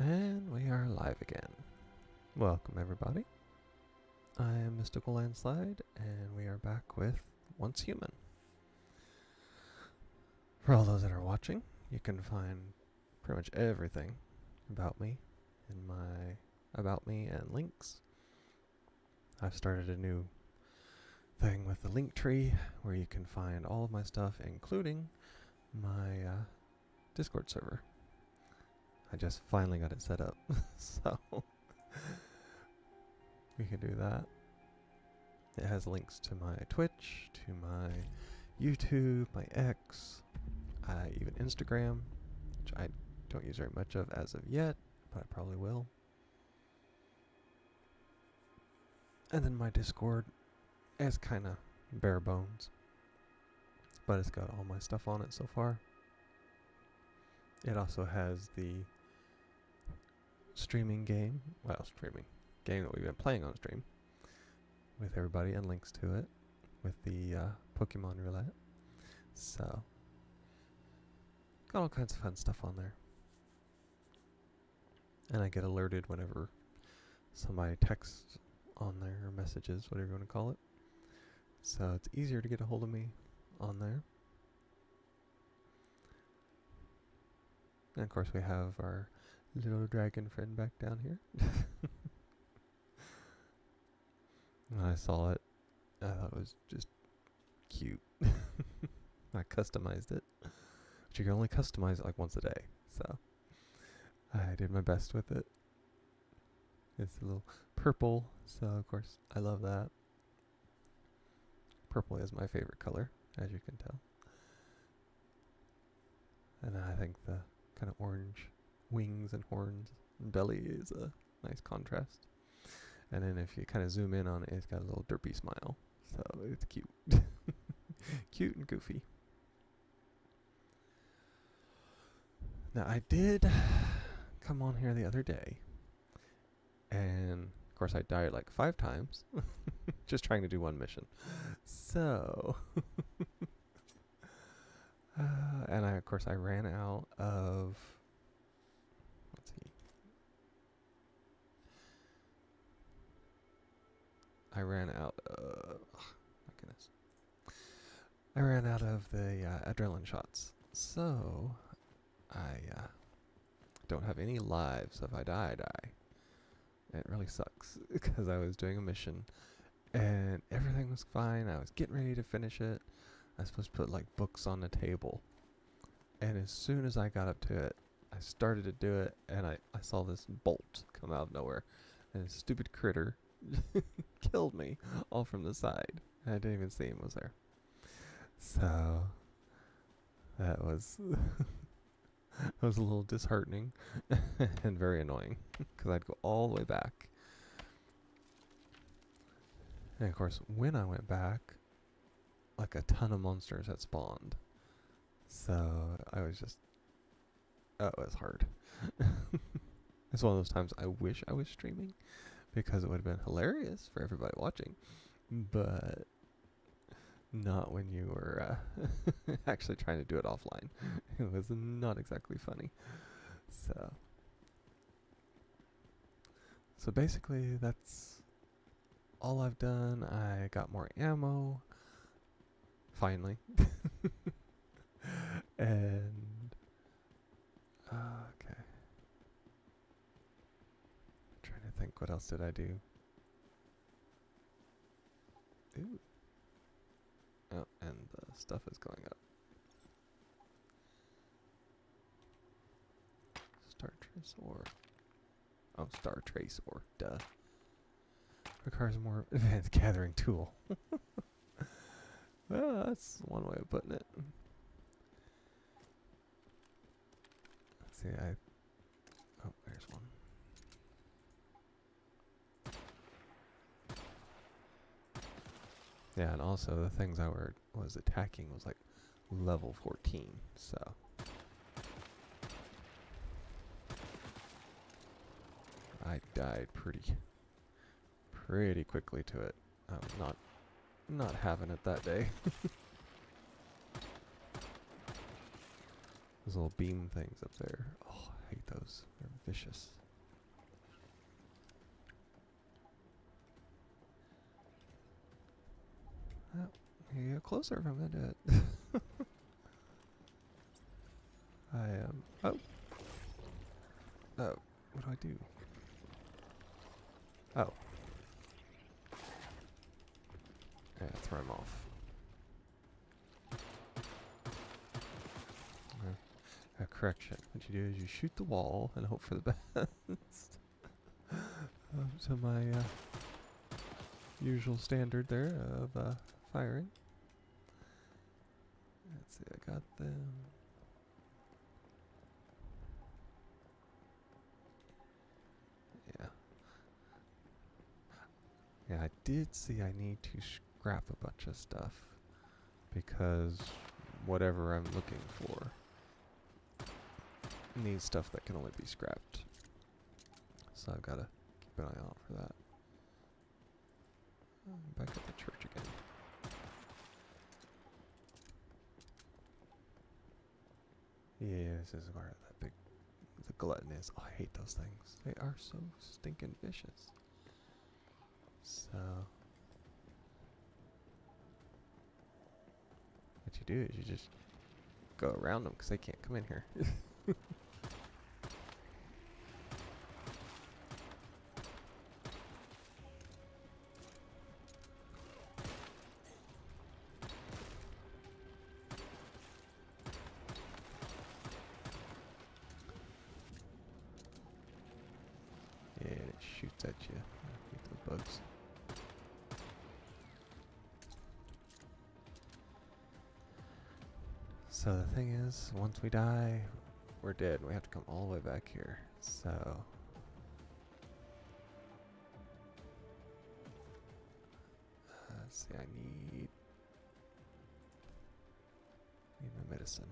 And we are live again. Welcome everybody. I am MysticalLandSlide, and we are back with Once Human. For all those that are watching, you can find pretty much everything about me in my About Me and links. I've started a new thing with the link tree where you can find all of my stuff, including my Discord server. I just finally got it set up, so we can do that. It has links to my Twitch, to my YouTube, my X, even Instagram, which I don't use very much of as of yet, but I probably will. And then my Discord is kind of bare bones, but it's got all my stuff on it so far. It also has the streaming game that we've been playing on stream with everybody, and links to it with the Pokemon roulette. So got all kinds of fun stuff on there, and I get alerted whenever somebody texts on there, or messages, whatever you want to call it. So it's easier to get a hold of me on there. And of course we have our little dragon friend back down here. When I saw it, I thought it was just cute. I customized it, but you can only customize it like once a day, so I did my best with it. It's a little purple, so of course I love that. Purple is my favorite color, as you can tell. And I think the kind of orange wings and horns and belly is a nice contrast. And then if you kind of zoom in on it, it's got a little derpy smile, so it's cute. Cute and goofy. Now I did come on here the other day, and of course I died like 5 times just trying to do one mission. So and of course I ran out of, let's see, I ran out of, oh my goodness, I ran out of the adrenaline shots, so I don't have any lives. So if I die, I die. And it really sucks because I was doing a mission and everything was fine. I was getting ready to finish it. I was supposed to put like books on the table, and as soon as I got up to it, I started to do it, and I saw this bolt come out of nowhere, and this stupid critter killed me all from the side, and I didn't even see him was there. So that was that was a little disheartening and very annoying, because I'd go all the way back. And of course, when I went back, like a ton of monsters had spawned. So I was just, oh, it was hard. It's one of those times I wish I was streaming, because it would have been hilarious for everybody watching, but not when you were actually trying to do it offline. It was not exactly funny. So basically that's all I've done. I got more ammo, finally. And okay, I'm trying to think, what else did I do? Ooh. Oh, and the stuff is going up. Star Trace ore. Oh, Star Trace ore. Duh. Requires a more advanced gathering tool. Well, that's one way of putting it. Let's see, oh, there's one. Yeah, and also the things I was attacking was like level 14, so I died pretty quickly to it. I was not having it that day. Those little beam things up there. Oh, I hate those. They're vicious. Oh, you get closer from it. I am. Oh. Oh. What do I do? Oh. Yeah, throw him off. Correction. What you do is you shoot the wall and hope for the best. So my usual standard there of firing. Let's see, I got them. Yeah. Yeah, I did see I need to scrap a bunch of stuff because whatever I'm looking for needs stuff that can only be scrapped. So I've got to keep an eye out for that. Back at the church again. Yeah, this is where that big the glutton is. Oh, I hate those things. They are so stinking vicious. So what you do is you just go around them because they can't come in here. Yeah, it shoots at you. I hate those bugs. So the thing is, once we die, we're dead. We have to come all the way back here. So let's see. I need my medicine.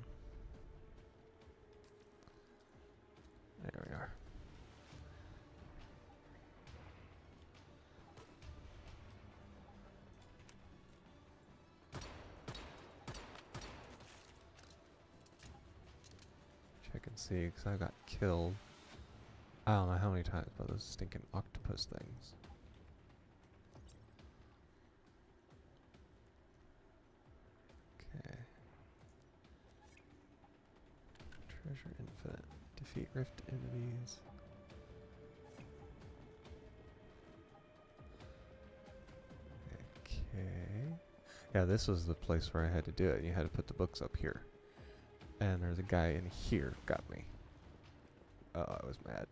There we are. Check and see, because I got killed. I don't know how many times by those stinking octopus things. Okay. Treasure infinite. Defeat rift enemies. Okay. Yeah, this was the place where I had to do it. You had to put the books up here. And there's a guy in here got me. Oh, I was mad.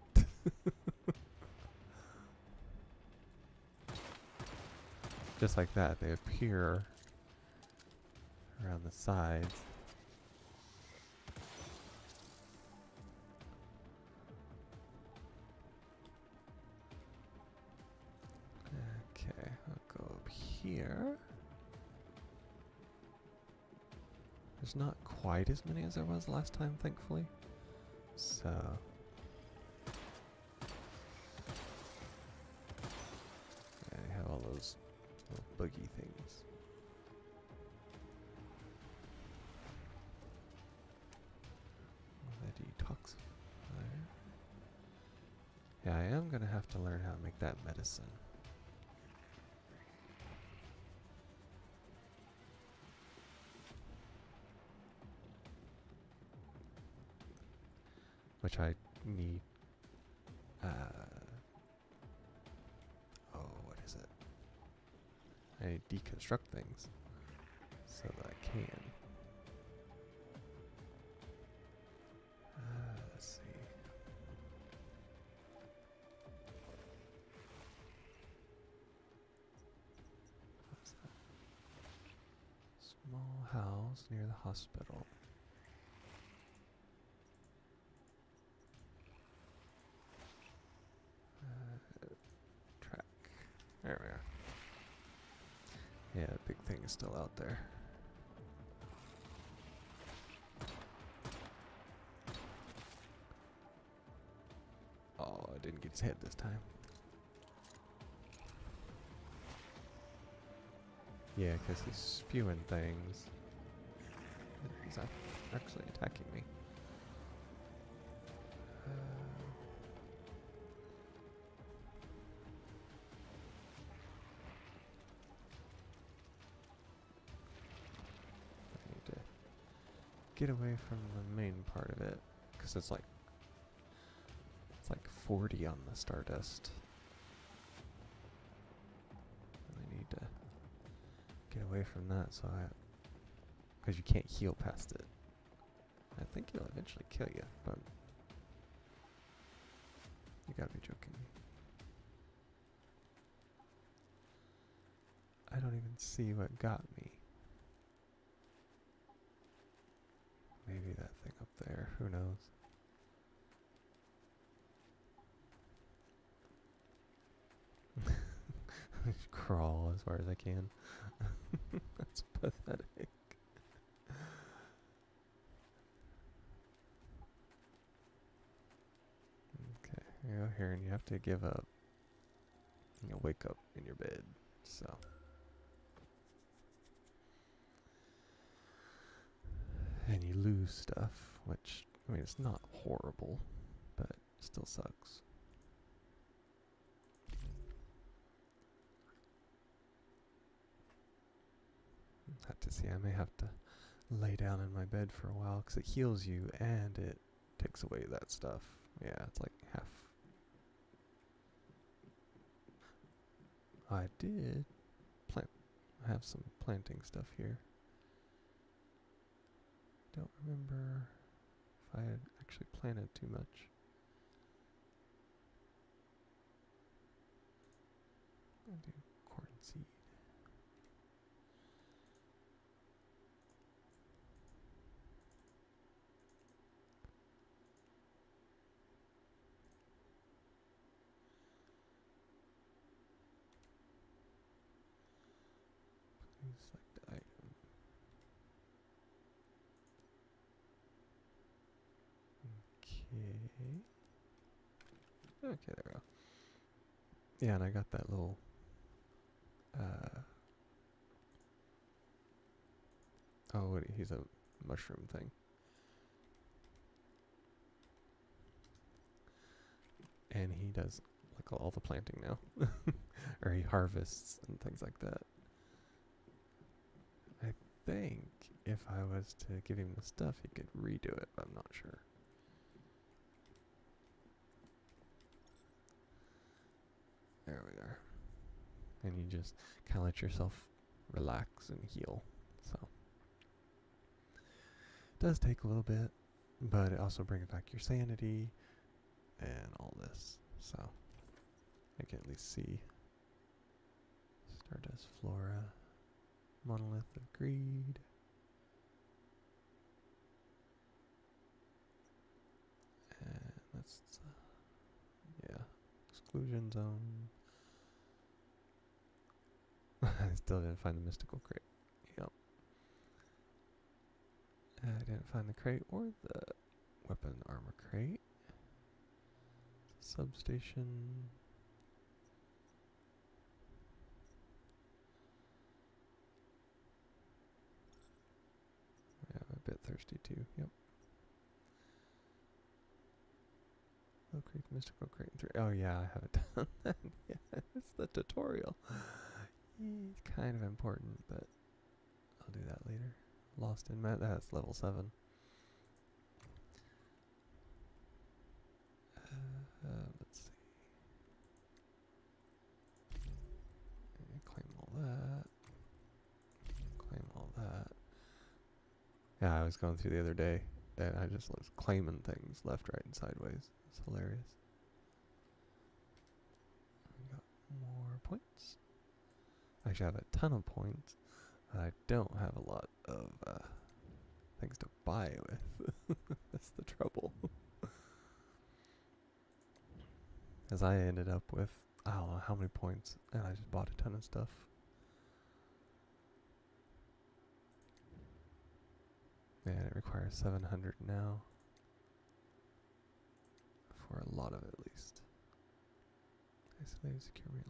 Just like that, they appear around the sides. Okay, I'll go up here. There's not quite as many as there was last time, thankfully. So yeah, you have all those little boogie things. The detoxifier. Yeah, I am gonna have to learn how to make that medicine. Which I need, oh, what is it? I need to deconstruct things so that I can. Let's see. What's that? Small house near the hospital. There we are. Yeah, the big thing is still out there. Oh, I didn't get his head this time. Yeah, because he's spewing things. He's actually attacking me. get away from the main part of it, because it's like 40 on the Stardust. I need to get away from that, so because you can't heal past it. I think it'll eventually kill you, but you gotta be joking me. I don't even see what got me. Maybe that thing up there, who knows? Crawl as far as I can. That's pathetic. Okay, you go here and you have to give up. You'll wake up in your bed, so. And you lose stuff, which, I mean, it's not horrible, but it still sucks. Have to see, I may have to lay down in my bed for a while because it heals you and it takes away that stuff. Yeah, it's like half. I did have some planting stuff here. Don't remember if I had actually planted too much. I'll do corn seed. Please select item. Okay, there we go. Yeah, and I got that little oh, what, he's a mushroom thing. And he does like all the planting now. Or he harvests and things like that. I think if I was to give him the stuff, he could redo it, but I'm not sure. There we are. And you just kind of let yourself relax and heal. So it does take a little bit, but it also brings back your sanity and all this. So I can at least see Stardust Flora, Monolith of Greed. And that's, yeah, Exclusion Zone. I still didn't find the mystical crate. Yep. I didn't find the crate or the weapon armor crate. Substation. Yeah, I'm a bit thirsty too. Yep. Low Creek mystical crate 3. Oh yeah, I haven't done that. Yeah, it's the tutorial. It's kind of important, but I'll do that later. Lost in Matt. That's level 7. Let's see. Claim all that. Claim all that. Yeah, I was going through the other day, and I just was claiming things left, right, and sideways. It's hilarious. I got more points. I actually have a ton of points. I don't have a lot of things to buy with. That's the trouble. As I ended up with, I don't know how many points, and I just bought a ton of stuff. Man, it requires 700 now. For a lot of it, at least. Isolated secure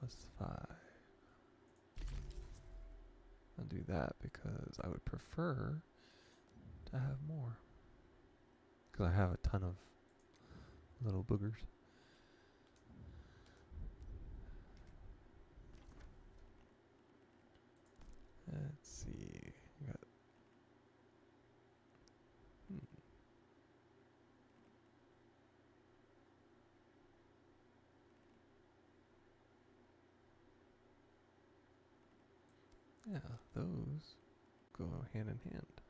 +5. I'll do that because I would prefer to have more. Because I have a ton of little boogers. Let's see. Yeah, those go hand in hand.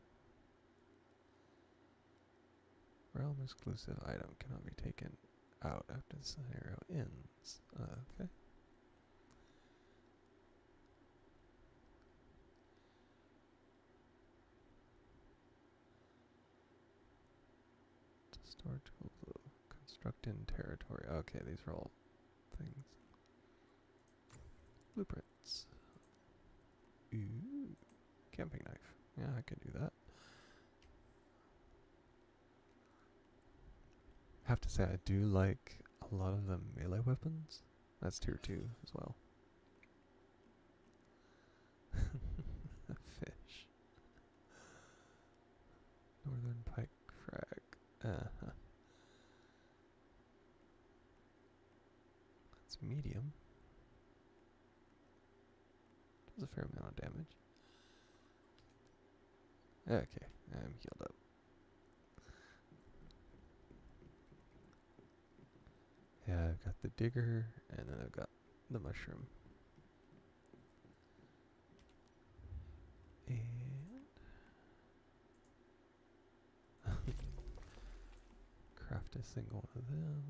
Realm exclusive item cannot be taken out after the scenario ends. Okay. Store tools. Construct in territory. Okay, these are all things. Blueprints. Ooh. Camping knife. Yeah, I could do that. Have to say, I do like a lot of the melee weapons. That's tier 2 as well. A fish. Northern pike frag. Uh-huh. That's medium. Does a fair amount of damage. Okay, I'm healed up. Yeah, I've got the digger, and then I've got the mushroom. And craft a single one of them.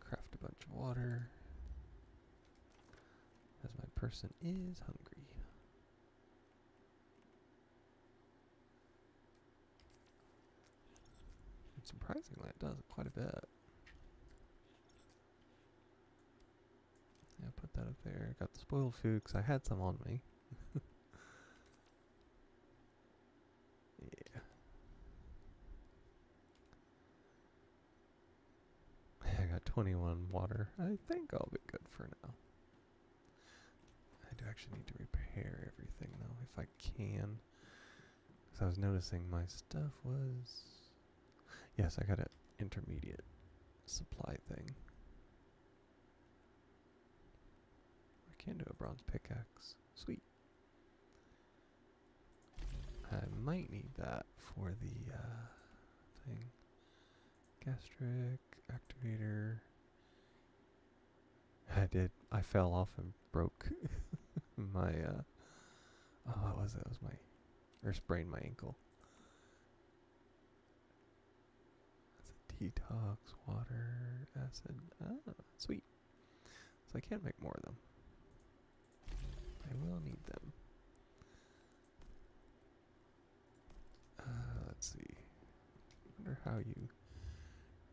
Craft a bunch of water. As my person is hungry. And surprisingly, it does quite a bit. Yeah, put that up there. Got the spoiled food because I had some on me. Yeah. I got 21 water. I think I'll be good for now. I do actually need to repair everything though, if I can. Because I was noticing my stuff was... Yes, I got an intermediate supply thing. I can do a bronze pickaxe. Sweet. I might need that for the thing. Gastric activator. I fell off and broke my oh, what was it? It was or sprained my ankle. That's a detox, water, acid. Ah, sweet. So I can make more of them. I will need them. Let's see. Wonder how you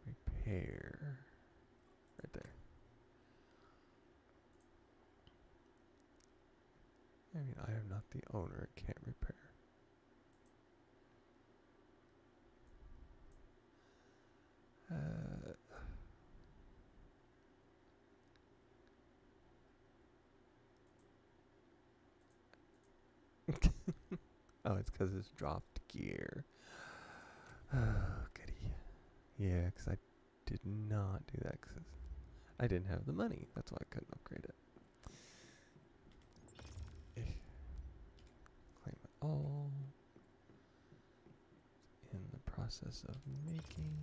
repair. Right there. I mean, I am not the owner. I can't repair. Oh, it's because it's dropped gear. Oh, goody. Yeah, because I did not do that because I didn't have the money. That's why I couldn't upgrade it. Claim it all. In the process of making.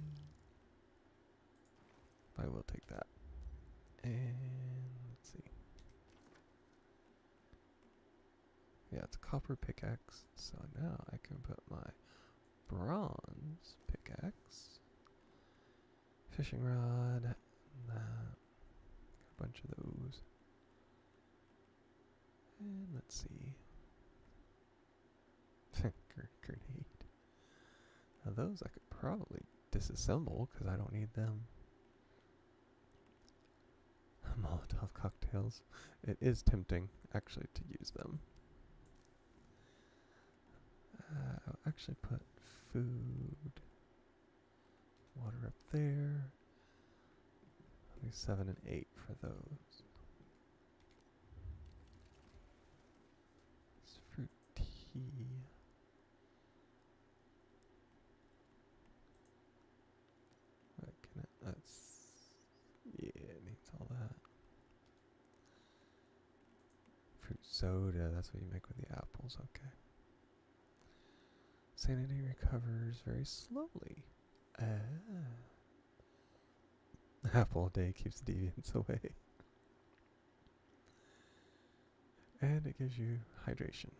I will take that. And let's see. Yeah, it's a copper pickaxe. So now I can put my bronze pickaxe, fishing rod, that, a bunch of those. And let's see. Grenade. Now those I could probably disassemble because I don't need them. Molotov cocktails. It is tempting actually to use them. I'll actually put food, water up there. I'll do 7 and 8 for those. It's fruit tea. Yeah, it needs all that. Fruit soda, that's what you make with the apples, okay. Sanity recovers very slowly. Apple a day keeps deviants away. And it gives you hydration.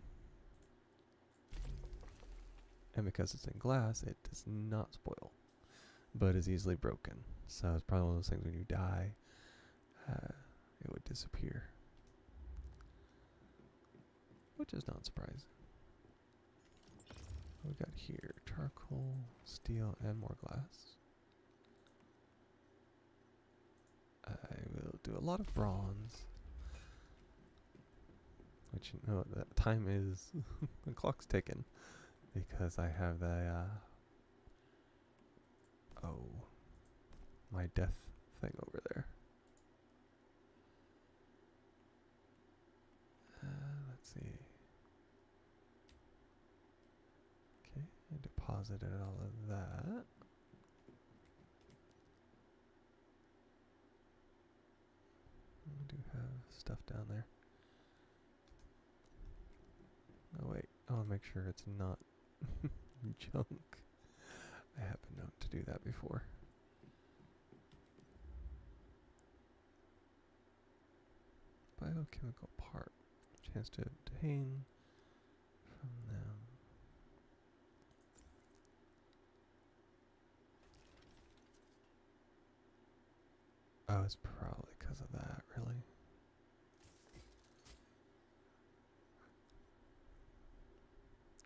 And because it's in glass, it does not spoil, but is easily broken. So it's probably one of those things when you die, it would disappear. Which is not surprising. What we got here? Charcoal, steel, and more glass. I will do a lot of bronze. Which, you know, that time is... the clock's ticking. Because I have the, oh, my death thing over there. Let's see. Okay, I deposited all of that. I do have stuff down there. Oh wait, I want to make sure it's not junk. I have been known to do that before. Biochemical part. Chance to obtain from them. Oh, it's probably because of that, really.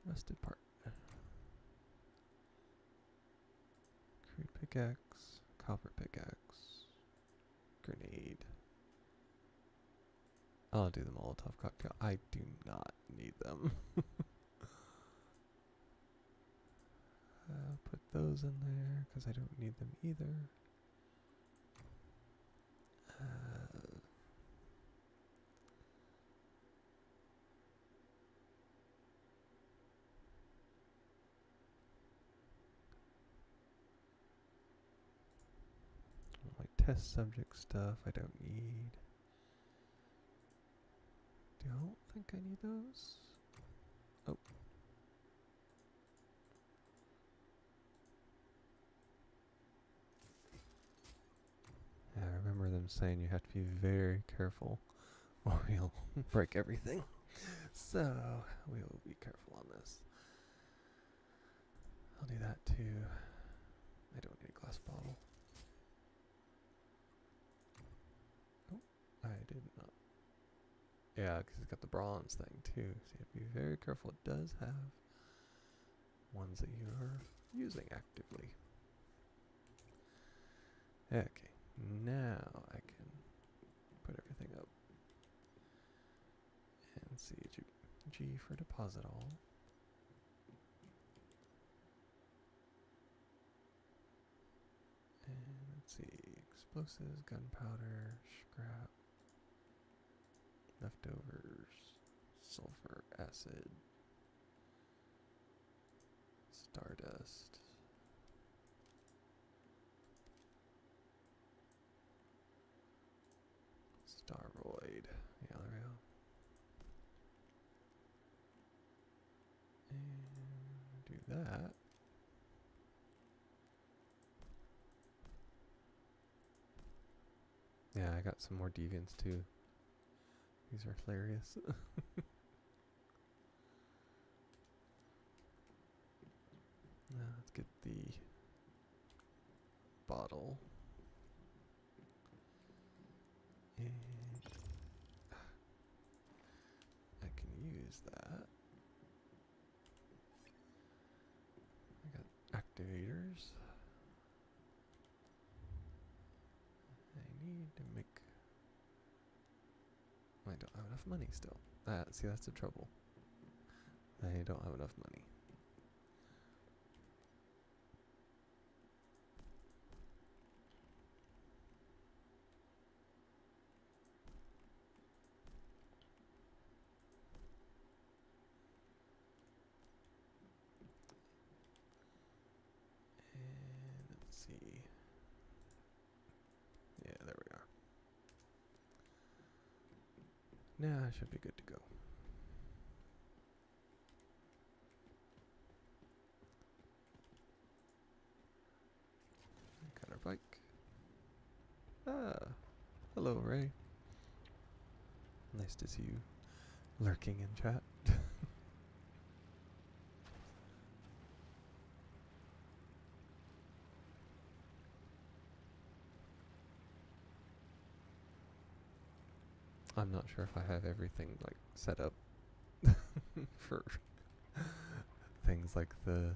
Rusted part. Crude pickaxe, copper pickaxe, grenade. I'll do the Molotov cocktail. I do not need them. I'll put those in there because I don't need them either. My test subject stuff I don't need. Don't think I need those. Oh. Yeah, I remember them saying you have to be very careful or you'll break everything. So, we will be careful on this. I'll do that too. I don't need a glass bottle. Oh, I did not. Yeah, because it's got the bronze thing too. So you have to be very careful. It does have ones that you are using actively. Okay, now I can put everything up. And see, G for deposit all. And let's see, explosives, gunpowder, scrap, leftovers, sulfur, acid, stardust, staroid. Yeah, there we go. And do that. Yeah, I got some more deviants too. These are hilarious. Now let's get the bottle. And I can use that. I got activators. I need to make... I don't have enough money still. See, that's the trouble. I don't have enough money. And let's see. Yeah, there we are. Now I should be good to go. Got our bike. Ah, hello Ray. Nice to see you. lurking in chat. I'm not sure if I have everything like set up for things like the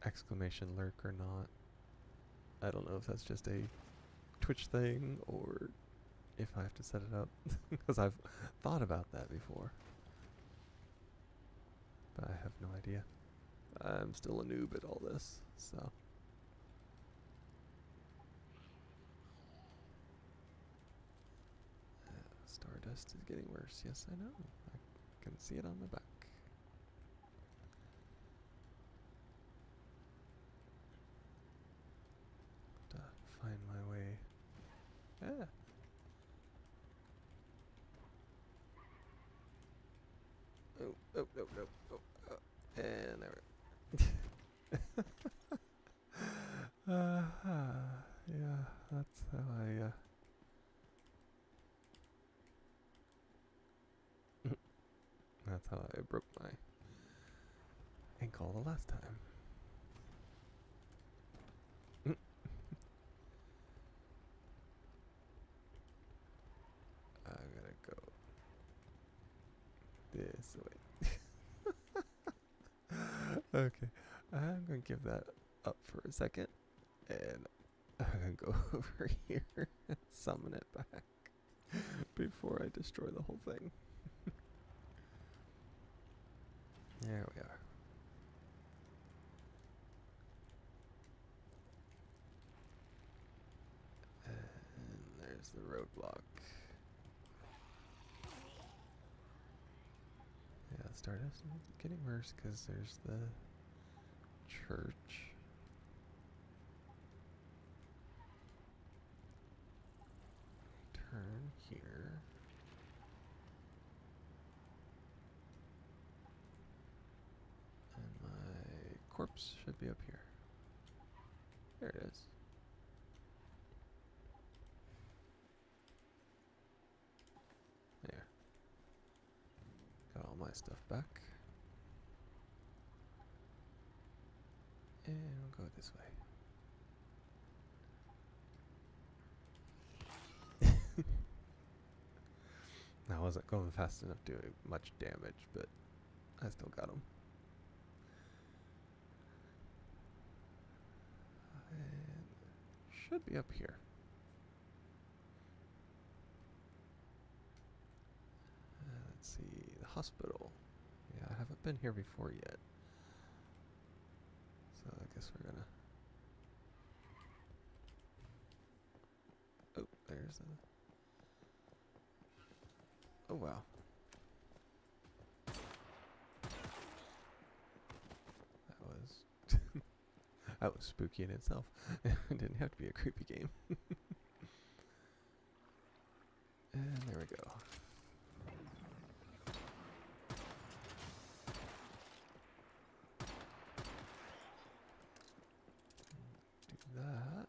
exclamation lurk or not. I don't know if that's just a Twitch thing or if I have to set it up because I've thought about that before, but I have no idea. I'm still a noob at all this, so. Stardust is getting worse. Yes, I know. I can see it on my back. To find my way. Ah. Oh, oh, no, no, oh, oh. And there we go. Yeah, that's how I, that's how I broke my ankle the last time. I gotta go this way. Okay, I'm gonna give that up for a second, and I'm gonna go over here and summon it back before I destroy the whole thing. There we are. And there's the roadblock. Yeah, Stardust is getting worse because there's the church. Turn here. And my corpse should be up here. There it is. There. Got all my stuff back. And we'll go this way. I wasn't going fast enough doing much damage, but I still got him. And should be up here. Let's see, the hospital. Yeah, I haven't been here before yet. So I guess we're gonna... Oh, there's a... Oh, wow. That was... that was spooky in itself. It didn't have to be a creepy game. And there we go. Do that.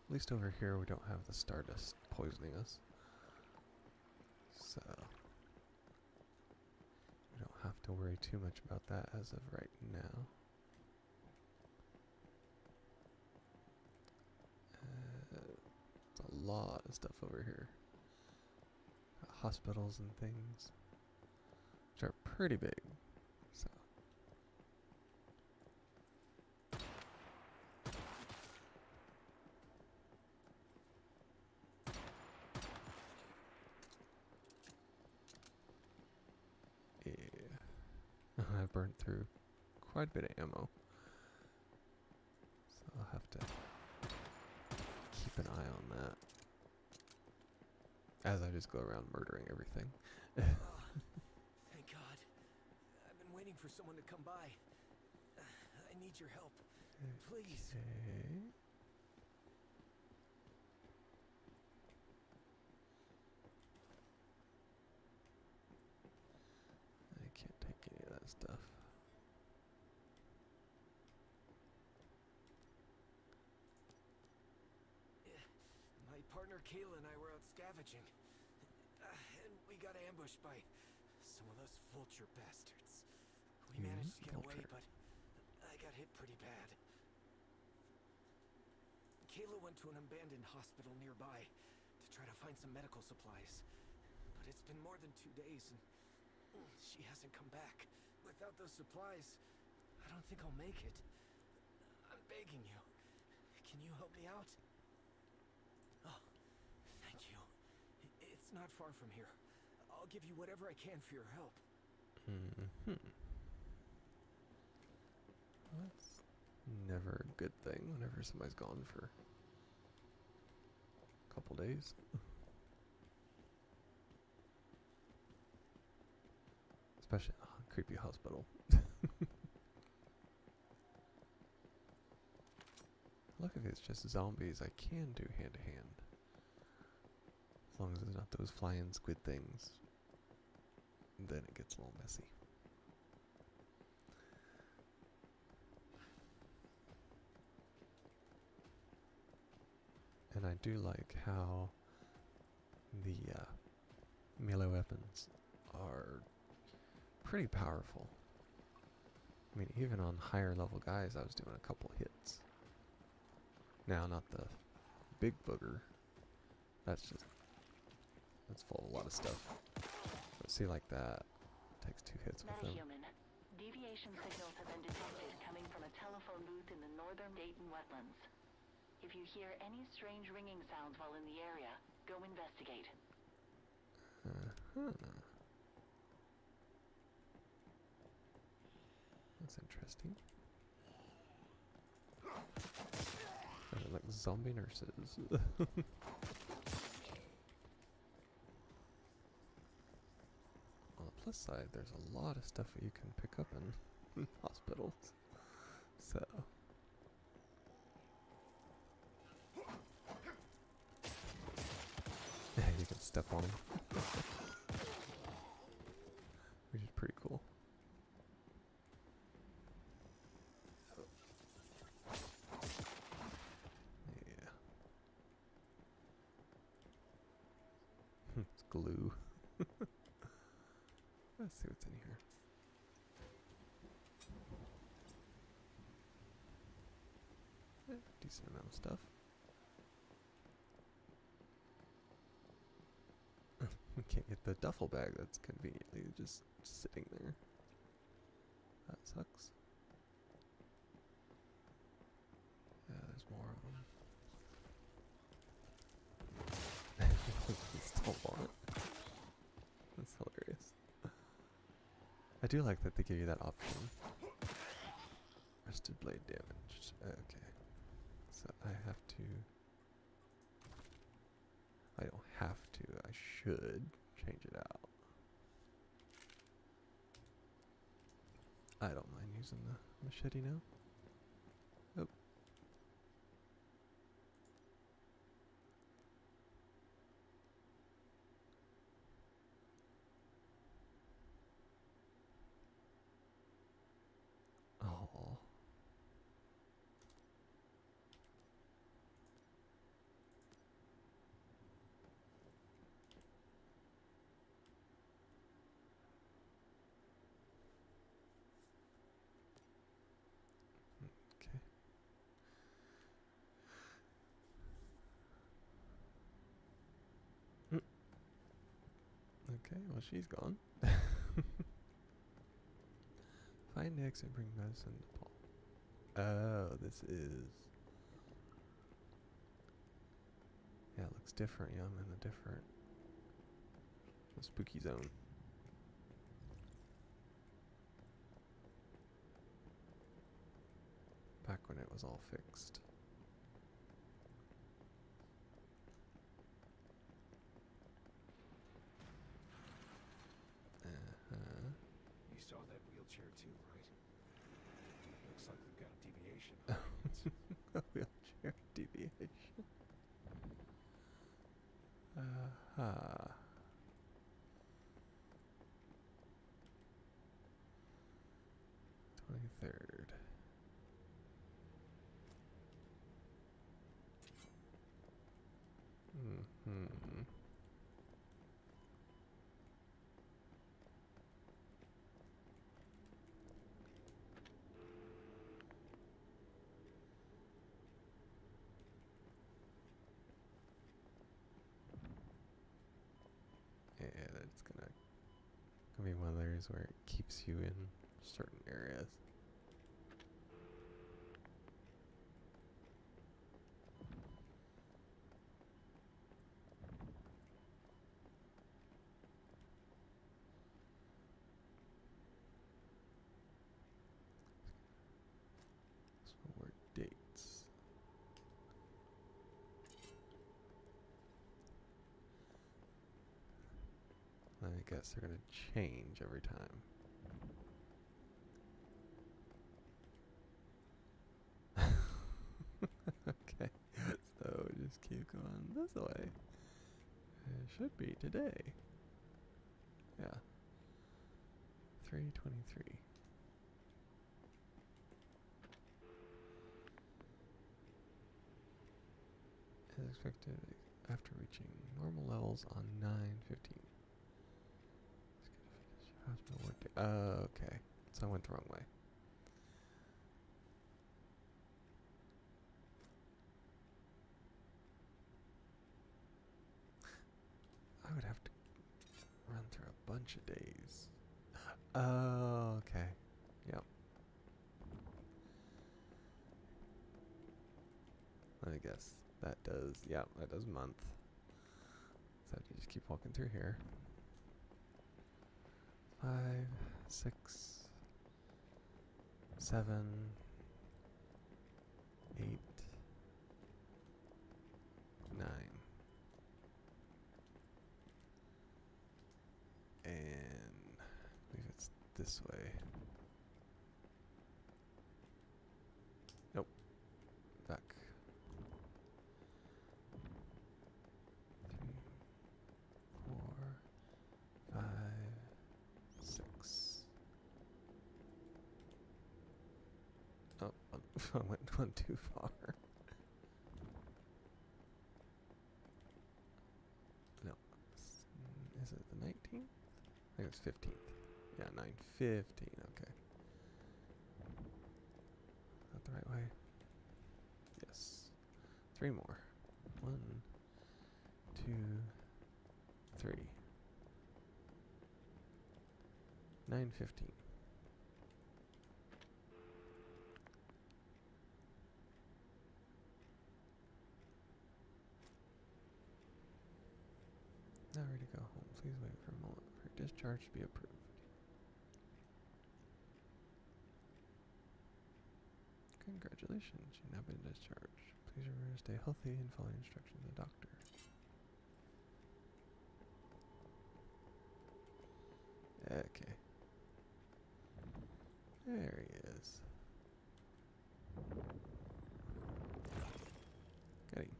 At least over here we don't have the Stardust poisoning us. So we don't have to worry too much about that as of right now. There's a lot of stuff over here. Hospitals and things, which are pretty big. So yeah, I've burned through quite a bit of ammo, so I'll have to keep an eye on that as I just go around murdering everything. Thank God. I've been waiting for someone to come by. I need your help. Please. Okay. I can't take any of that stuff. My partner Kayla and I were out scavenging. And we got ambushed by some of those vulture bastards. We managed to get away, but I got hit pretty bad. Kayla went to an abandoned hospital nearby to try to find some medical supplies. But it's been more than 2 days and she hasn't come back. Without those supplies, I don't think I'll make it. I'm begging you. Can you help me out? Oh, thank you. It's not far from here. I'll give you whatever I can for your help. That's never a good thing whenever somebody's gone for a couple days. Especially in a creepy hospital. Look, if it's just zombies, I can do hand to hand. As long as it's not those flying squid things. Then it gets a little messy. And I do like how the melee weapons are pretty powerful. I mean, even on higher level guys, I was doing a couple hits. Now, not the big booger. That's full of a lot of stuff. But see, like that, takes 2 hits with them. Metahuman. Deviation signals have been detected coming from a telephone booth in the northern Dayton wetlands. If you hear any strange ringing sounds while in the area, go investigate. That's interesting. They're like zombie nurses. On the plus side, there's a lot of stuff that you can pick up in hospitals. So. You can step on them. Which is pretty cool. Yeah. It's glue. Let's see what's in here. Decent amount of stuff. Can't get the duffel bag that's conveniently just sitting there. That sucks. Yeah, there's more of them. Still want it. That's hilarious. I do like that they give you that option. Rusted blade damage. Okay. So I have to... I don't have to. I should change it out. I don't mind using the machete now. Oh. Oh. Okay, well she's gone. Find the exit and bring medicine to Paul. Oh, this is... Yeah, it looks different. Yeah, I'm in a different... the spooky zone. Back when it was all fixed. You saw that wheelchair too, right? Looks like we've got a deviation on our hands. Wheelchair deviation. Aha. 23rd. areas where it keeps you in certain areas. So were dates. I guess they're going to change every time. Okay, so just keep going this way. It should be today. Yeah. 3:23. As expected after reaching normal levels on 9:15. Hospital work day. Okay, so I went the wrong way. I would have to run through a bunch of days. Oh, okay. Yep. I guess that does, yeah, that does month. So I have to just keep walking through here. 5, 6, 7, 8, 9. And I believe it's this way. Nope. Back. 3, 4, 5, 6. Oh, I went one too far. No. Is it the 19th? I think it's 15th. Yeah, 9:15. Okay. Is that the right way? Yes. 3 more. 1, 2, 3. 9:15. Now ready to go home. Please wait for a moment for your discharge to be approved. Congratulations, you've now been discharged. Please remember to stay healthy and follow instructions of the doctor. Okay. There he is. Got him.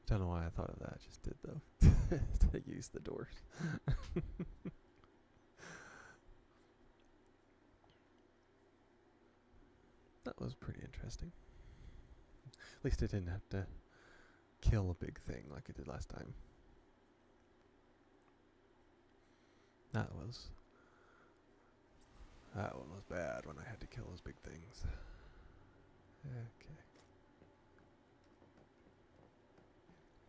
Don't know why I thought of that. I just did though. To use the doors. That was pretty interesting. At least I didn't have to kill a big thing like I did last time. That one was bad when I had to kill those big things. Okay.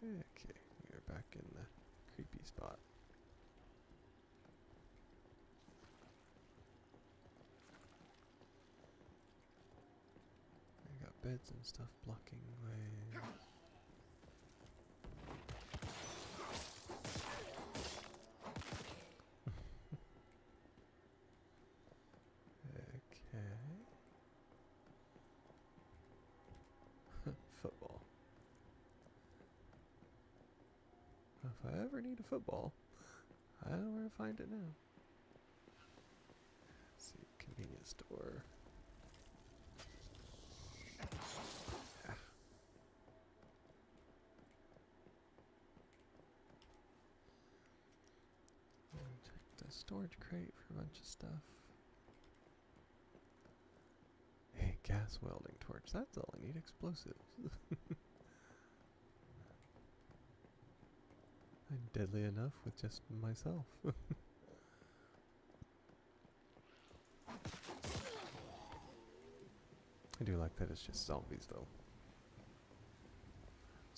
Okay, we're back in the creepy spot. I got beds and stuff blocking way. Okay. Football. If I ever need a football, I know where to find it now. Let's see, convenience store. Yeah. Check the storage crate for a bunch of stuff. Hey, gas welding torch. That's all I need. Explosives. I'm deadly enough with just myself. I do like that it's just zombies though.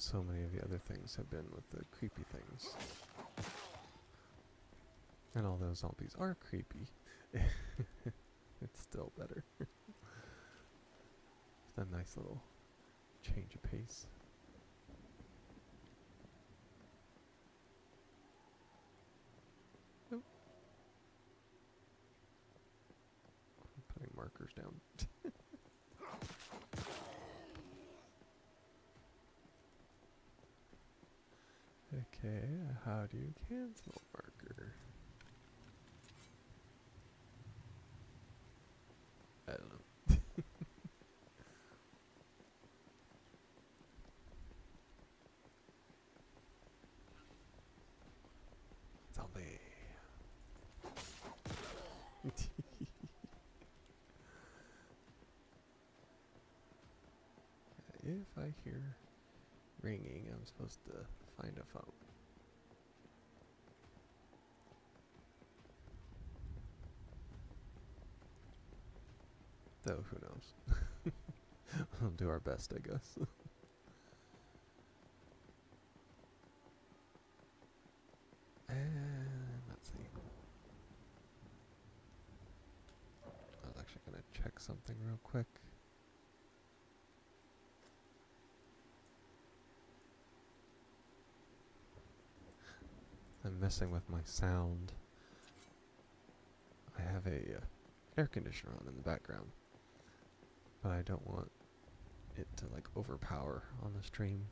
so many of the other things have been with the creepy things. And although zombies are creepy, it's still better. It's a nice little change of pace. Nope. I'm putting markers down. Okay, how do you cancel marker? I don't know. Zombie. If I hear ringing, I'm supposed to find a phone. Though, who knows? We'll do our best, I guess. And let's see. I was actually going to check something real quick. I'm messing with my sound. I have a air conditioner on in the background, but I don't want it to like overpower on the stream,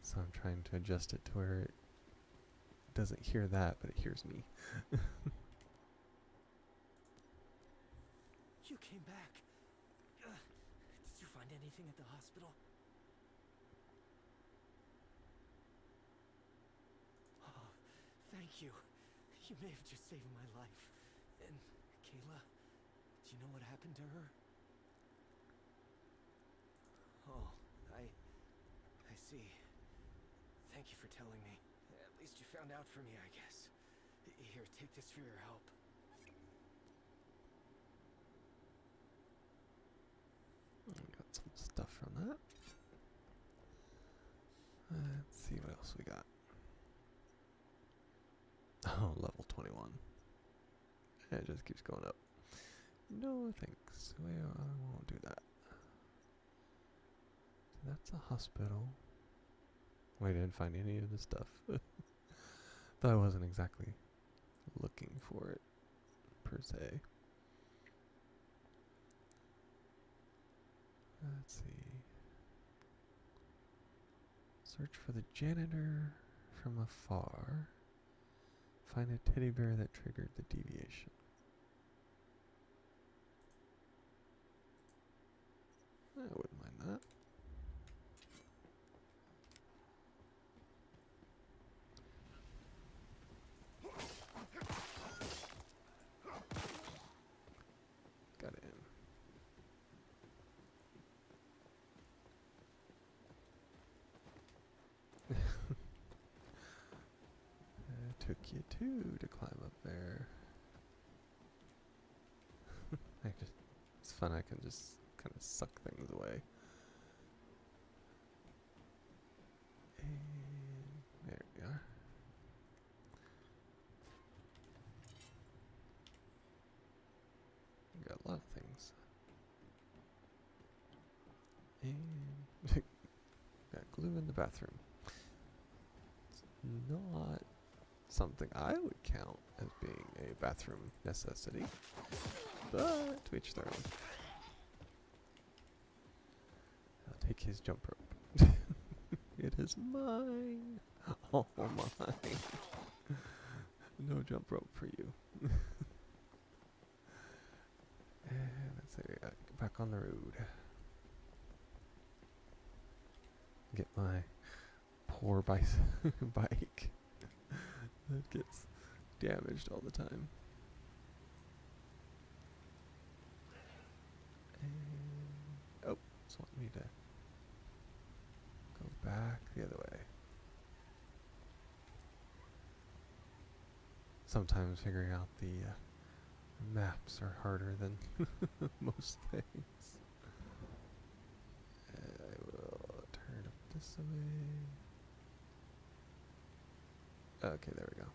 so I'm trying to adjust it to where it doesn't hear that, but it hears me. You came back. Did you find anything at the hospital? Oh, thank you. You may have just saved my life. And Kayla, do you know what happened to her? Oh, I see. Thank you for telling me. At least you found out for me, I guess. Here, take this for your help. Got some stuff from that. Let's see what else we got. Oh, level 21. It just keeps going up. No thanks. Well, I won't do that. So that's a hospital. We didn't find any of the stuff. Though I wasn't exactly looking for it, per se. Let's see. Search for the janitor from afar. Find a teddy bear that triggered the deviation. I wouldn't mind that. Got him. Took you two to climb up there. It's fun, I can just kind of suck things away. And there we are. Got a lot of things. And got glue in the bathroom. It's not something I would count as being a bathroom necessity, but to each their own. I'll take his jump rope. It is mine. Oh my. No jump rope for you. And let's see, get back on the road. Get my poor bike that gets damaged all the time. And, oh, it's wanting me to go back the other way. Sometimes figuring out the maps are harder than most things. I will turn up the this away. Okay, there we go.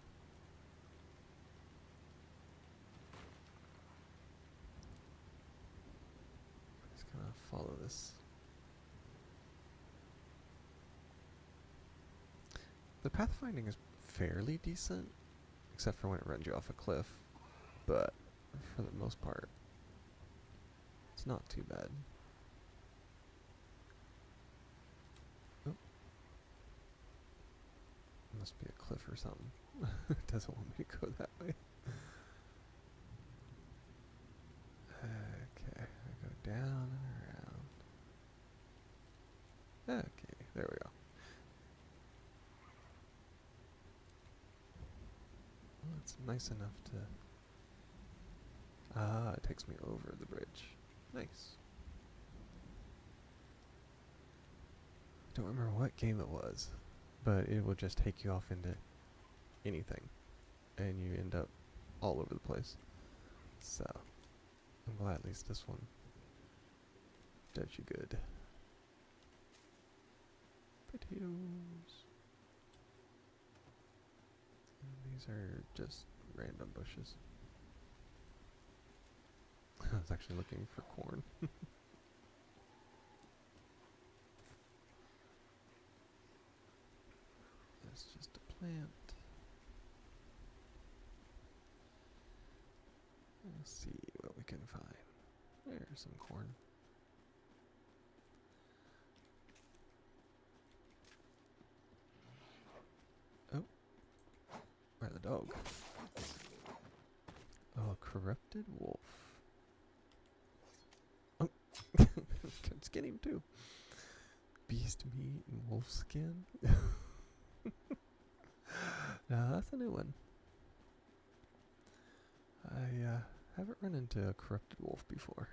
Just gonna follow this. The pathfinding is fairly decent, except for when it runs you off a cliff, but for the most part, it's not too bad. Oh. Must be a cliff or something. It doesn't want me to go that way. Okay, I go down and around. Okay, there we go. Well, it's nice enough to... Ah, it takes me over the bridge. Nice. I don't remember what game it was, but it will just take you off into anything, and you end up all over the place. So, I'm glad at least this one does you good. Potatoes. And these are just random bushes. I was actually looking for corn. That's just a plant. Let's see what we can find. There's some corn. Oh. Right, the dog. Oh, a corrupted wolf. Oh. Let's get him too. Beast meat and wolf skin. Now that's a new one. I haven't run into a corrupted wolf before.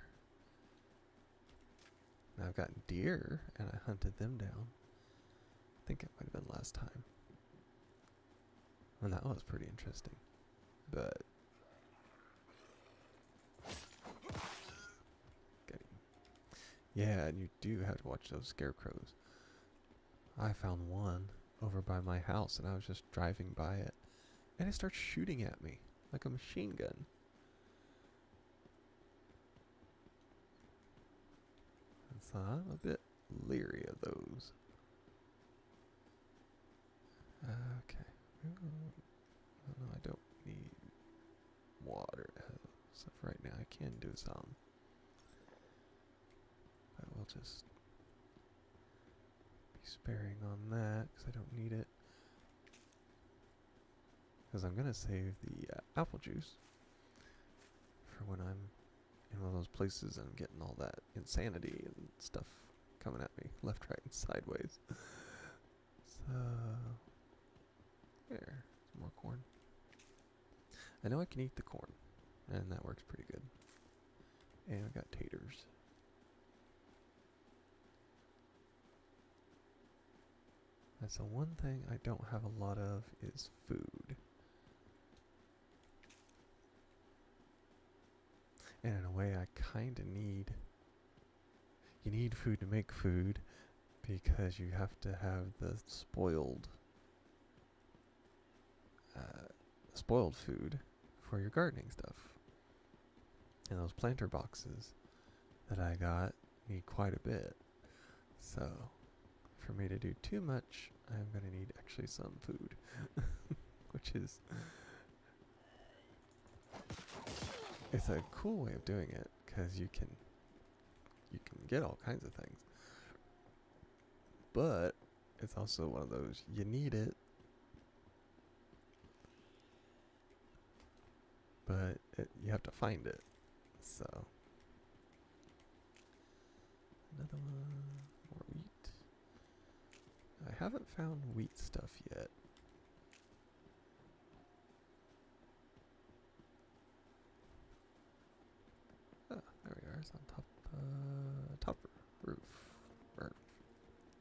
Now I've got deer, and I hunted them down. I think it might have been last time. And that was pretty interesting. But... Get him. Yeah, and you do have to watch those scarecrows. I found one over by my house, and I was just driving by it. And it starts shooting at me like a machine gun. And so I'm a bit leery of those. Okay. No, I don't need water. So for right now, I can do some. But we'll just be sparing on that because I don't need it. Because I'm going to save the apple juice for when I'm in one of those places and I'm getting all that insanity and stuff coming at me left, right, and sideways. So, there, some more corn. I know I can eat the corn, and that works pretty good. And I got taters. That's the one thing I don't have a lot of is food. And in a way, I kind of need... You need food to make food, because you have to have the spoiled food for your gardening stuff. And those planter boxes that I got need quite a bit. So, for me to do too much, I'm going to need actually some food. Which is... It's a cool way of doing it, because you can get all kinds of things. But it's also one of those, you need it, but you have to find it. So, another one, more wheat. I haven't found wheat stuff yet. Oh, there we are. It's on top roof, or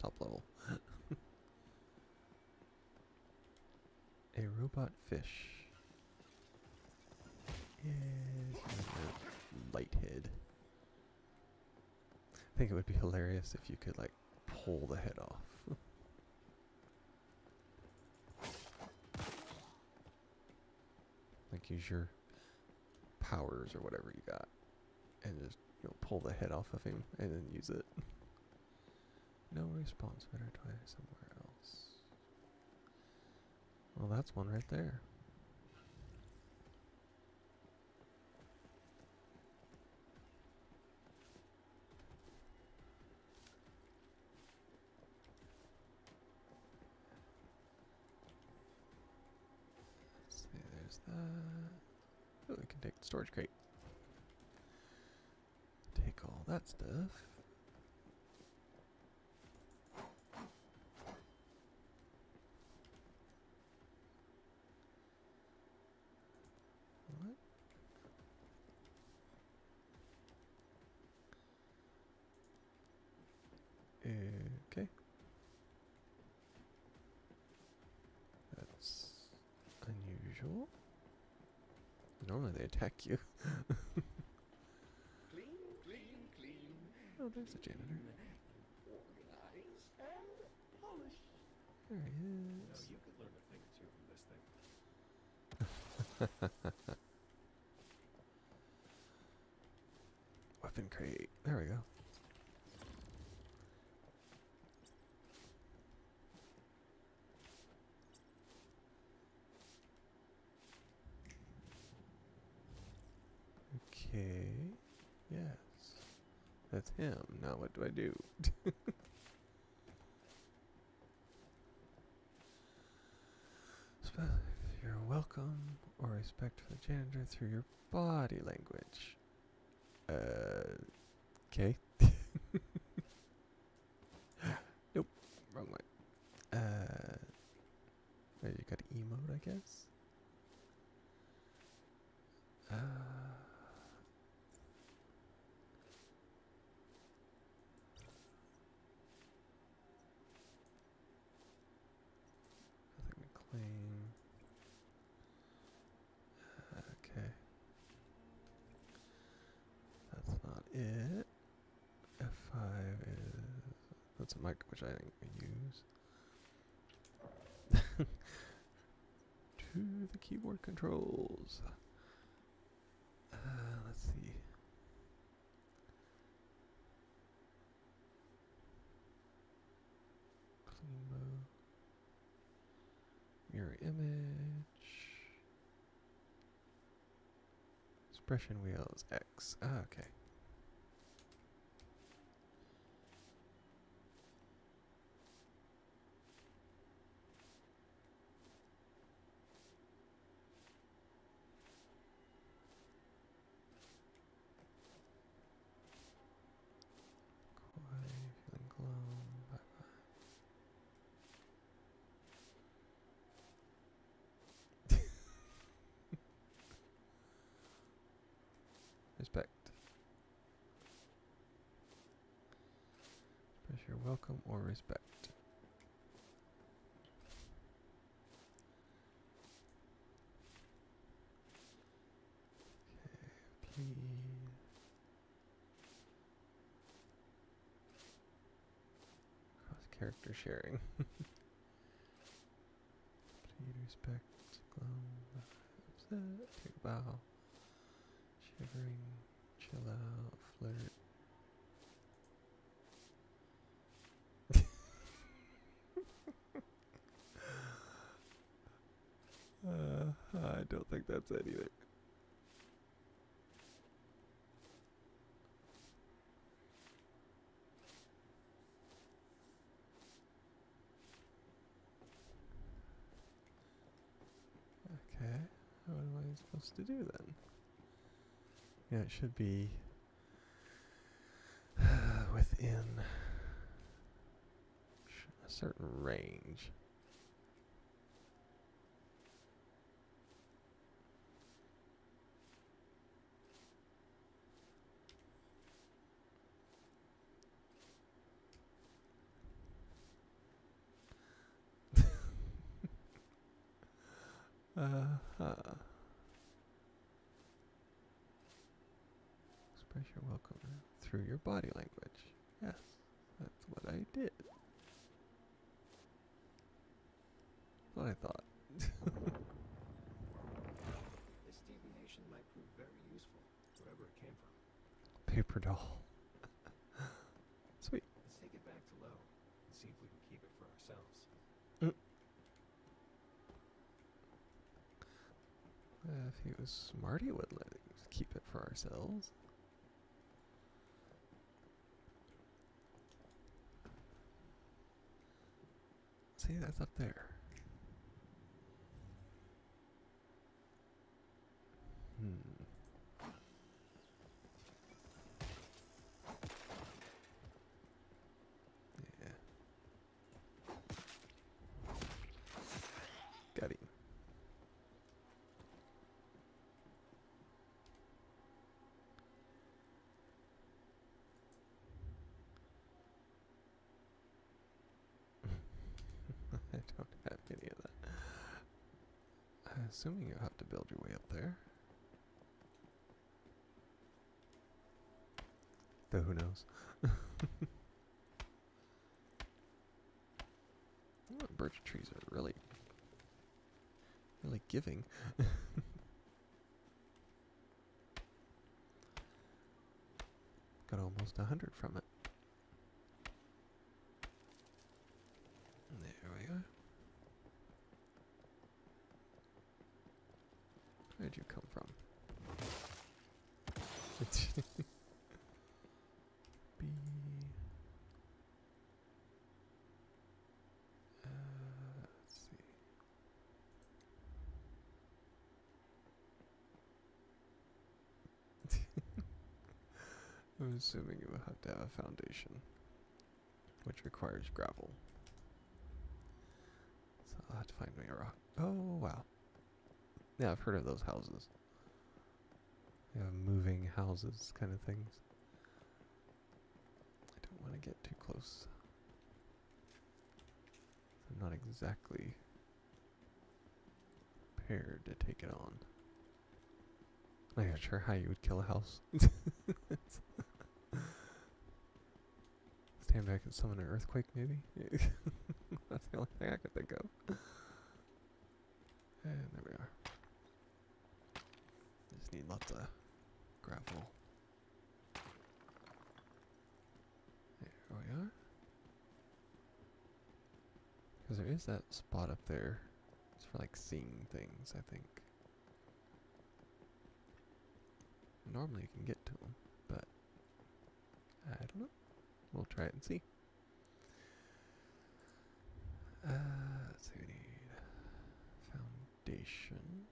top level. A robot fish is lighthead. I think it would be hilarious if you could like pull the head off. like use your powers or whatever you got, and just pull the head off of him and then use it. No response. Better try somewhere else. Well, that's one right there. Let's see, there's that. Oh, we can take the storage crate. Take all that stuff. What? Okay. That's unusual. Normally they attack you. Clean, clean, clean. Oh, there's a janitor. Organize and polish. There he You is. you could learn a thing or two from this thing. Weapon crate. There we go. Okay. Yes. That's him. Now what do I do? You're welcome or respect for the janitor through your body language. Okay. Nope. Wrong way. There you got emote, I guess. Nothing to claim. Okay. That's not it. F5 is... That's a mic which I think we use. To the keyboard controls. Let's see. Clean mode. Mirror image. Expression wheels X. Ah, okay. Feeling glum. Bye bye. Respect. Express your welcome or respect. Okay, please. Cross character sharing. Please respect, glum, upset, take a bow, shivering, chill out, flirt. I don't think that's it either. Okay, what am I supposed to do then? Yeah, it should be within a certain range. Express your welcome through your body language. Yes, that's what I did. What I thought. This whatever it came from. Paper doll. Sweet. Let's take it back to Lowe and see if we can keep it for ourselves. If he was smart, he would let us keep it for ourselves. See, that's up there. Yeah. Got him. I don't have any of that. I'm assuming you have to build your way up there. Though who knows? Oh, birch trees are really giving. Got almost 100 from it. There we go. Where'd you come from? B. Let's see. I'm assuming you will have to have a foundation, which requires gravel. So I'll have to find me a rock. Oh, wow. Yeah, I've heard of those houses. They have moving houses kind of things. I don't want to get too close. I'm not exactly prepared to take it on. I'm not sure how you would kill a house. Stand back and summon an earthquake, maybe? That's the only thing I could think of. And there we are. Just need lots of gravel. There we are. Because there is that spot up there. It's for like seeing things, I think. Normally you can get to them, but I don't know. We'll try it and see. Let's see, we need foundation.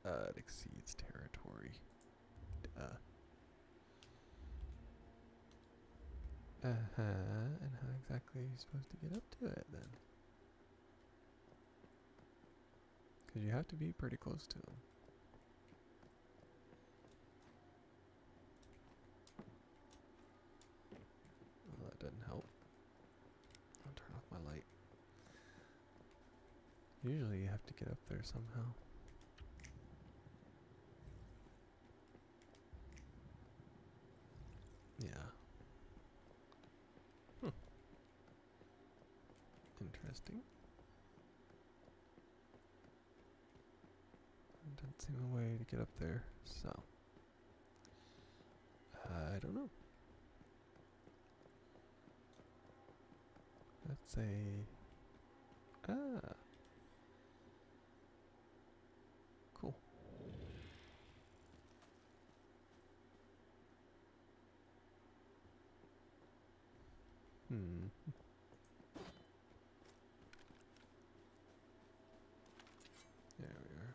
It exceeds territory. And how exactly are you supposed to get up to it then? Because you have to be pretty close to them. Well, that didn't help. I'll turn off my light. Usually you have to get up there somehow. Yeah. Interesting. Doesn't seem a way to get up there, so I don't know. Let's say cool. There we are.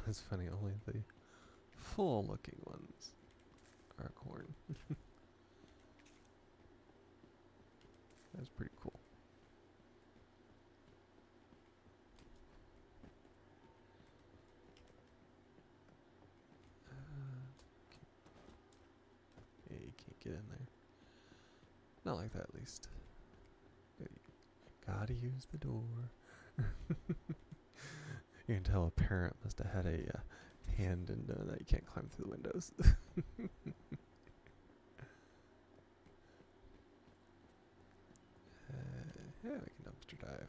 It's funny, only the full looking ones are corn. That's pretty cool. Yeah, you can't get in there. Not like that, at least. Gotta use the door. You can tell a parent must have had a hand and know that you can't climb through the windows. Yeah, we can dumpster dive.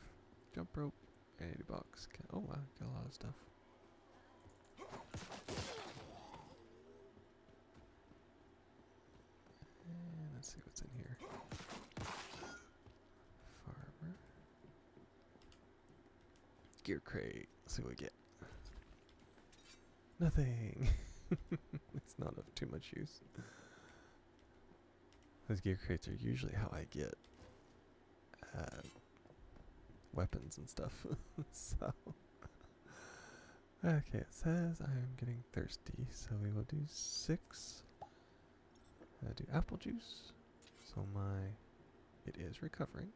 Jump rope, 80 bucks. Oh wow, got a lot of stuff. And let's see what's in here. Farmer. Gear crate. Let's see what we get. Nothing. It's not of too much use. Those gear crates are usually how I get weapons and stuff. So, okay, it says I am getting thirsty, so we will do 6. Do apple juice. So it is recovering,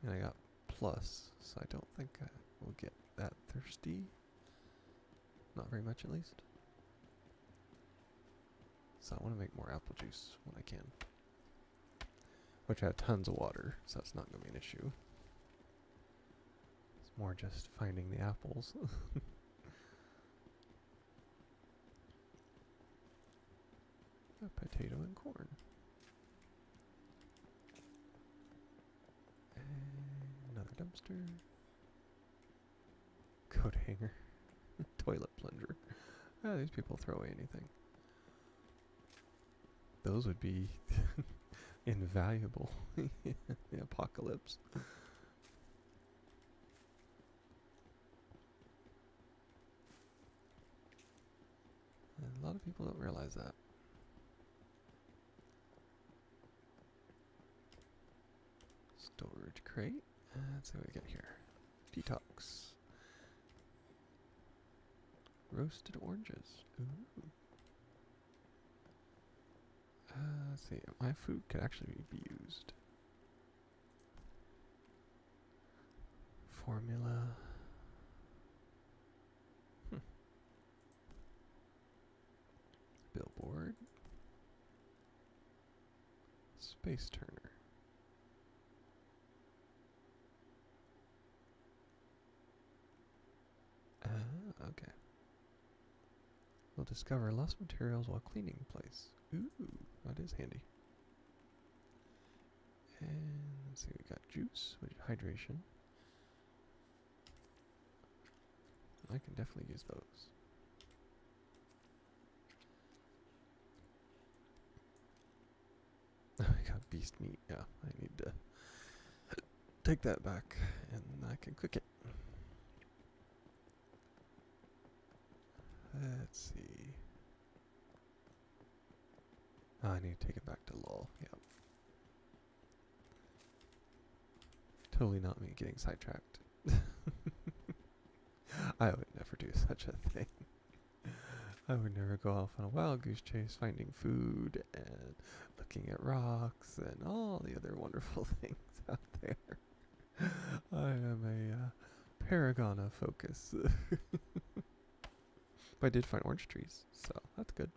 and I got plus, so I don't think I will get that thirsty. Not very much, at least. So I want to make more apple juice when I can. Which I have tons of water, so it's not going to be an issue. It's more just finding the apples. A potato and corn. And another dumpster. Coat hanger. Toilet plunger. Ah, these people throw away anything. Those would be invaluable in the apocalypse. And a lot of people don't realize that. Storage crate. Let's see what we get here. Detox. Roasted oranges. Ooh. Let's see. My food could actually be used. Formula. Billboard. Space turner. Okay. We'll discover lost materials while cleaning the place. Ooh, that is handy. And let's see, we got juice, which is hydration. I can definitely use those. I got beast meat, yeah. I need to take that back and I can cook it. Let's see. Oh, I need to take it back to LOL. Yep. Totally not me getting sidetracked. I would never do such a thing. I would never go off on a wild goose chase finding food and looking at rocks and all the other wonderful things out there. I am a paragon of focus. But I did find orange trees, so that's good.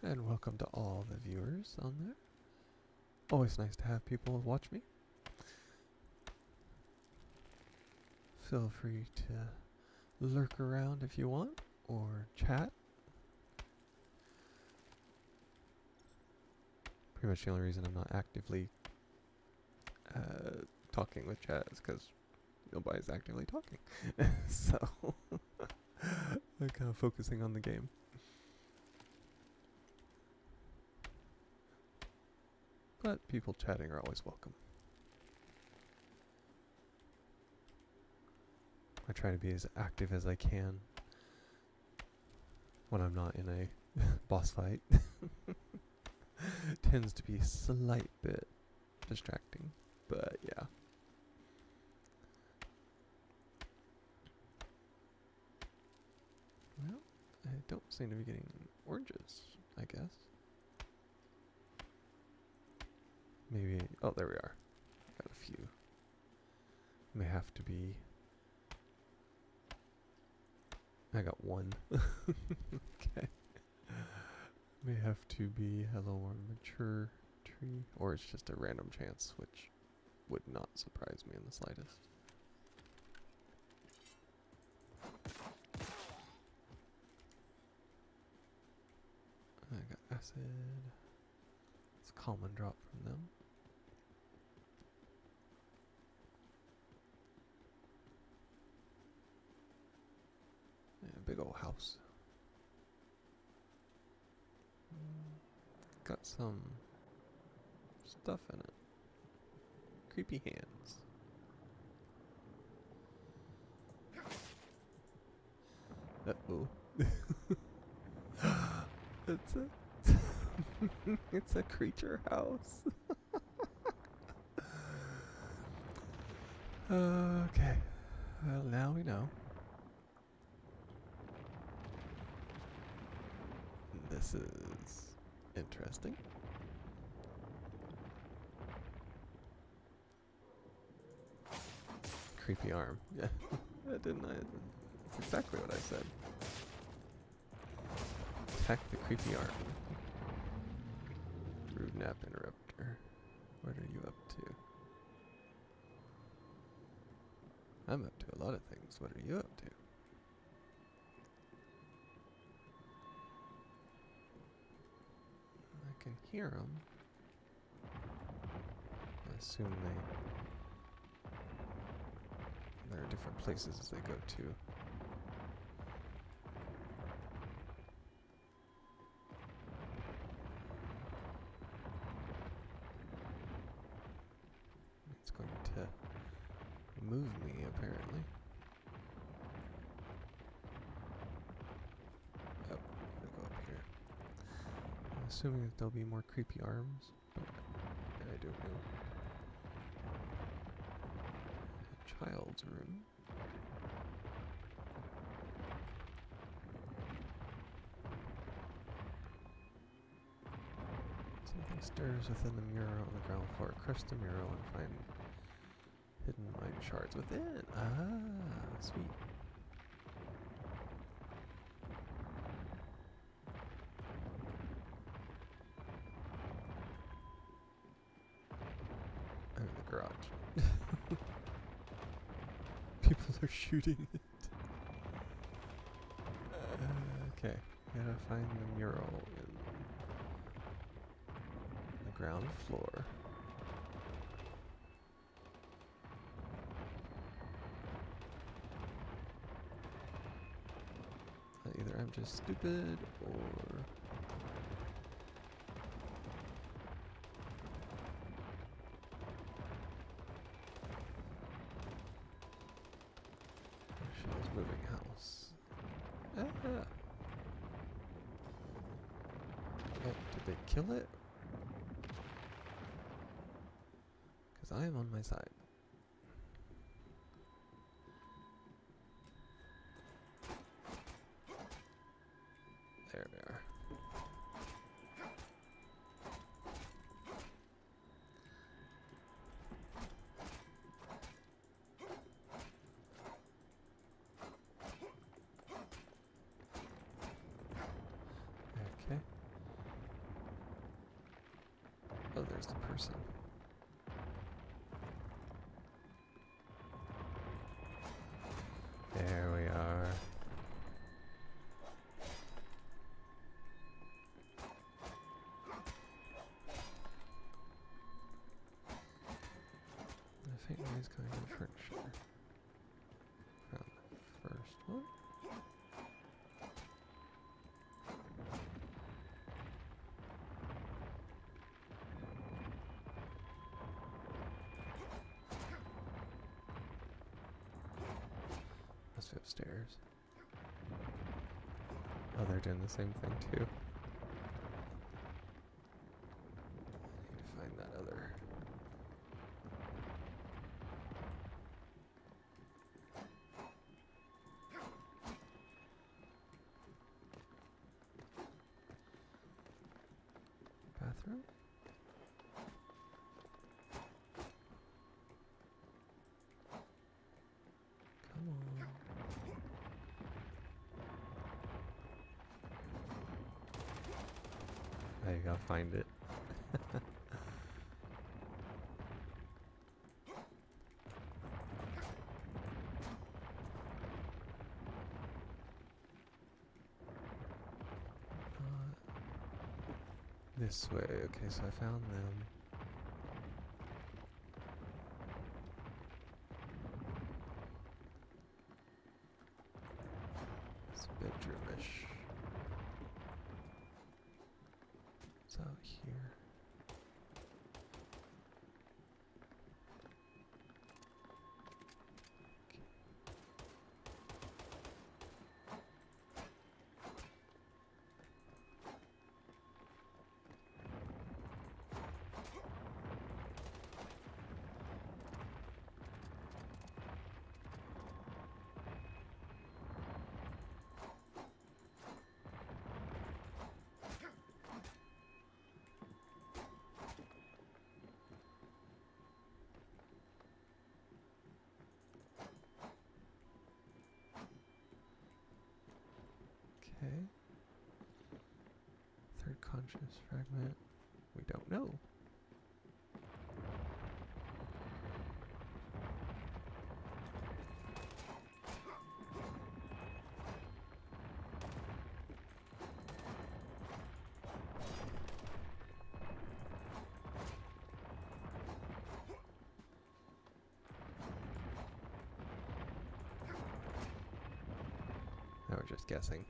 And welcome to all the viewers on there. Always nice to have people watch me. Feel free to lurk around if you want, or chat. Pretty much the only reason I'm not actively talking with chat is because nobody's actively talking. So I'm kind of focusing on the game. But people chatting are always welcome. I try to be as active as I can when I'm not in a boss fight. Tends to be a slight bit distracting, but yeah. Well, I don't seem to be getting oranges, I guess. Maybe, oh, there we are. Got a few. May have to be, I got one. Okay. May have to be a little more mature tree. Or it's just a random chance, which would not surprise me in the slightest. I got acid. It's a common drop from them. Yeah, big old house. Got some stuff in it. Creepy hands. Uh-oh. It's a it's a creature house. Okay. Well, now we know. This is interesting. Creepy arm. Yeah. Didn't I? That's exactly what I said. Attack the creepy arm. Rude nap interrupter. What are you up to? I'm up to a lot of things. What are you up to? I can hear them. I assume there are different places they go to. It's going to move me, apparently. Oh, I'm gonna go up here. I'm assuming that there'll be more creepy arms, but I don't know. A child's room. Something stirs within the mural on the ground floor. Crush the mural and find hidden mine shards within. Ah, sweet. I'm in the garage. People are shooting it. Okay, gotta find the mural in the ground floor. Either I'm just stupid or Shell's moving house. Ah. Oh, did they kill it? Because I am on my side. There we are. Okay. Oh, there's the person. There we are. The faint noise coming from the furniture. Found the first one. Must be upstairs. Oh, they're doing the same thing too. I need to find that other. Bathroom? Come on. There you go, find it. This way. Okay, so I found them. It's bedroomish. It's out here. Okay. Third conscious fragment. We don't know. Now we're just guessing.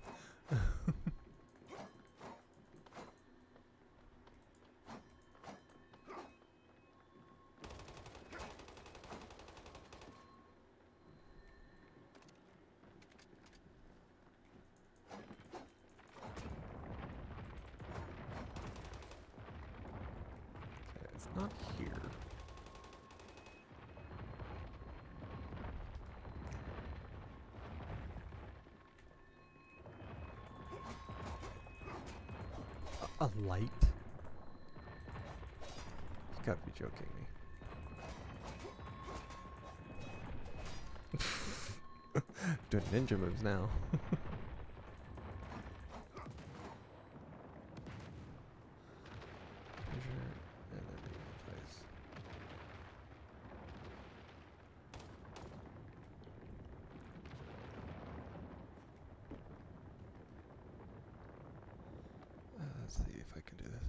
Okay, it's not here. A light? You gotta be joking me. Doing ninja moves now. Treasure, and then leave the place. Let's see if I can do this.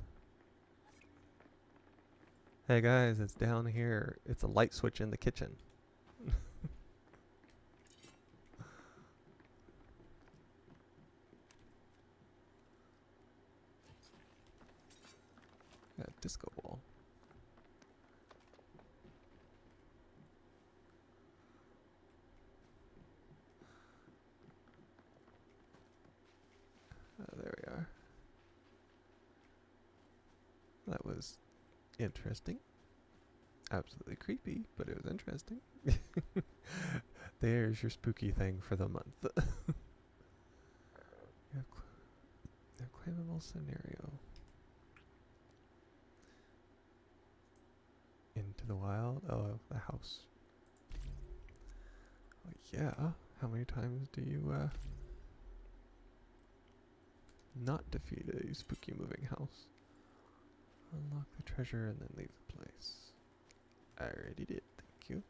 Hey guys, it's down here. It's a light switch in the kitchen. Got a disco ball. There we are. That was interesting. Absolutely creepy, but it was interesting. There's your spooky thing for the month. You have claimable scenario. Into the wild? Oh, the house. Oh, yeah. How many times do you, not defeat a spooky moving house? Unlock the treasure and then leave the place. I already did, thank you.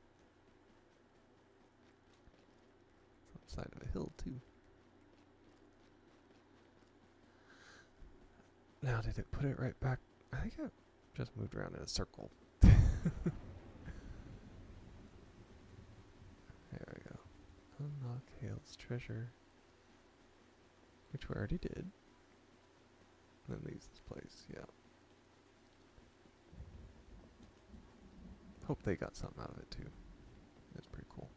It's on the side of a hill, too. Now, did it put it right back? I think I just moved around in a circle. There we go. Unlock Hale's treasure. Which we already did. And then leaves this place, yeah. Hope they got something out of it too. That's pretty cool.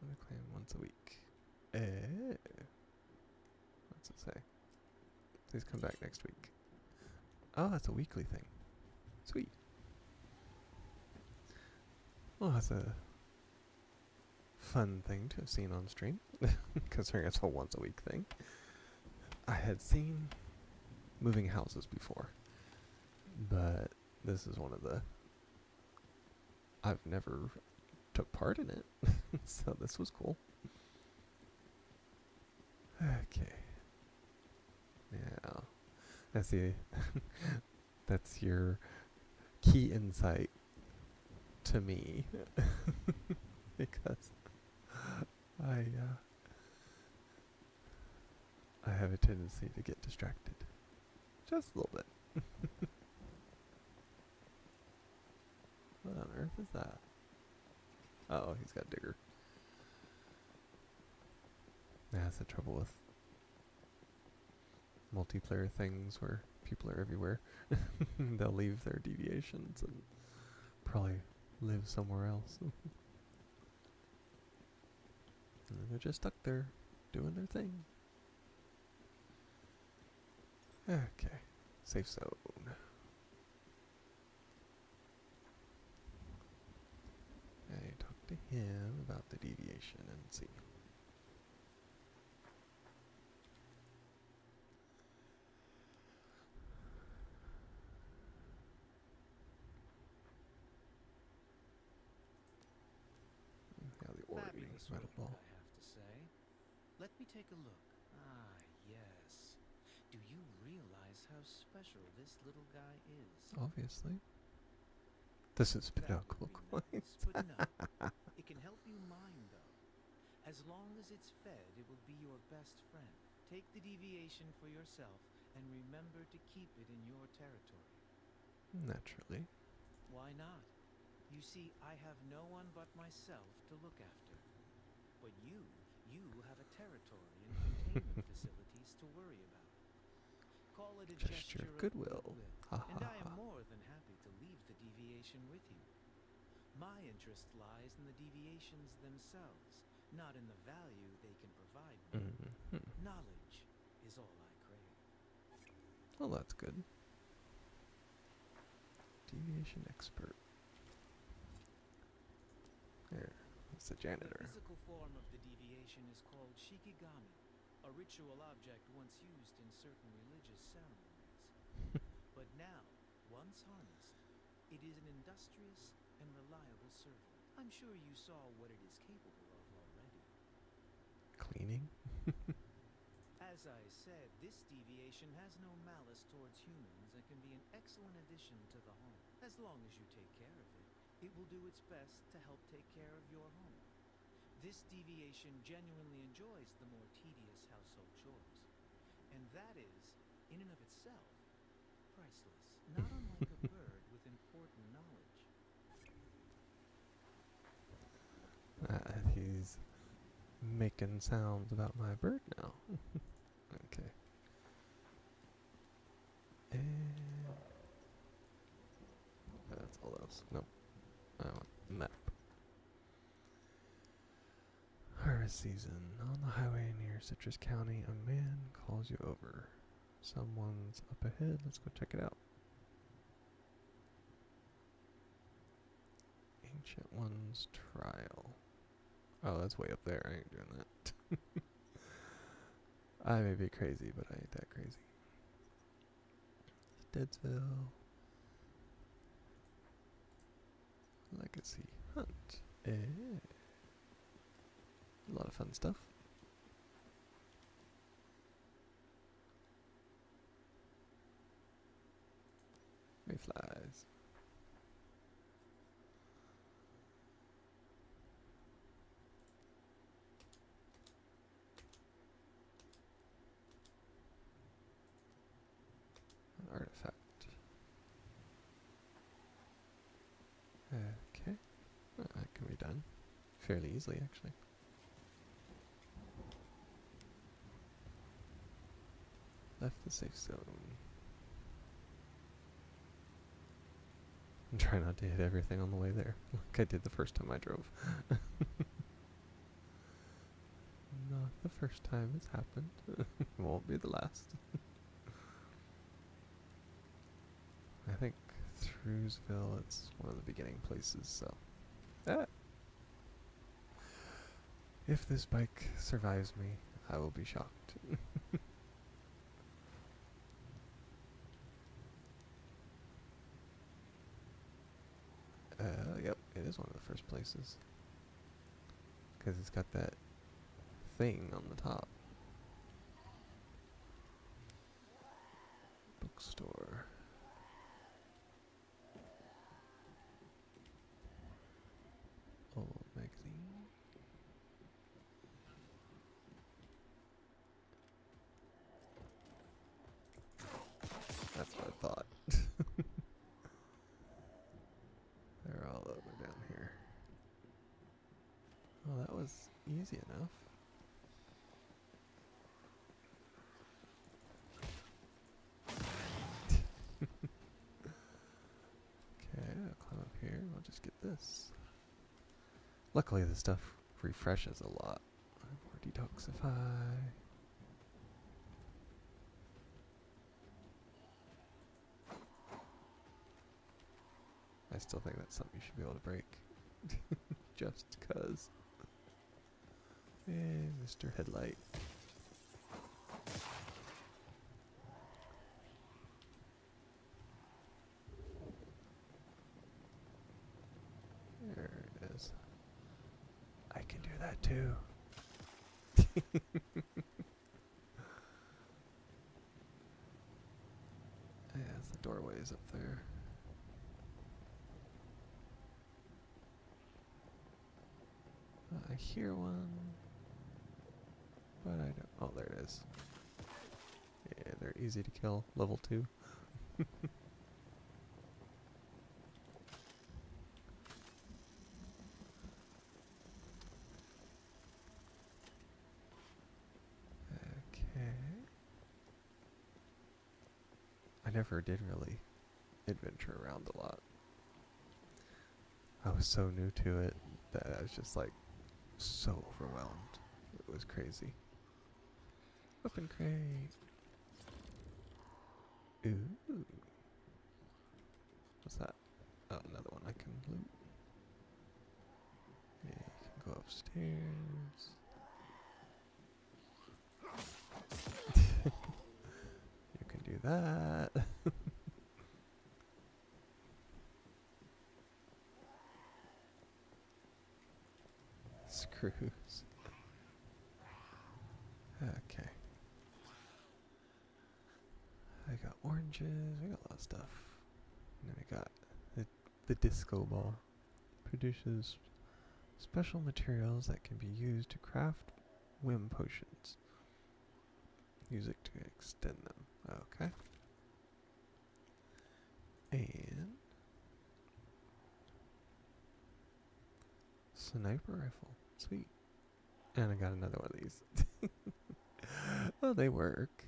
I'm gonna claim once a week. What's it say? Please come back next week. Oh, that's a weekly thing. Sweet. Well, that's a fun thing to have seen on stream, considering it's a once a week thing. I had seen moving houses before, but this is one of the... I've never took part in it, so this was cool. Okay. Now, that's the that's your key insight to me, because I have a tendency to get distracted. Just a little bit. What on earth is that? Oh, he's got a digger. That's the trouble with multiplayer things where people are everywhere. They'll leave their deviations and probably live somewhere else. And then they're just stuck there doing their thing. Okay, safe zone. I talked to him about the deviation and see. Now the ordering Fabulous metal room, ball. I have to say. Let me take a look. Ah, yes. Do you realize how special this little guy is? Obviously. This is That would pinochle be coins. nice, but no. It can help you mine, though. As long as it's fed, it will be your best friend. Take the deviation for yourself, and remember to keep it in your territory. Naturally. Why not? You see, I have no one but myself to look after. But you have a territory and containment facilities to worry about. Call it a gesture of goodwill. And I am more than happy to leave the deviation with you. My interest lies in the deviations themselves, not in the value they can provide me. Knowledge is all I crave. Well, that's good. Deviation expert. There, it's the janitor. The physical form of the deviation is called shikigami, a ritual object once used in certain religious ceremonies. But now, once harnessed, it is an industrious and reliable servant. I'm sure you saw what it is capable of already. Cleaning? As I said, this deviation has no malice towards humans and can be an excellent addition to the home. As long as you take care of it, it will do its best to help take care of your home. This deviation genuinely enjoys the more tedious household chores. And that is, in and of itself, priceless. Not unlike a bird with important knowledge. He's making sounds about my bird now. Okay. And that's all else. Nope. I want map. Harvest season. On the highway near Citrus County, a man calls you over. Someone's up ahead. Let's go check it out. Ancient One's Trial. Oh, that's way up there. I ain't doing that. I may be crazy, but I ain't that crazy. Deadsville. Legacy Hunt. A lot of fun stuff. Mayflies. An artifact. Okay. Well, that can be done fairly easily, actually. Left the safe zone. And try not to hit everything on the way there, like I did the first time I drove. Not the first time it's happened. It won't be the last. I think Thruesville, it's one of the beginning places, so. If this bike survives me, I will be shocked. Yep, it is one of the first places. Because it's got that thing on the top. Bookstore. Old magazine. easy enough. Okay, I'll climb up here. I'll just get this. Luckily, this stuff refreshes a lot. More detoxify. I still think that's something you should be able to break. Just cuz. Hey, Mr. Headlight. There it is. I can do that too. Yeah, the doorway is up there. I hear one, but I don't. Oh, there it is. Yeah, they're easy to kill. Level 2. Okay. I never did really adventure around a lot. I was so new to it that I was just like so overwhelmed. It was crazy. Weapon crate. Ooh. What's that? Oh, another one I can loot. Yeah, you can go upstairs. You can do that. Screws. Okay. I got oranges. We got a lot of stuff. And then we got the disco ball. Produces special materials that can be used to craft whim potions. Use it to extend them. Okay. And sniper rifle. Sweet. And I got another one of these. Oh, they work.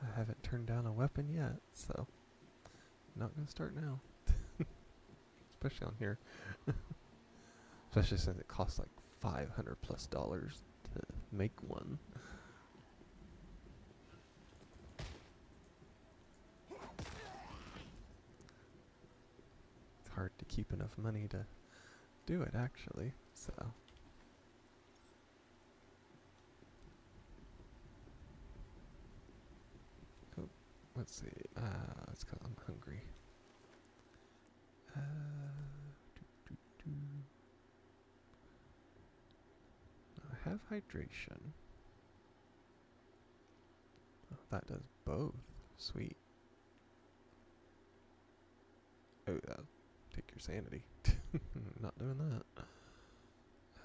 I haven't turned down a weapon yet, so not gonna start now. Especially on here. Especially since it costs like $500+ to make one. It's hard to keep enough money to do it, actually, so. Oh, let's see. It's 'cause I'm hungry. I have hydration. Oh, that does both. Sweet. Oh, that'll take your sanity. Not doing that.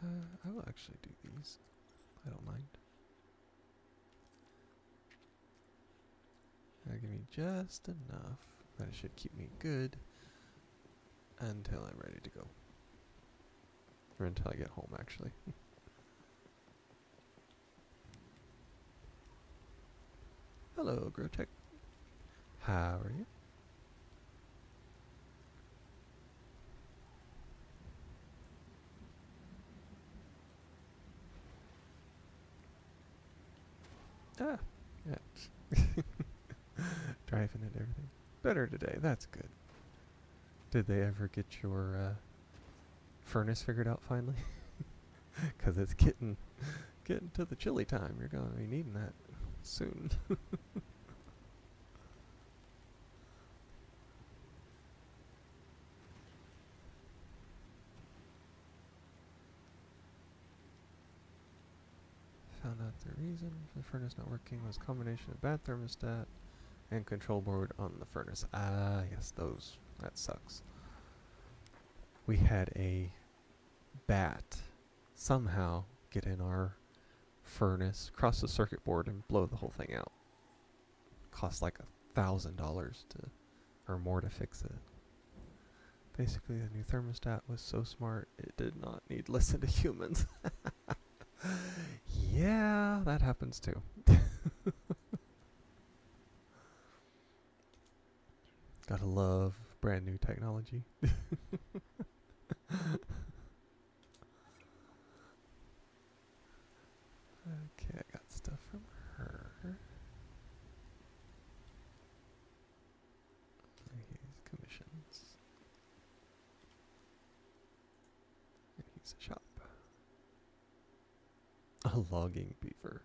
I will actually do these. I don't mind. That'll give me just enough that it should keep me good until I'm ready to go. Or until I get home, actually. Hello, Grotech. How are you? Ah, yeah. Driving and everything. Better today, that's good. Did they ever get your furnace figured out finally? Because it's getting to the chilly time. You're going to be needing that soon. Found out the reason for the furnace not working was a combination of bad thermostat and control board on the furnace. Ah, yes, those. That sucks. We had a bat somehow get in our furnace, cross the circuit board, and blow the whole thing out. Cost like $1,000 or more to fix it. Basically, the new thermostat was so smart it did not need to listen to humans. Yeah, that happens too. Gotta love brand new technology. Okay, I got stuff from her. He's commissions. And he's a shop. A logging beaver.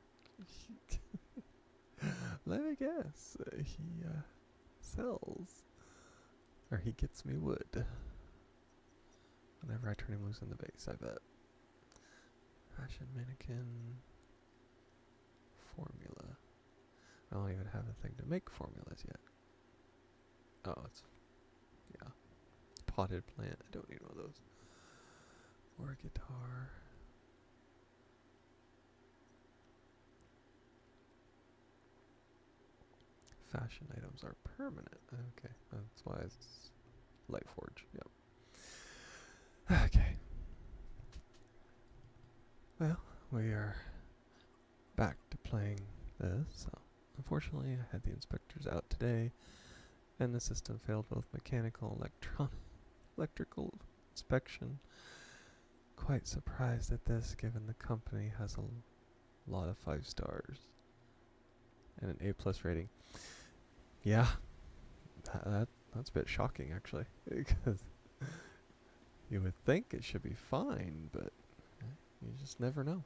Let me guess. He sells. Or he gets me wood. Whenever I turn him loose in the base, I bet. Fashion mannequin. Formula. I don't even have the thing to make formulas yet. Oh, it's, yeah. Potted plant. I don't need one of those. Or a guitar. Fashion items are permanent. Okay, that's why it's Lightforge. Yep. Okay. Well, we are back to playing this. So, unfortunately, I had the inspectors out today, and the system failed both mechanical and electrical inspection. Quite surprised at this, given the company has a lot of 5 stars and an A+ rating. Yeah, that's a bit shocking, actually, because you would think it should be fine, but you just never know.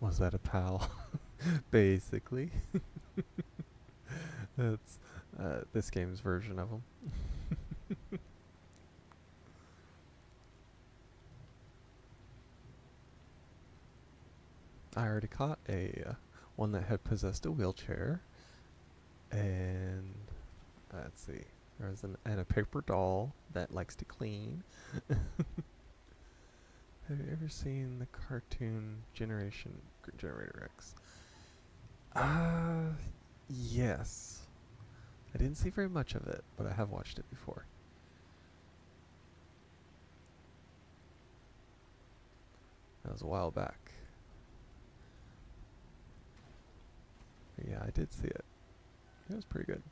Was that a pal? Basically. That's this game's version of them. I already caught a one that had possessed a wheelchair, and let's see, there was and a paper doll that likes to clean. Have you ever seen the cartoon Generator X? Yes. I didn't see very much of it, but I have watched it before. That was a while back. But yeah, I did see it. It was pretty good.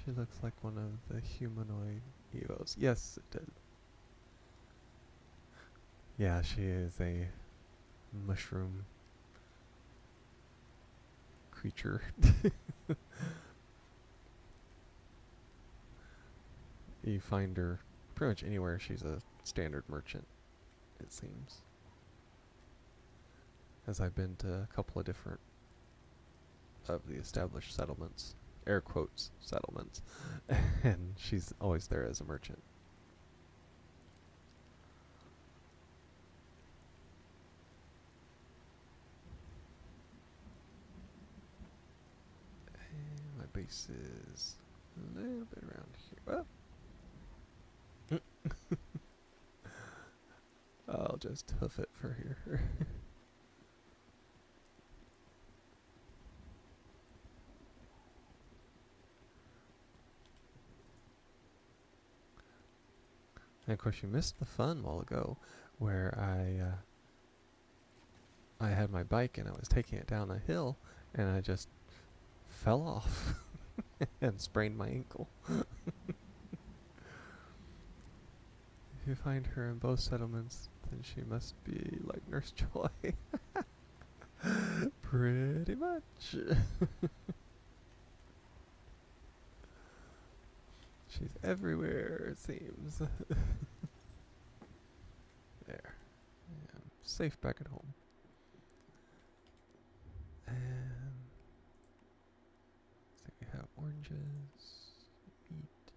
She looks like one of the humanoid Evos. Yes, it did. Yeah, she is a mushroom creature. You find her pretty much anywhere. She's a standard merchant, it seems. As I've been to a couple of different of the established settlements, air quotes, settlements, and she's always there as a merchant. And my base is a little bit around here. Oh. I'll just hoof it for here. And of course, you missed the fun while ago, where I had my bike and I was taking it down a hill, and I just fell off and sprained my ankle. If you find her in both settlements, then she must be like Nurse Joy. Pretty much. She's everywhere, it seems. safe back at home. And so we have oranges, meat.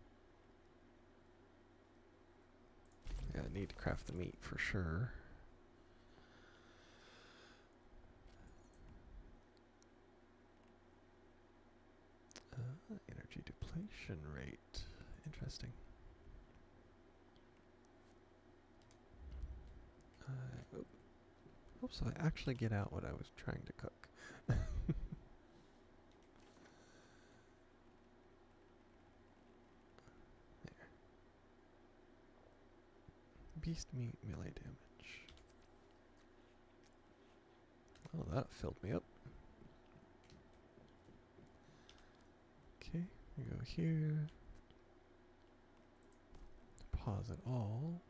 Yeah, I need to craft the meat for sure. Energy depletion rate. Interesting. Oops, I actually get out what I was trying to cook. There. Beast meat melee damage. Oh, that filled me up. Okay, we go here. Deposit all.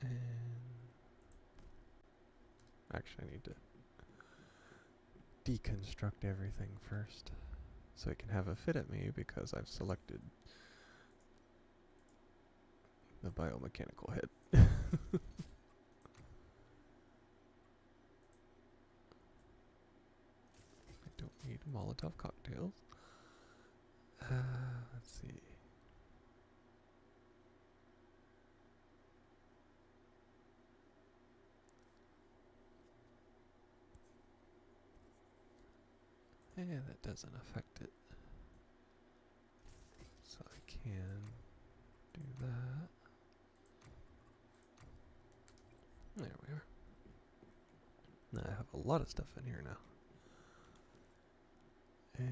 And actually, I need to deconstruct everything first so it can have a fit at me because I've selected the biomechanical head. I don't need Molotov cocktails. Let's see. Yeah, that doesn't affect it. So I can do that. There we are. Now I have a lot of stuff in here now. And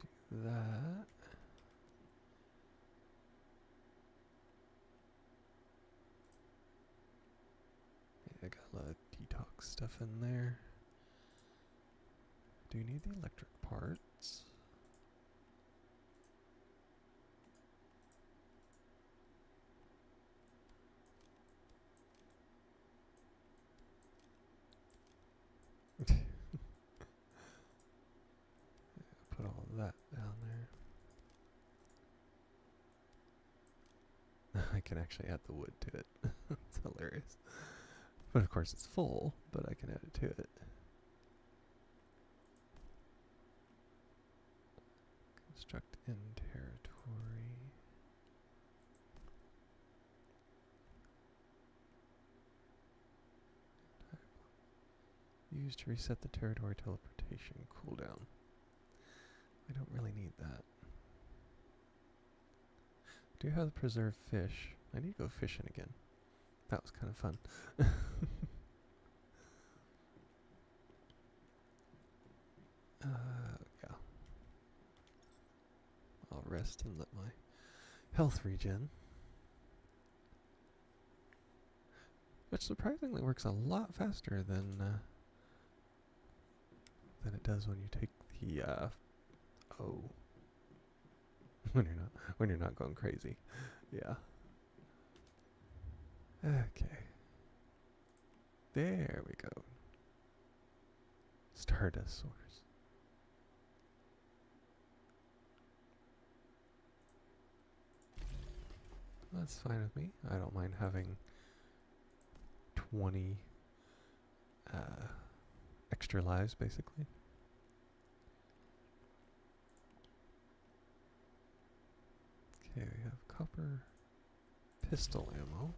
do that. Yeah, I got a lot of detox stuff in there. Do you need the electric parts? Put all of that down there. I can actually add the wood to it. It's hilarious. But of course it's full, but I can add it to it. Construct in territory. Used to reset the territory teleportation cooldown. I don't really need that. Do you have the preserved fish? I need to go fishing again. That was kind of fun. Yeah. I'll rest and let my health regen. Which surprisingly works a lot faster than it does when you take the when you're not going crazy. Yeah. Okay. There we go. Stardust source. That's fine with me. I don't mind having 20 extra lives, basically. Okay, we have copper pistol ammo.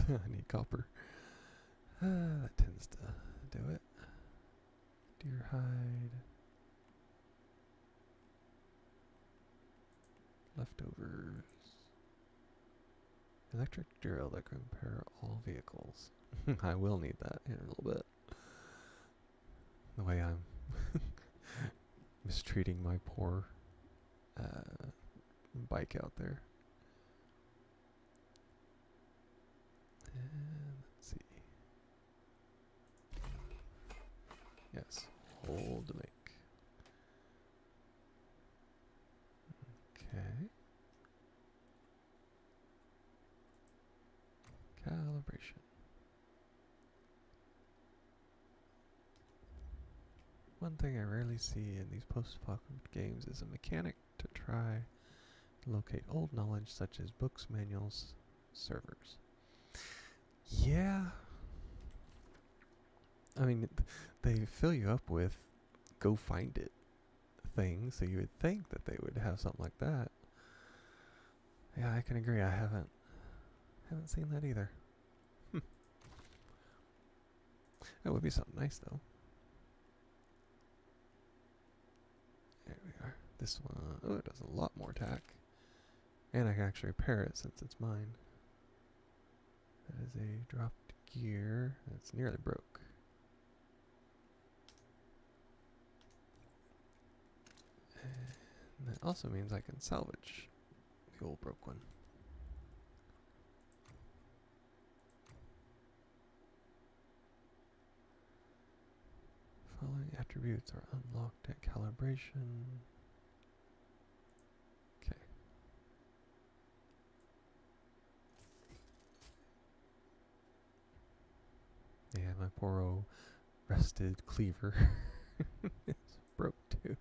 I need copper. That tends to do it. Deer hide. Leftovers. Electric drill that can repair all vehicles. I will need that in a little bit. The way I'm mistreating my poor bike out there. And let's see. Yes, hold to make. Okay. Calibration. one thing I rarely see in these post-apocalyptic games is a mechanic to try to locate old knowledge such as books, manuals, servers. Yeah. I mean, they fill you up with go find it things, so you would think that they would have something like that. Yeah, I can agree. I haven't seen that either. That would be something nice, though. There we are. This one, oh, it does a lot more attack. And I can actually repair it since it's mine. That is a dropped gear. It's nearly broke. And that also means I can salvage the old broke one. Following attributes are unlocked at calibration. Okay. Yeah, my poor old rusted cleaver it's broke too.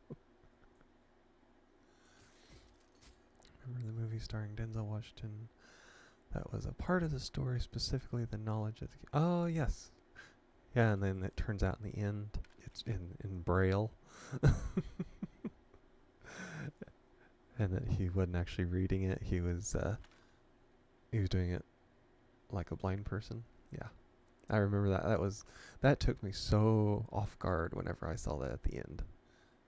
Remember the movie starring Denzel Washington? That was a part of the story, specifically the knowledge of the... Oh, yes. Yeah, and then it turns out in the end, it's in Braille. And that he wasn't actually reading it. He was doing it like a blind person. Yeah. I remember that. That took me so off guard whenever I saw that at the end.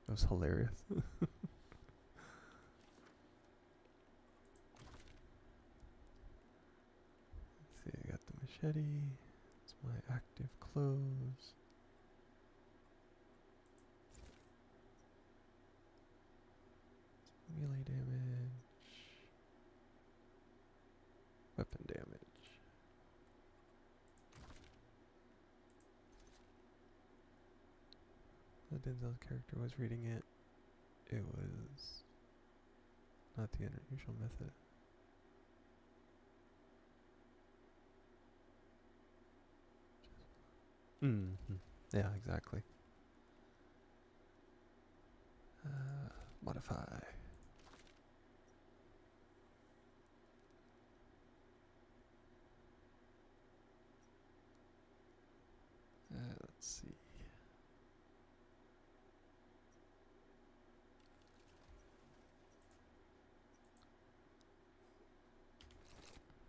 It was hilarious. Let's see, I got the machete. It's my active clothes. Melee damage. Weapon damage. The Denzel's character was reading it. It was not the usual method. Yeah, exactly. Modify. Let's see.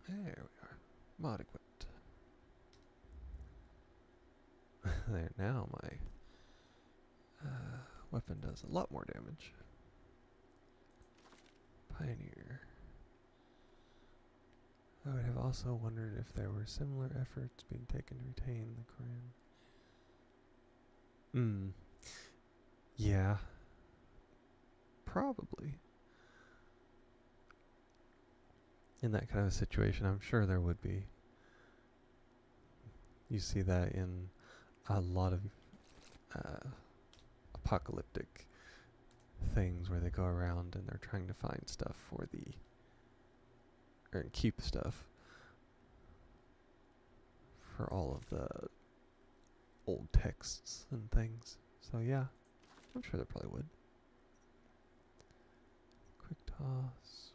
There we are. Mod equipped. There, now my weapon does a lot more damage. Pioneer. I would have also wondered if there were similar efforts being taken to retain the Koran. Yeah. Probably. In that kind of a situation, I'm sure there would be. You see that in a lot of apocalyptic things where they go around and they're trying to find stuff for or keep stuff for all of the old texts and things. So yeah, I'm sure there probably would. Quick toss.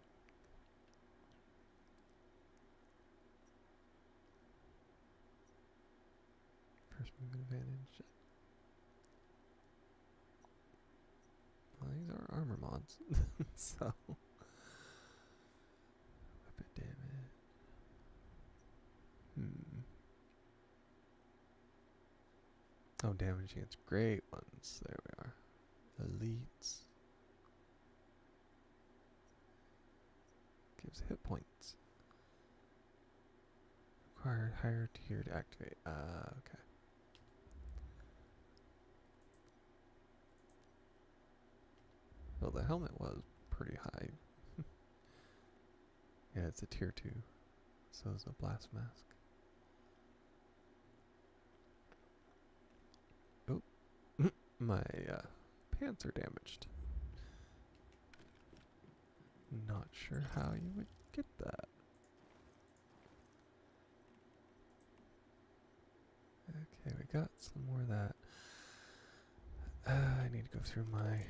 First movement advantage. Well, these are armor mods. So weapon damage. Oh, damage against great ones. There we are. Elites. Gives hit points. Required higher tier to activate. Okay. Well, the helmet was pretty high. Yeah, it's a tier 2. So is a blast mask. Oh, my pants are damaged. Not sure how you would get that. Okay, we got some more of that. I need to go through my...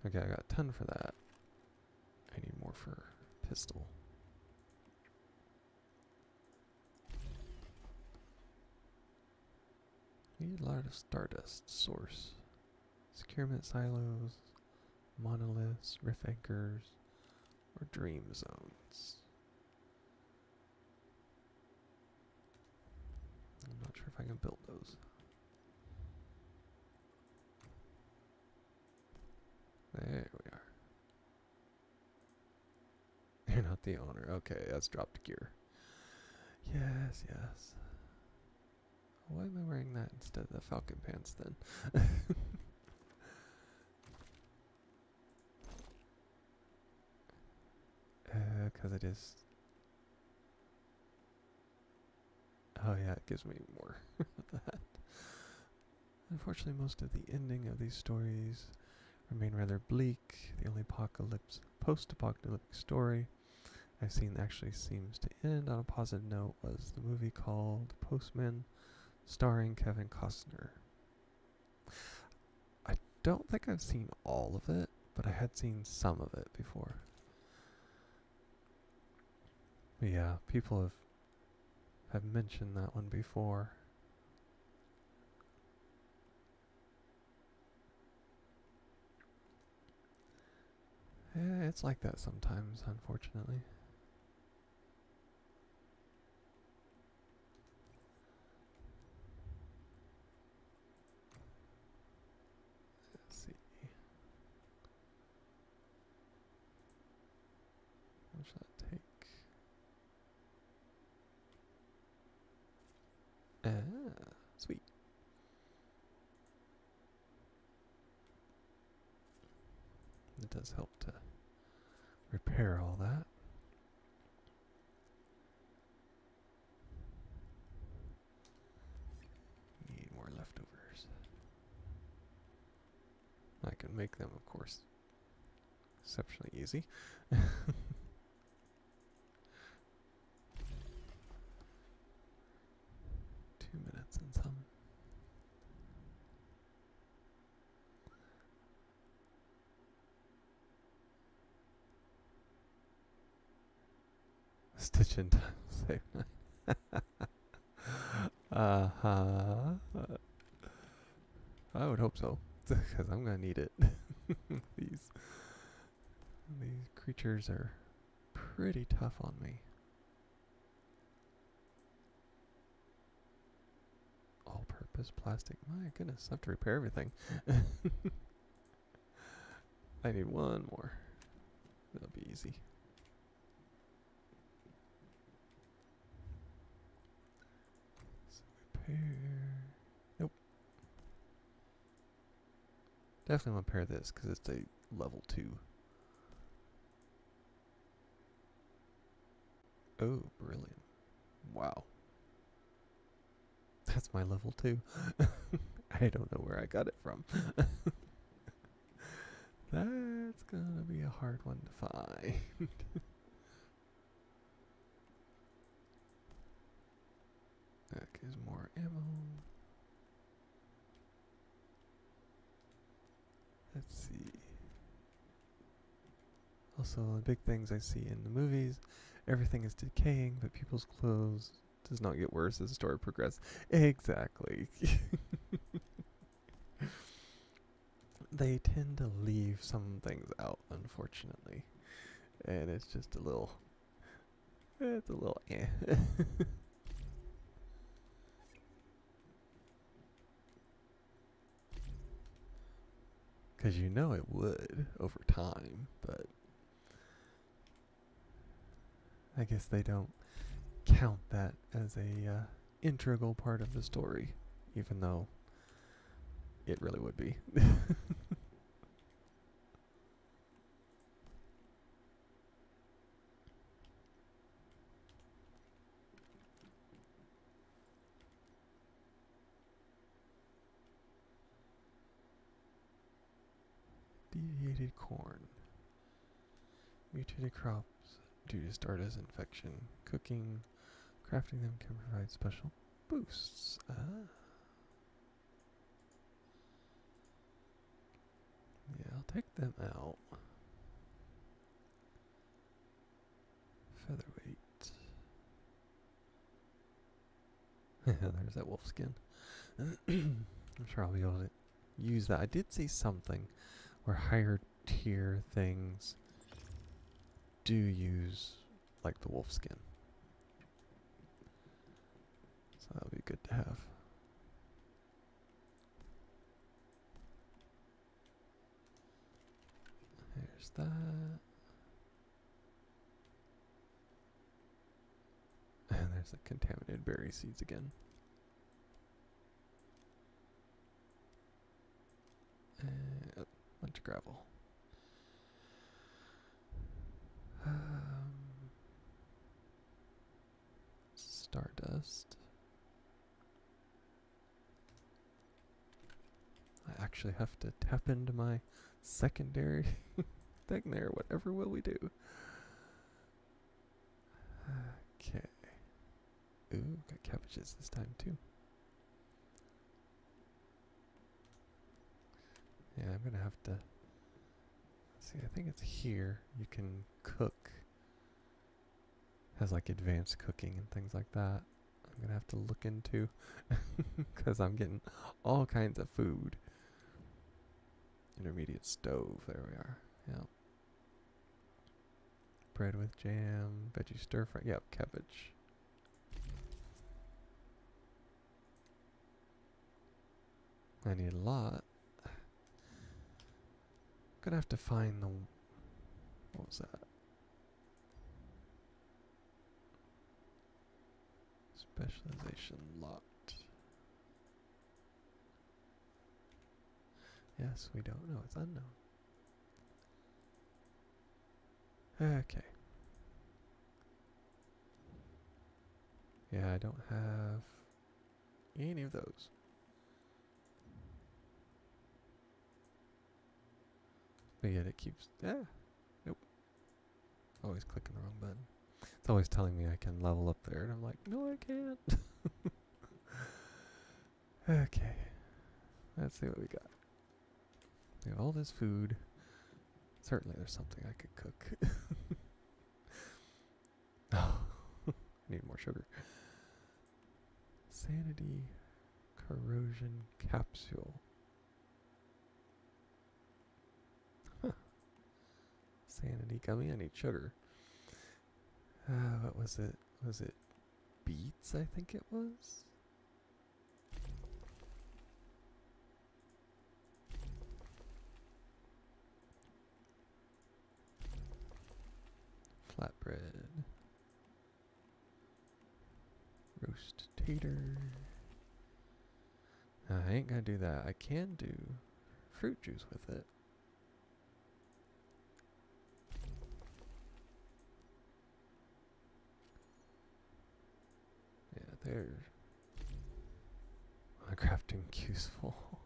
Okay, I got 10 for that. I need more for pistol. Need a lot of stardust source. Securement silos, monoliths, rift anchors, or dream zones. I'm not sure if I can build those. There we are. You're not the owner. Okay, that's dropped gear. Yes, yes. Why am I wearing that instead of the falcon pants then? 'Cause it is... Oh yeah, it gives me more of that. Unfortunately, most of the ending of these stories remain rather bleak. The only post-apocalyptic story I've seen actually seems to end on a positive note was the movie called Postman, starring Kevin Costner. I don't think I've seen all of it, but I had seen some of it before. But yeah, people have mentioned that one before. Yeah, it's like that sometimes, unfortunately. Let's see. What should that take? Sweet. It does help to repair all that. Need more leftovers. I can make them, of course, exceptionally easy. 2 minutes and some. Stitch in time, save 9. I would hope so, because I'm gonna need it. These creatures are pretty tough on me. All-purpose plastic. My goodness, I have to repair everything. I need one more. That'll be easy. So repair. Nope. Definitely want to pair this because it's a level 2. Oh, brilliant. Wow. That's my level 2. I don't know where I got it from. That's gonna be a hard one to find. That gives more ammo. Let's see. Also, the big things I see in the movies, everything is decaying, but people's clothes does not get worse as the story progresses. Exactly. They tend to leave some things out, unfortunately. And it's just a little... It's a little eh. Because you know it would over time, but I guess they don't count that as a integral part of the story, even though it really would be. Deviated corn. Mutated crops due to stardust infection. Cooking, crafting them can provide special boosts. Yeah, I'll take them out. Featherweight. There's that wolf skin. I'm sure I'll be able to use that. I did see something where higher tier things do use like the wolf skin. So that would be good to have. There's that. And there's the contaminated berry seeds again. And a bunch of gravel. Stardust. I actually have to tap into my secondary thing there. Whatever will we do? Okay. Ooh, got cabbages this time too. Yeah, I'm gonna have to see. I think it's here. You can cook. Has like advanced cooking and things like that. I'm gonna have to look into because I'm getting all kinds of food. Intermediate stove. There we are. Yeah. Bread with jam, veggie stir fry. Yep, cabbage. I need a lot. Gonna have to find the. What was that? Specialization locked. Yes, we don't know. It's unknown. Okay. Yeah, I don't have any of those. But yet it keeps. Nope. Always clicking the wrong button. It's always telling me I can level up there, and I'm like, no, I can't. Okay. Let's see what we got. We have all this food. Certainly there's something I could cook. Oh, I need more sugar. Sanity corrosion capsule. Huh. Sanity gummy. I need sugar. What was it? Was it beets? I think it was. Flatbread. Roast tater. I ain't gonna do that. I can do fruit juice with it. Yeah, there. My crafting queue's full.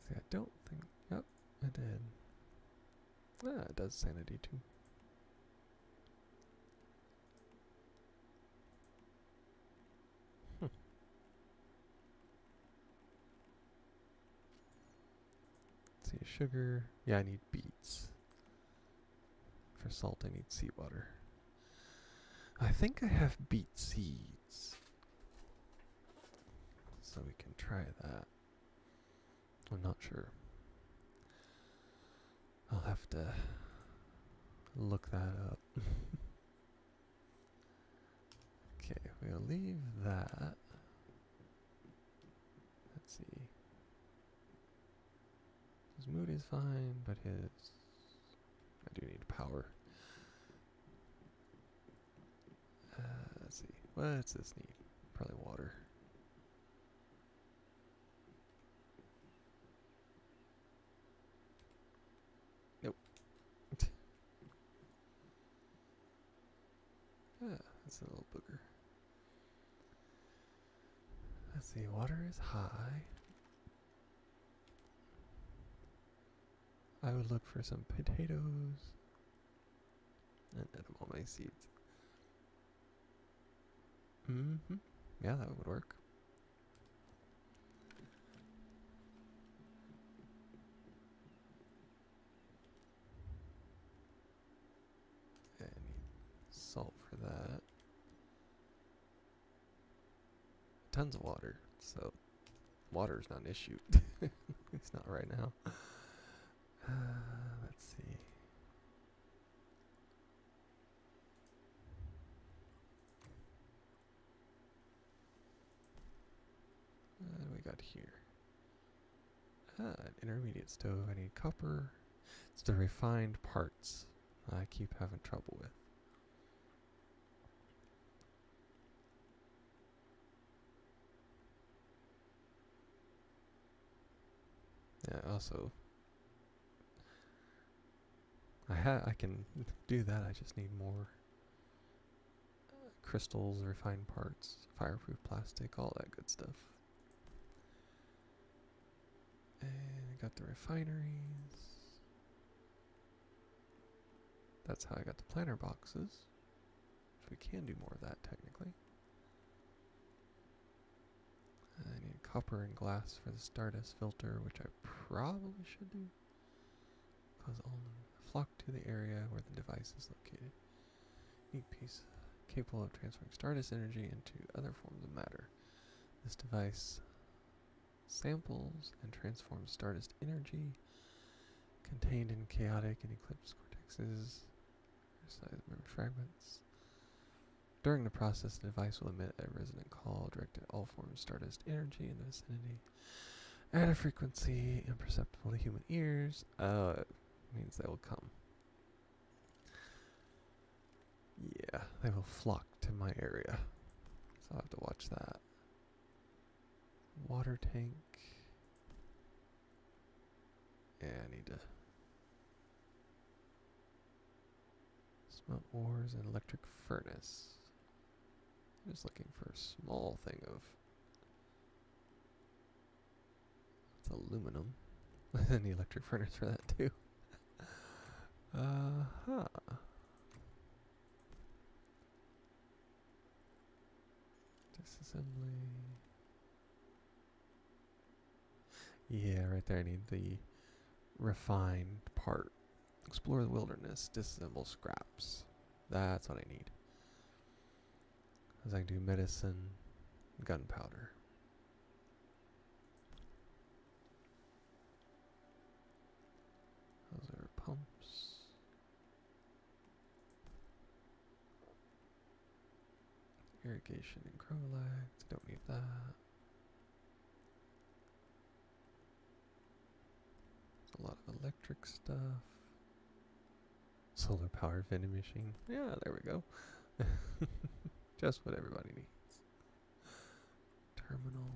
See, I don't think. Yep, it did. Ah, it does sanity too. See, sugar. Yeah, I need beets. For salt, I need seawater. I think I have beet seeds. So we can try that. I'm not sure. I'll have to look that up. Okay, we'll leave that. Let's see. His mood is fine, but I do need power. Let's see. What's this need? Probably water. Nope. That's a little booger. Let's see. Water is high. I would look for some potatoes and edamame seeds. Yeah, that would work. tons of water, so water is not an issue. It's not right now. Let's see. What do we got here? An intermediate stove. I need copper. It's the refined parts I keep having trouble with. Yeah, also I can do that. I just need more crystals, refined parts, fireproof plastic, all that good stuff. And got the refineries. That's how I got the planter boxes. So we can do more of that technically. I need copper and glass for the Stardust filter, which I probably should do. Cause all flock to the area where the device is located. Neat piece capable of transferring Stardust energy into other forms of matter. This device samples and transforms Stardust energy contained in chaotic and eclipsed cortexes, sized memory fragments. During the process, the device will emit a resonant call directed at all forms of Stardust energy in the vicinity at a frequency imperceptible to human ears. It means they will come. Yeah, they will flock to my area. So I'll have to watch that. Water tank. Yeah, I need to smelt ores and electric furnace. I'm just looking for a small thing of it's aluminum. And the electric furnace for that too. Disassembly. Yeah, right there I need the refined part. Explore the wilderness, disassemble scraps. That's what I need. Because I can do medicine, gunpowder. Those are pumps. Irrigation and crowlags. Don't need that. A lot of electric stuff. Solar powered vending machine. Yeah, there we go. Just what everybody needs. Terminal.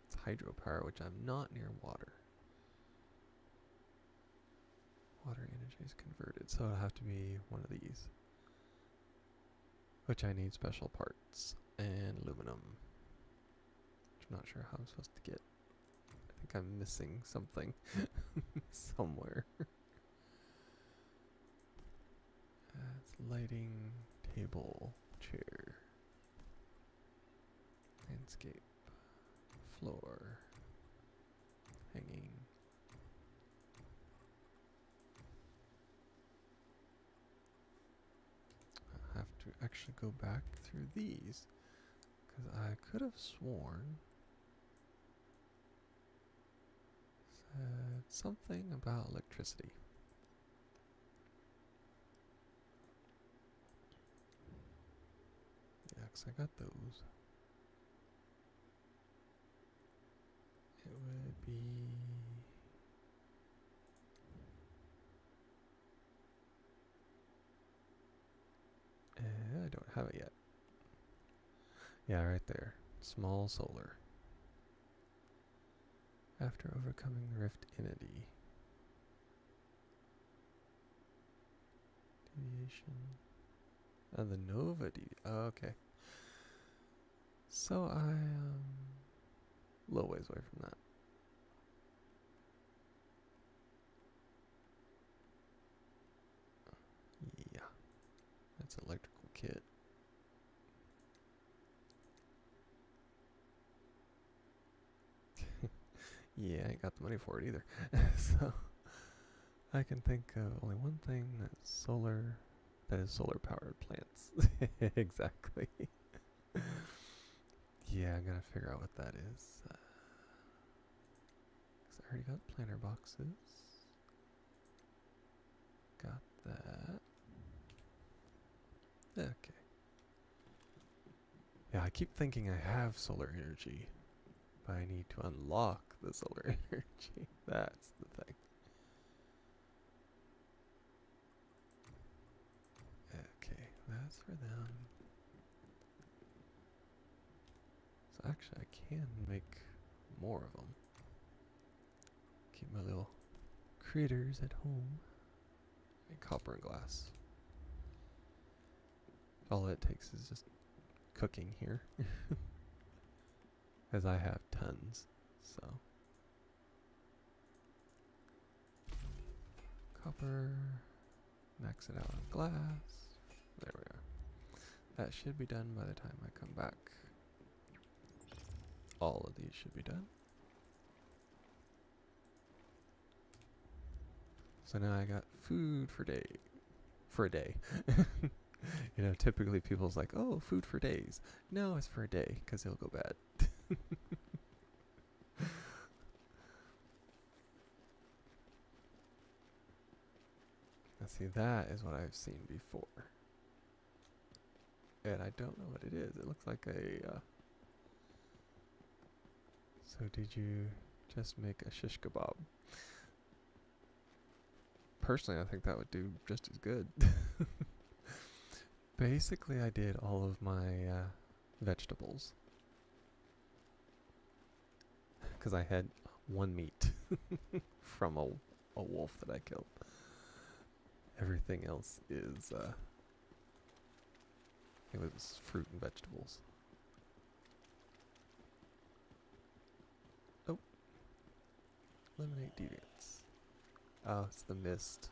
It's hydropower, which I'm not near water. Water energy is converted, so it'll have to be one of these. Which I need special parts and aluminum. Which I'm not sure how I'm supposed to get. I think I'm missing something somewhere. That's lighting, table, chair, landscape, floor, hanging. I have to actually go back through these because I could have sworn said something about electricity. Yeah, because I got those. It would be I don't have it yet. Yeah, right there. Small solar. After overcoming the rift entity. Deviation. The Nova okay. So I a little ways away from that. Yeah. That's electrical kit. Yeah, I ain't got the money for it either. So I can think of only one thing that's solar, that is solar powered plants. Exactly. Yeah, I'm gonna figure out what that is. 'Cause I already got planter boxes. Got that. Okay. Yeah, I keep thinking I have solar energy, but I need to unlock the solar energy. That's the thing. Okay, that's for them. So actually, I can make more of them. Keep my little critters at home. And copper and glass. All it takes is just cooking here. As I have tons, so. Copper. Max it out on glass. There we are. That should be done by the time I come back. All of these should be done. So now I got food for day. For a day. You know, typically people's like, oh, food for days. No, it's for a day, because it'll go bad. Now see, that is what I've seen before. And I don't know what it is. It looks like a... So did you just make a shish kebab? Personally, I think that would do just as good. Basically, I did all of my vegetables. Because I had one meat from a wolf that I killed. Everything else is, it was fruit and vegetables. Oh. Eliminate deviants. Oh, it's the mist.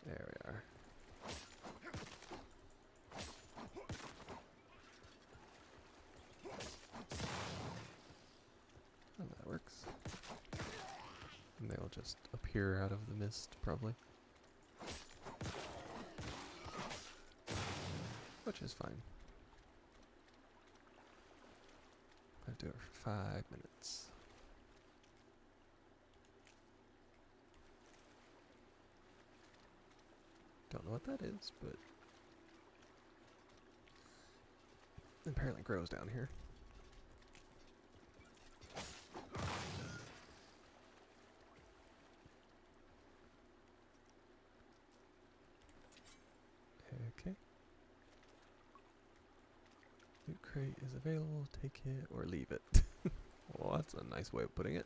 There we are. Oh, that works. And they'll just appear out of the mist, probably. Which is fine. I'll do it for 5 minutes. Don't know what that is, but apparently grows down here. Okay. Loot crate is available, take it or leave it. Well, that's a nice way of putting it.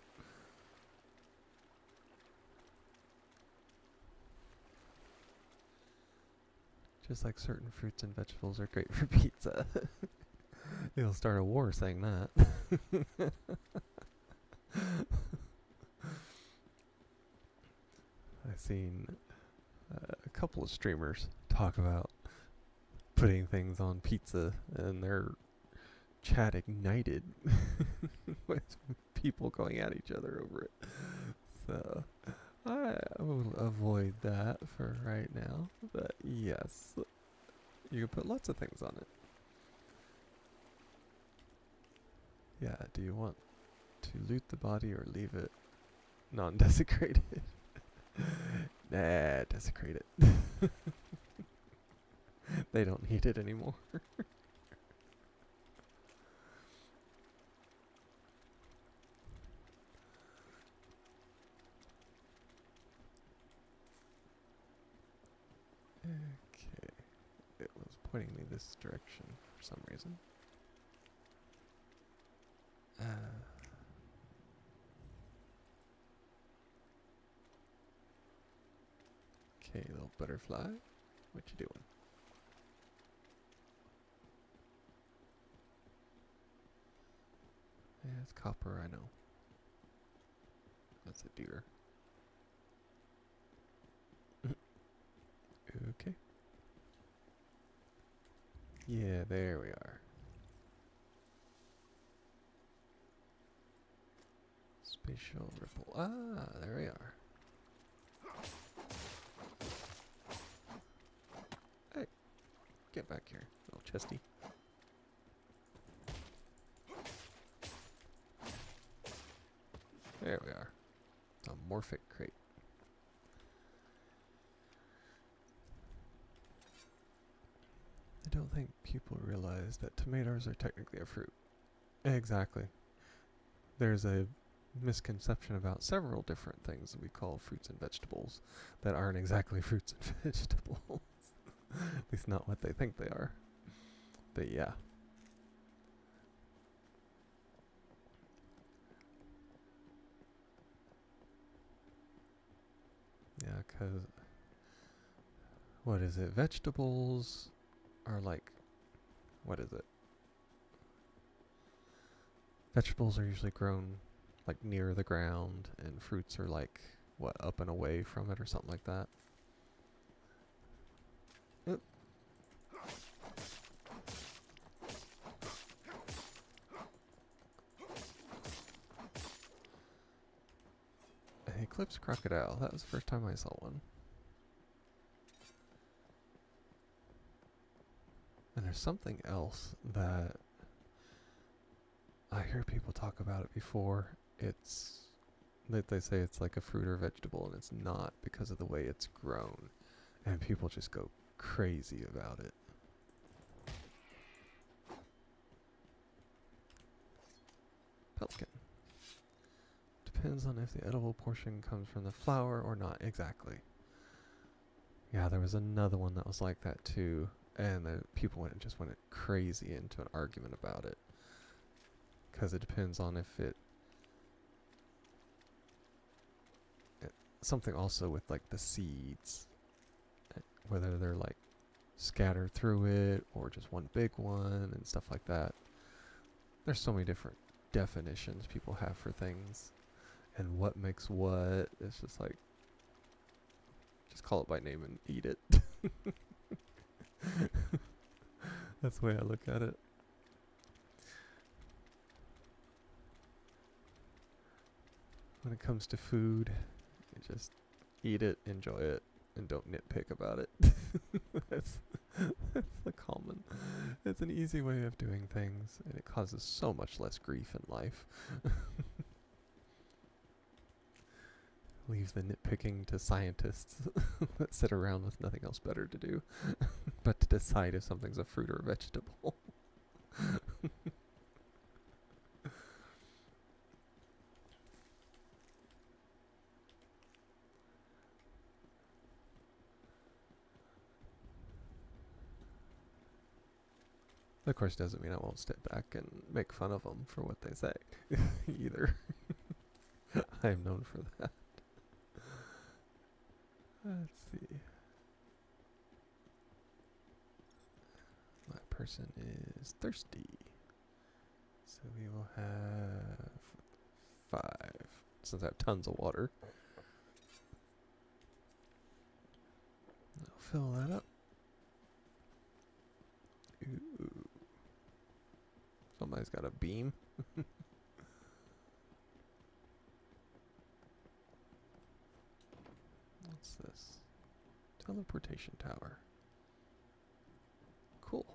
Just like certain fruits and vegetables are great for pizza. You'll start a war saying that. I've seen a couple of streamers talk about putting things on pizza, and their chat ignited with people going at each other over it. So I will avoid that for right now. But yes, you can put lots of things on it. Yeah, do you want to loot the body or leave it non-desecrated? Nah, desecrate it. They don't need it anymore. Okay, it was pointing me this direction for some reason. Okay, little butterfly, what you doing? Yeah, it's copper, I know. That's a deer. Okay. Yeah, there we are. Spatial ripple. Ah, there we are. Get back here, little chesty. There we are. A morphic crate. I don't think people realize that tomatoes are technically a fruit. Exactly. There's a misconception about several different things that we call fruits and vegetables that aren't exactly fruits and vegetables. At least not what they think they are. But yeah. Yeah, 'cause what is it? Vegetables are like, what is it? Vegetables are usually grown like near the ground, and fruits are like, what, up and away from it or something like that. Oop. An eclipse crocodile. That was the first time I saw one. And there's something else that I hear people talk about it before. It's that they say it's like a fruit or vegetable, and it's not because of the way it's grown. And people just go crazy about it. Pelican. Depends on if the edible portion comes from the flower or not. Exactly. Yeah, there was another one that was like that too. And the people just went crazy into an argument about it. Because it depends on if something also with like the seeds, whether they're like scattered through it or just one big one and stuff like that. There's so many different definitions people have for things and what makes what. It's just like, just call it by name and eat it. That's the way I look at it. When it comes to food, you just eat it, enjoy it, and don't nitpick about it. that's the common. It's an easy way of doing things, and it causes so much less grief in life. Leave the nitpicking to scientists that sit around with nothing else better to do but to decide if something's a fruit or a vegetable. Of course, doesn't mean I won't step back and make fun of them for what they say, either. I am known for that. Let's see. That person is thirsty. So we will have 5, since I have tons of water. I'll fill that up. Ooh. Somebody's got a beam. What's this? Teleportation tower. Cool.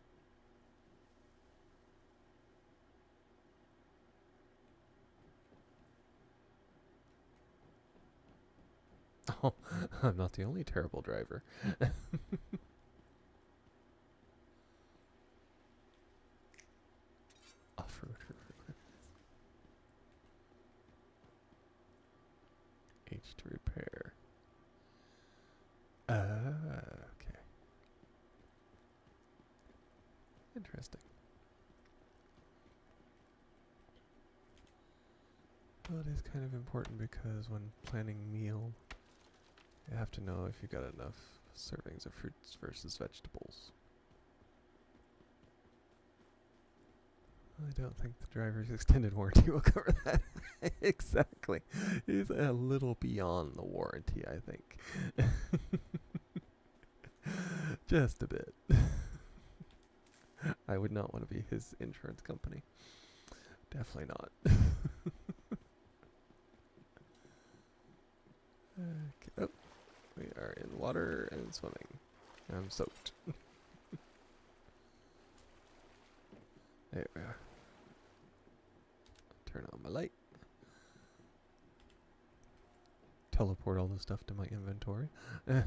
Oh, I'm not the only terrible driver. Off-road H to repair. Okay. Interesting. Well, it is kind of important because when planning meal, you have to know if you got enough servings of fruits versus vegetables. I don't think the driver's extended warranty will cover that. Exactly. He's a little beyond the warranty, I think. Just a bit. I would not want to be his insurance company. Definitely not. Okay. Oh, we are in water and swimming. I'm soaked. teleport all the stuff to my inventory. Let's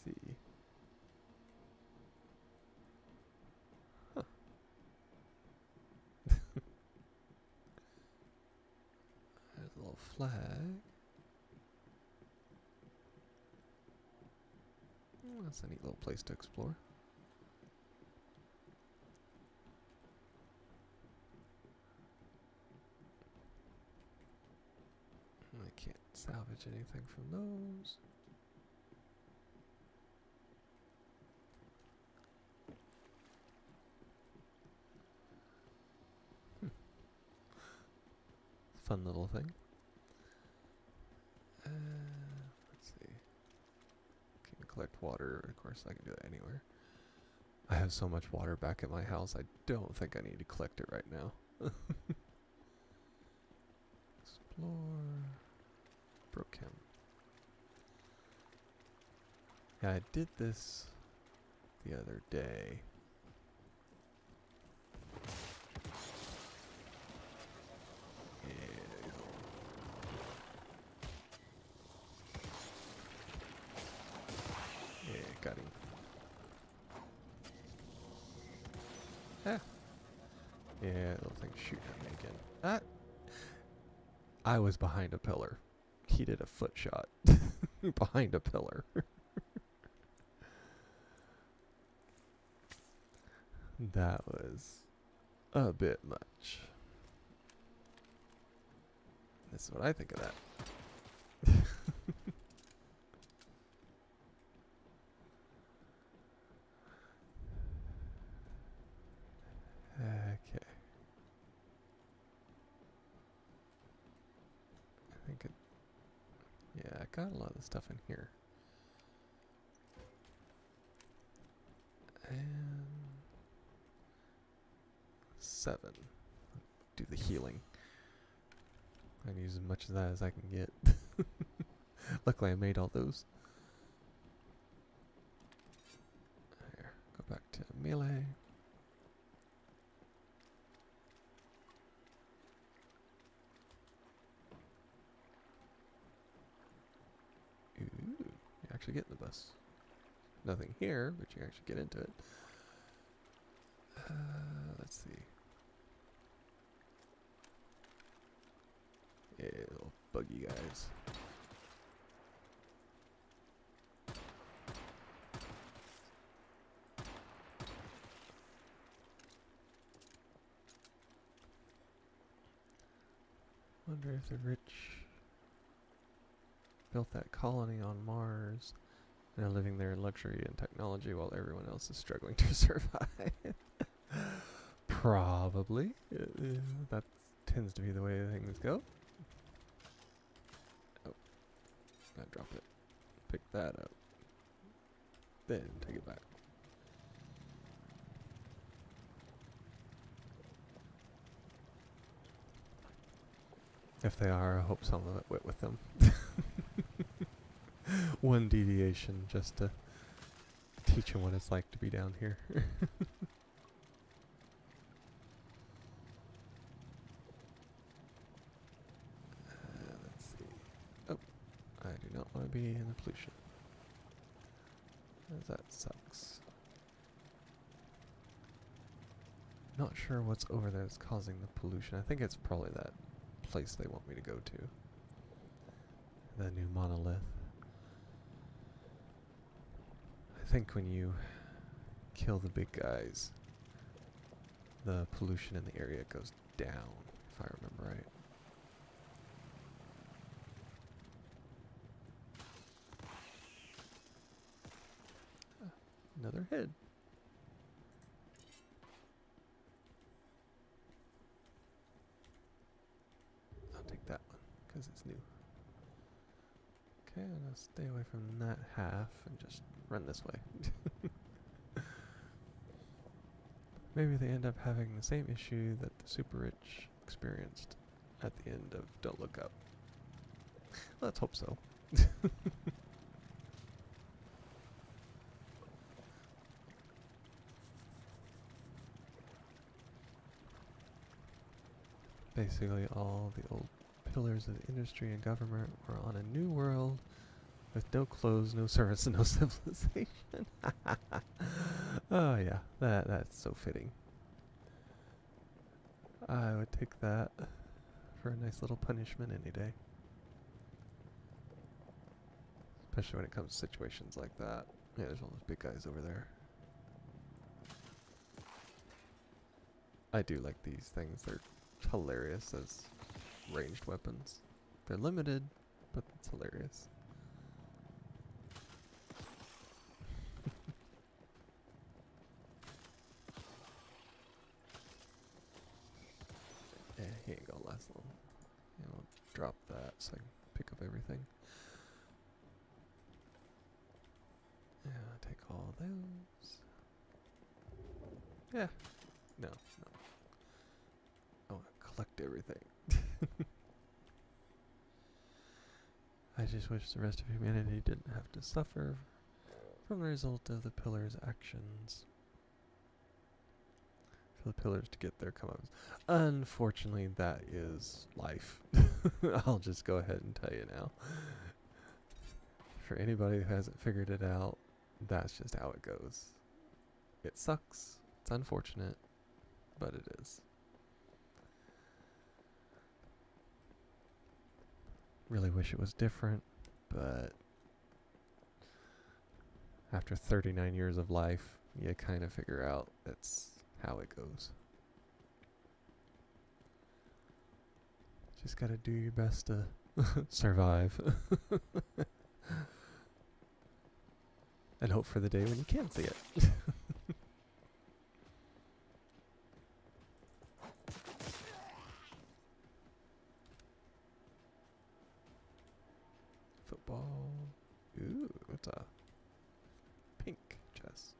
see. Huh. There's a little flag. That's a neat little place to explore. I can't salvage anything from those. Fun little thing. Let's see. Can collect water. Of course, I can do that anywhere. I have so much water back at my house, I don't think I need to collect it right now. Explore. Broke him. Yeah, I did this the other day. Got him. Ah. Yeah, little thing shooting at me again. Ah! I was behind a pillar. He did a foot shot. Behind a pillar. That was a bit much. This is what I think of that. Okay. I think it... Yeah, I got a lot of stuff in here. And... 7. Do the healing. I'm gonna use as much of that as I can get. Luckily I made all those. There, go back to melee. Ooh, you actually get in the bus. Nothing here, but you can actually get into it. Let's see. Yeah, little buggy guys. Wonder if the rich built that colony on Mars and are living there in luxury and technology while everyone else is struggling to survive. Probably. That tends to be the way things go. Oh, I dropped it. Pick that up. Then take it back. If they are, I hope some of it went with them. One deviation just to teach them what it's like to be down here. Let's see. Oh, I do not want to be in the pollution. As that sucks. Not sure what's over there that's causing the pollution. I think it's probably that place they want me to go to. The new monolith. I think when you kill the big guys, the pollution in the area goes down, if I remember right. Another head. I'll take that one, because it's new. Okay, I'm going to stay away from that half and just run this way. Maybe they end up having the same issue that the super rich experienced at the end of Don't Look Up. Let's hope so. Basically, all the old pillars of industry and government were on a new world with no clothes, no service, and no civilization. Oh yeah, that's so fitting. I would take that for a nice little punishment any day. Especially when it comes to situations like that. Yeah, there's all those big guys over there. I do like these things. They're hilarious as ranged weapons. They're limited, but it's hilarious. Yeah, he ain't gonna last long. Yeah, I'll drop that so I can pick up everything. Yeah, take all those. Yeah. No. I want to collect everything. I just wish the rest of humanity didn't have to suffer from the result of the pillars' actions. For the pillars to get their comeuppance. Unfortunately, that is life. I'll just go ahead and tell you now. For anybody who hasn't figured it out, that's just how it goes. It sucks. It's unfortunate, but it is. Really wish it was different, but after 39 years of life, you kind of figure out that's how it goes. Just gotta do your best to survive. And hope for the day when you can see it. Football. Ooh, what's a pink chest?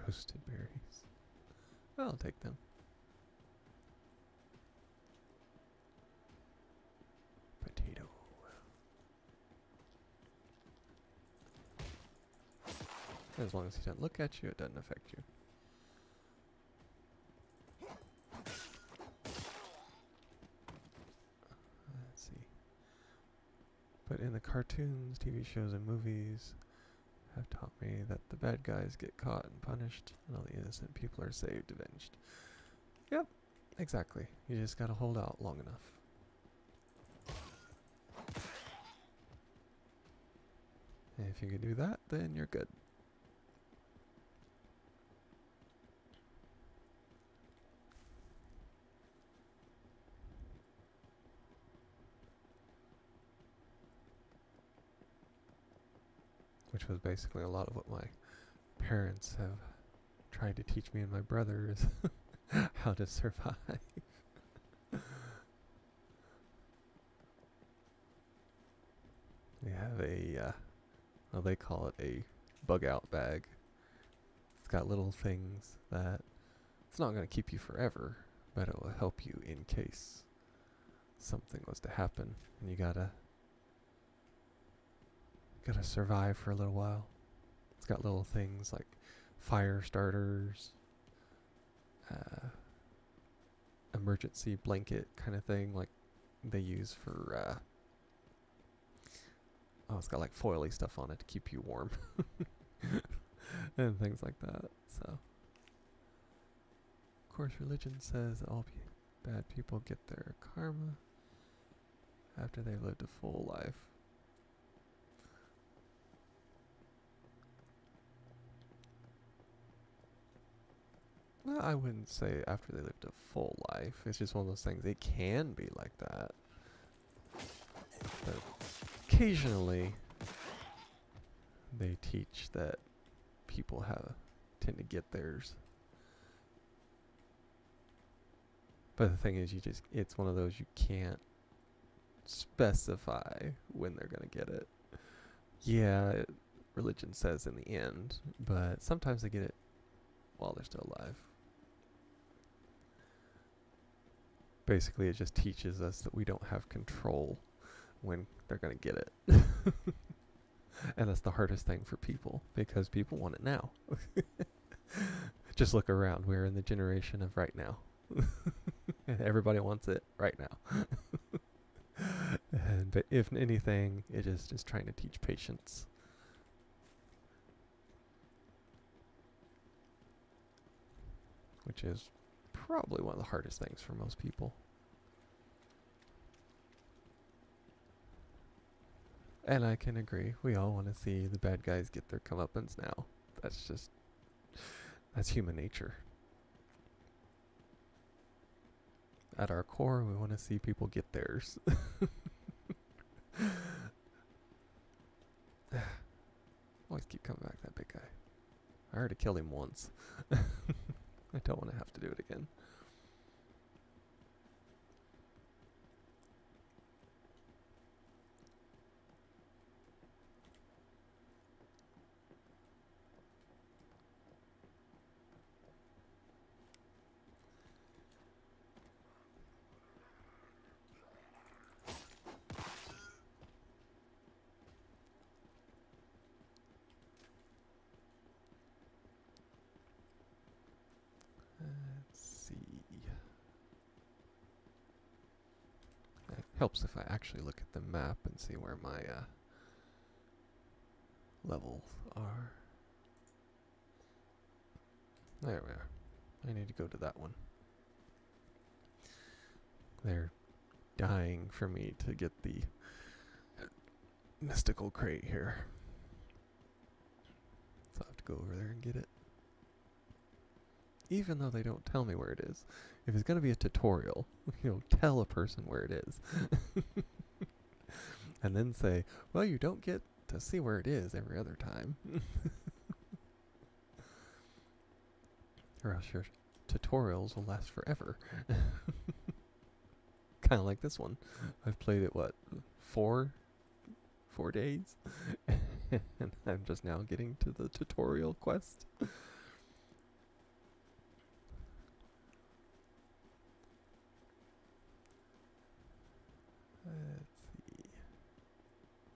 Roasted berries. I'll take them. Potato. As long as he doesn't look at you, it doesn't affect you. Let's see. But in the cartoons, TV shows, and movies have taught me that the bad guys get caught and punished, and all the innocent people are saved, avenged. Yep, exactly. You just gotta hold out long enough. And if you can do that, then you're good. Which was basically a lot of what my parents have tried to teach me and my brother is how to survive. We have a, well, they call it a bug out bag. It's got little things that it's not going to keep you forever, but it will help you in case something was to happen and you gotta survive for a little while. It's got little things like fire starters, emergency blanket kind of thing, like they use for oh, it's got like foily stuff on it to keep you warm and things like that. So of course religion says that all bad people get their karma after they've lived a full life. Well, I wouldn't say after they lived a full life. It's just one of those things. It can be like that. But occasionally, they teach that people tend to get theirs. But the thing is, it's one of those you can't specify when they're going to get it. Yeah, religion says in the end, but sometimes they get it while they're still alive. Basically, it just teaches us that we don't have control when they're going to get it. And that's the hardest thing for people, because people want it now. Just look around. We're in the generation of right now. Everybody wants it right now. But if anything, it is just trying to teach patience. Which is probably one of the hardest things for most people. And I can agree. We all want to see the bad guys get their comeuppance now. That's human nature. At our core, we want to see people get theirs. Always keep coming back, that big guy. I already killed him once. I don't want to have to do it again. Helps if I actually look at the map and see where my levels are. There we are. I need to go to that one. They're dying for me to get the mystical crate here. So I have to go over there and get it. Even though they don't tell me where it is. If it's going to be a tutorial, tell a person where it is. And then say, well, you don't get to see where it is every other time. Or else your tutorials will last forever. Kind of like this one. I've played it, what, 4 days? And I'm just now getting to the tutorial quest. Let's see.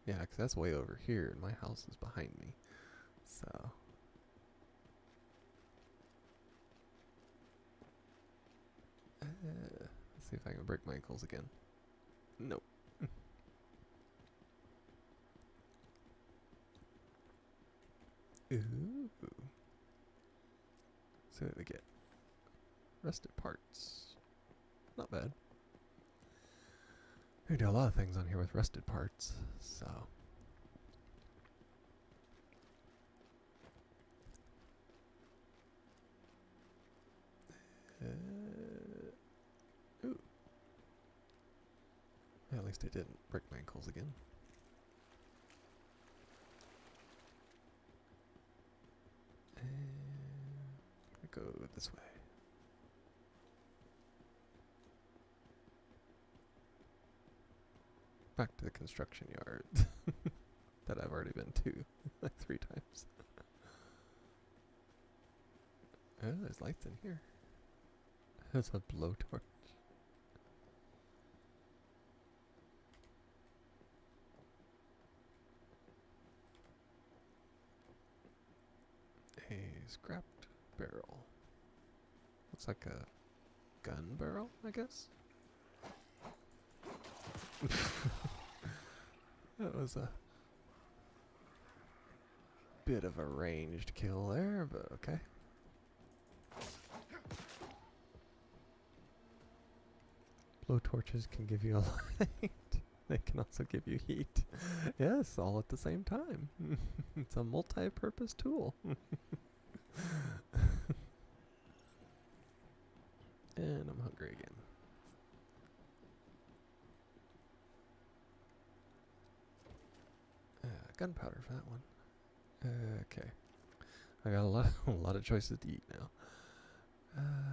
Yeah, because that's way over here, and my house is behind me. So. Let's see if I can break my ankles again. Nope. Ooh. See what we get. Rusted parts. Not bad. We do a lot of things on here with rusted parts, so. Ooh. Yeah, at least I didn't break my ankles again. And I go this way. Back to the construction yard that I've already been to like 3 times. Oh, there's lights in here. There's a blowtorch. A scrapped barrel. Looks like a gun barrel, I guess. That was a bit of a ranged kill there, but okay. Blowtorches can give you a light. They can also give you heat. Yes, all at the same time. It's a multi-purpose tool. And I'm hungry again. Gunpowder for that one. Okay. I got a lot of choices to eat now.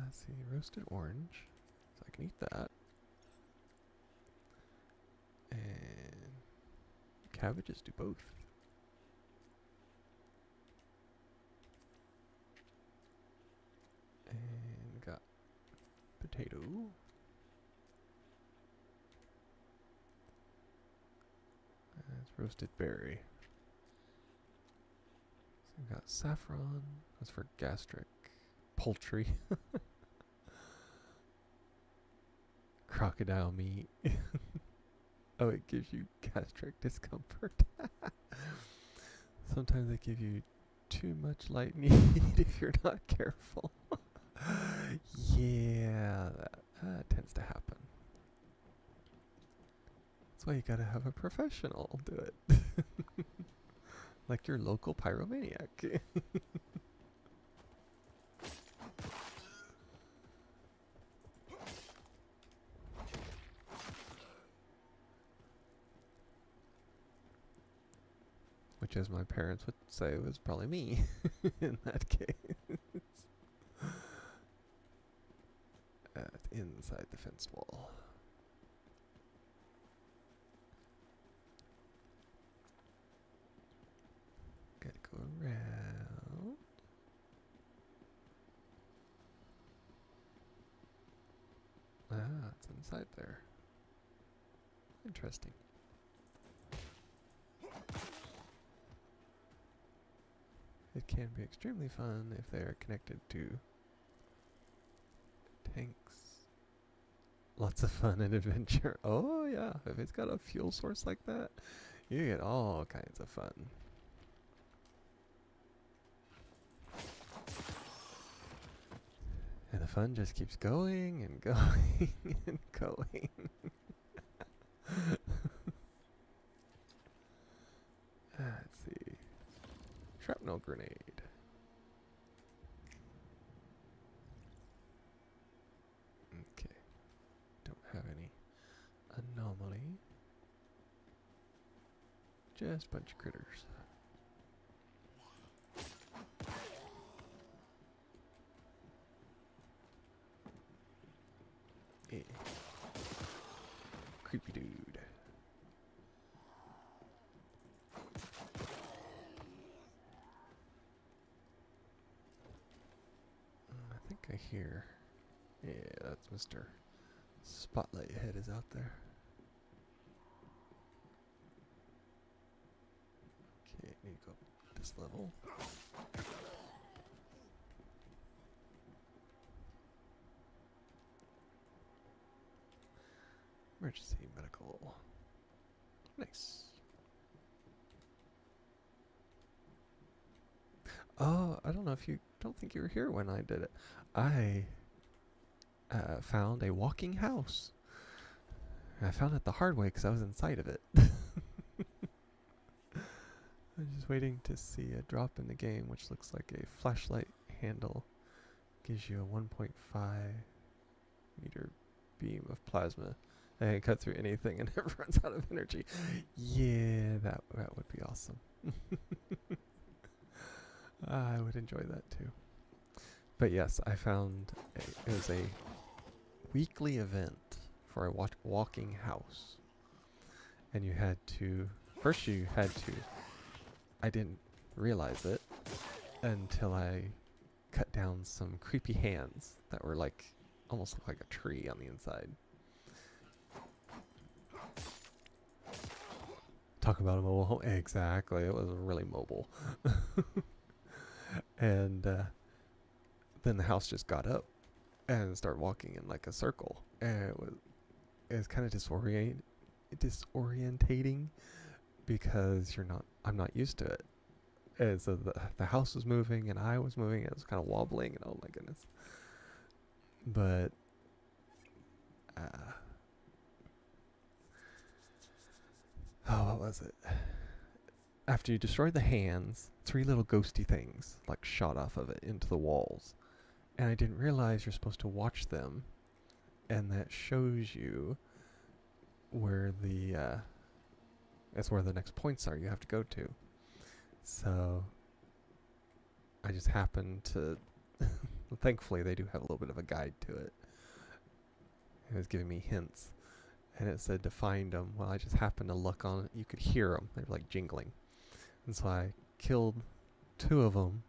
Let's see, roasted orange. So I can eat that. And cabbages do both. And got potato. That's roasted berry. So we got saffron. That's for gastric. Poultry. crocodile meat. Oh, it gives you gastric discomfort. Sometimes they give you too much light meat if you're not careful. Yeah, that tends to happen. That's why you gotta have a professional do it. Like your local pyromaniac. Which, as my parents would say, was probably me in that case. Inside the fence wall. Gotta go around. Ah, it's inside there. Interesting. It can be extremely fun if they are connected to tanks. Lots of fun and adventure. Oh yeah, if it's got a fuel source like that, you get all kinds of fun. And the fun just keeps going and going and going. Let's see. Shrapnel grenade. Okay. Don't have any anomaly. Just a bunch of critters. Yeah. Creepy dude. I think I hear. Yeah, that's Mr. Spotlight Head is out there. Okay, need to go up this level. Emergency medical. Nice. Oh, I don't know if you don't think you were here when I did it. I found a walking house. I found it the hard way because I was inside of it. I'm just waiting to see a drop in the game, which looks like a flashlight handle. Gives you a 1.5 meter beam of plasma. And can cut through anything and never runs out of energy. Yeah, that would be awesome. I would enjoy that too. But yes, I found it was a weekly event for a walking house. And you had to, first you had to, I didn't realize it until I cut down some creepy hands that were like, almost looked like a tree on the inside. Talk about a mobile home. Exactly, it was really mobile. And then the house just got up and started walking in like a circle. And it was kind of disorientating because I'm not used to it. And so the house was moving and I was moving. It was kind of wobbling and oh my goodness. But oh, what was it? After you destroy the hands, 3 little ghosty things like shot off of it into the walls. And I didn't realize you're supposed to watch them. And that shows you where that's where the next points are you have to go to. So I just happened to thankfully they do have a little bit of a guide to it. It was giving me hints. And it said to find them. Well, I just happened to look on it. You could hear them. They were like jingling. And so I killed 2 of them.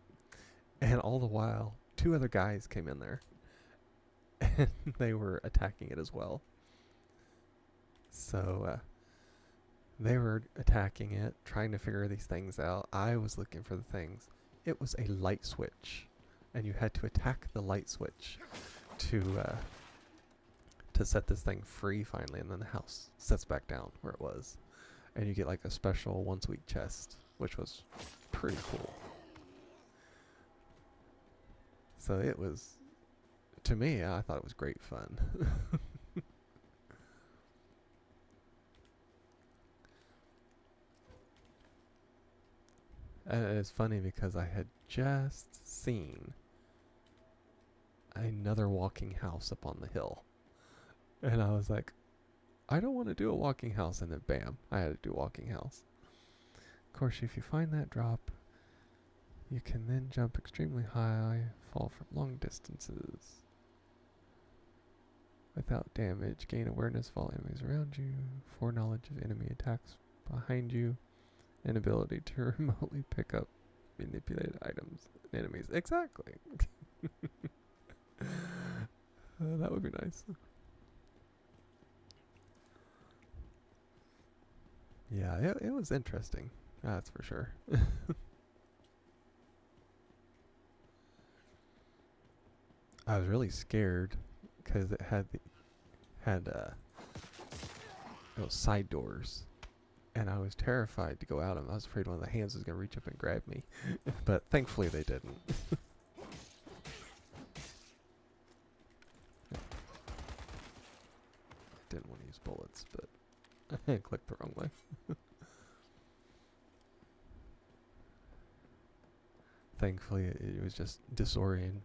And all the while, 2 other guys came in there. And they were attacking it as well. So they were attacking it, trying to figure these things out. I was looking for the things. It was a light switch. And you had to attack the light switch to to set this thing free finally, and then the house sets back down where it was. And you get like a special once-a-week chest, which was pretty cool. So it was, to me, I thought it was great fun. And it's funny because I had just seen another walking house up on the hill. And I was like, I don't want to do a walking house, and then bam, I had to do walking house. Of course, if you find that drop, you can then jump extremely high, fall from long distances without damage, gain awareness of all enemies around you, foreknowledge of enemy attacks behind you, and ability to remotely pick up manipulated items and enemies. Exactly. That would be nice. Yeah, it was interesting. That's for sure. I was really scared because it had those side doors, and I was terrified to go out them. I was afraid one of the hands was gonna reach up and grab me, but thankfully they didn't. Didn't want to use bullets, but I clicked the wrong way. Thankfully, it was just disorienting.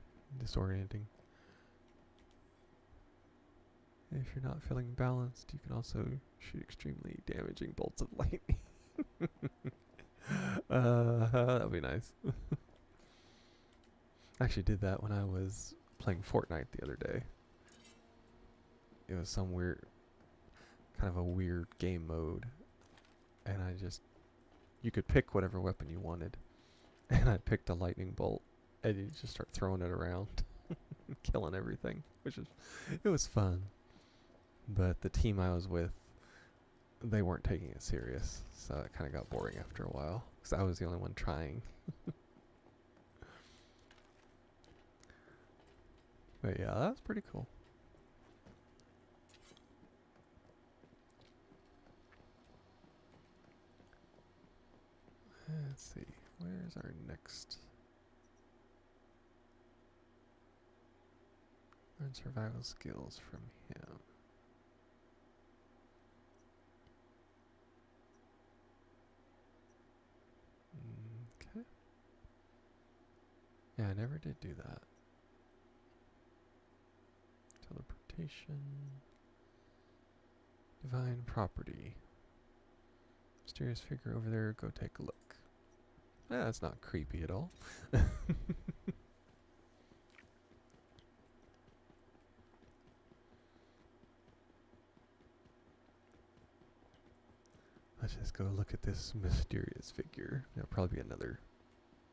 If you're not feeling balanced, you can also shoot extremely damaging bolts of lightning. That would be nice. I actually did that when I was playing Fortnite the other day. It was some weird, kind of a weird game mode, and you could pick whatever weapon you wanted, and I picked a lightning bolt, and you just start throwing it around, killing everything, it was fun. But the team I was with, they weren't taking it serious, so it kind of got boring after a while, because I was the only one trying. But yeah, that was pretty cool. Let's see, where's our next? Learn survival skills from him. Okay. Yeah, I never did do that. Teleportation. Divine property. Mysterious figure over there, go take a look. Yeah, that's not creepy at all. Let's just go look at this mysterious figure. There'll probably be another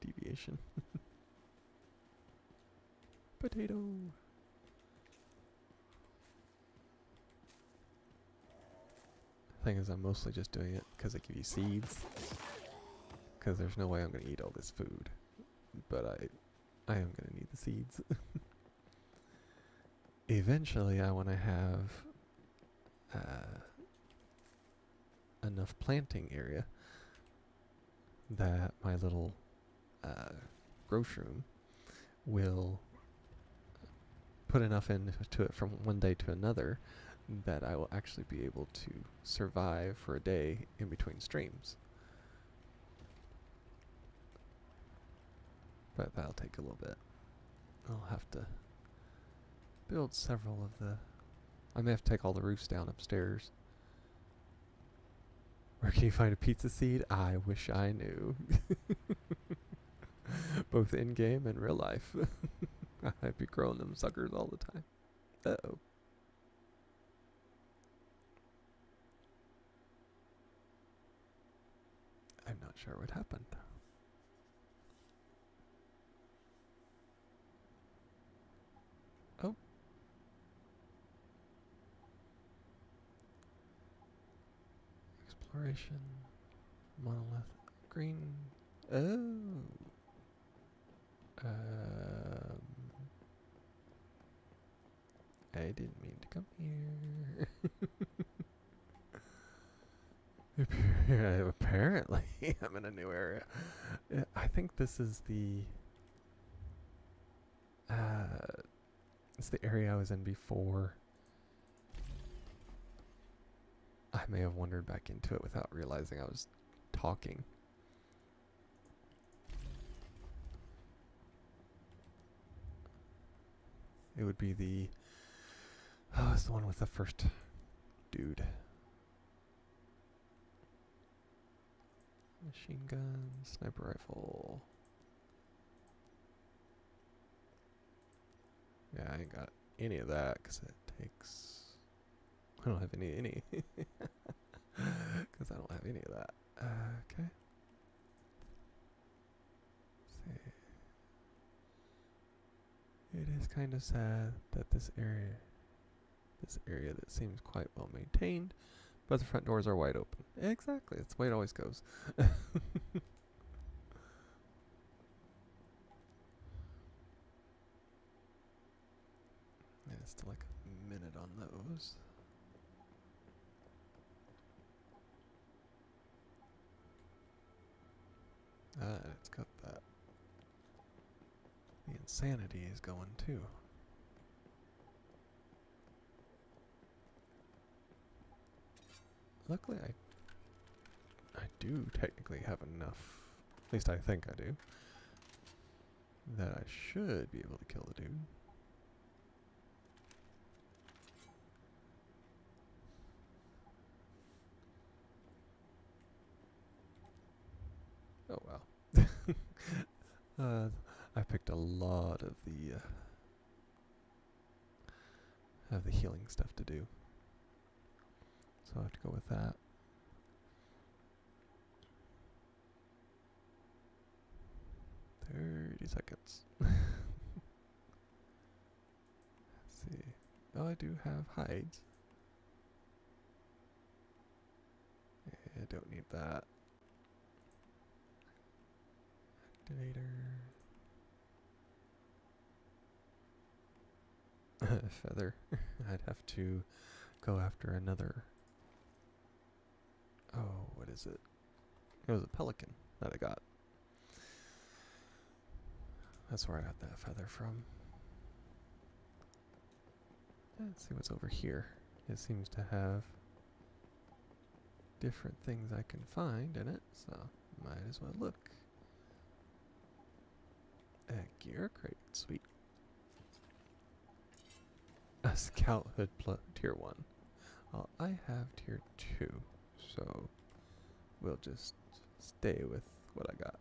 deviation. Potato. Thing is, I'm mostly just doing it because they give you seeds. Because there's no way I'm going to eat all this food. But I am going to need the seeds. Eventually, I want to have enough planting area that my little grow room will put enough into it from one day to another that I will actually be able to survive for a day in between streams. But that'll take a little bit. I'll have to build several of the... I may have to take all the roofs down upstairs. Where can you find a pizza seed? I wish I knew. Both in-game and real life. I'd be growing them suckers all the time. Uh-oh. I'm not sure what happened. Oh. Exploration. Monolith. Green. Oh. I didn't mean to come here. Apparently, I'm in a new area. I think this is the it's the area I was in before. I may have wandered back into it without realizing I was talking. It would be the it's the one with the first dude. Machine gun, sniper rifle. Yeah, I ain't got any of that because it takes. I don't have any. Because I don't have any of that. Okay. Let's see. It is kind of sad that this area that seems quite well maintained, but the front doors are wide open. Exactly, that's the way it always goes. And it's still like a minute on those. It's got that. The insanity is going too. Luckily, I do technically have enough, at least I think I do, that I should be able to kill the dude. Oh well. I picked a lot of the healing stuff to do, so I have to go with that. $30. Let's see. Oh, I do have hides. I don't need that. Activator. Feather. I'd have to go after another. Oh, what is it? It was a pelican that I got. That's where I got that feather from. Let's see what's over here. It seems to have different things I can find in it, so might as well look. A gear crate, sweet. A scout hood tier 1. Well, I have tier 2, so we'll just stay with what I got.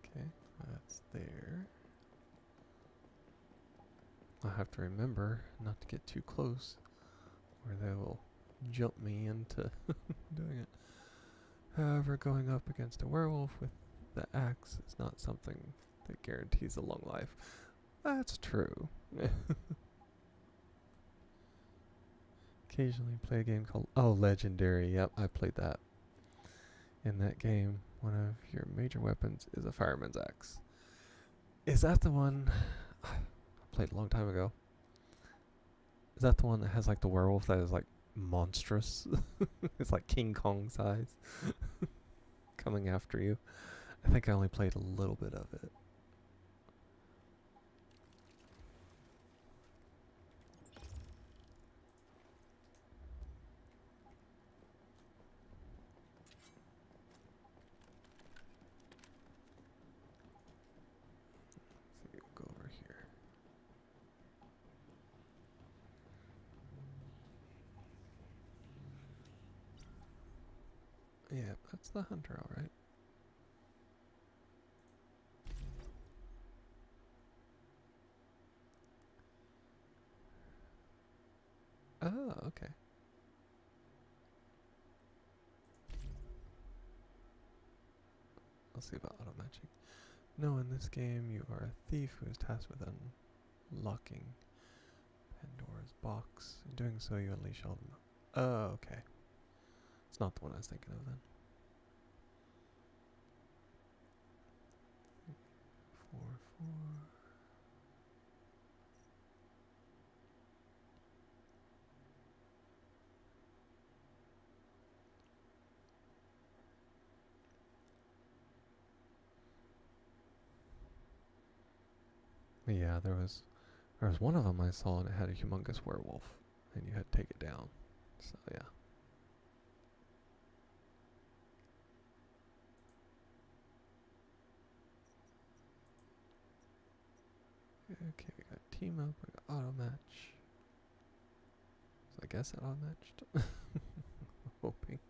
Okay, that's there. I'll have to remember not to get too close, or they will jump me into doing it. However, going up against a werewolf with the axe is not something that guarantees a long life. That's true. Occasionally play a game called Legendary. Yep, I played that. In that game, one of your major weapons is a fireman's axe. Is that the one I played a long time ago? Is that the one that has like the werewolf that is like monstrous? It's like King Kong size coming after you. I think I only played a little bit of it. So we'll go over here. Yeah, that's the hunter, all right. Oh, okay. I'll see about auto matching. No, in this game you are a thief who is tasked with unlocking Pandora's box. In doing so, you unleash all the. Oh, okay. It's not the one I was thinking of then. 4, 4. Yeah, there was one of them I saw and it had a humongous werewolf, and you had to take it down. So yeah. Okay, we got team up, we got auto match. So I guess it auto matched. Hoping.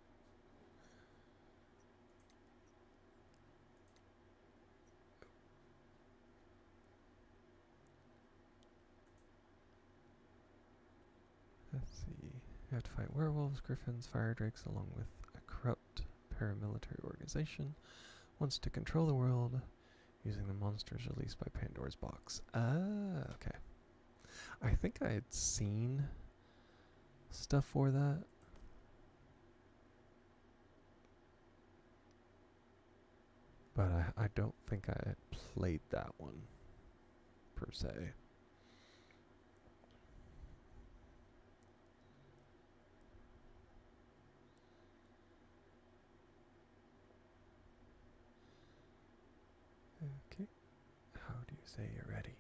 Let's see. You have to fight werewolves, griffins, fire drakes, along with a corrupt paramilitary organization. Wants to control the world using the monsters released by Pandora's box. Ah, okay. I think I had seen stuff for that. But I don't think I had played that one, per se. Okay. How do you say you're ready?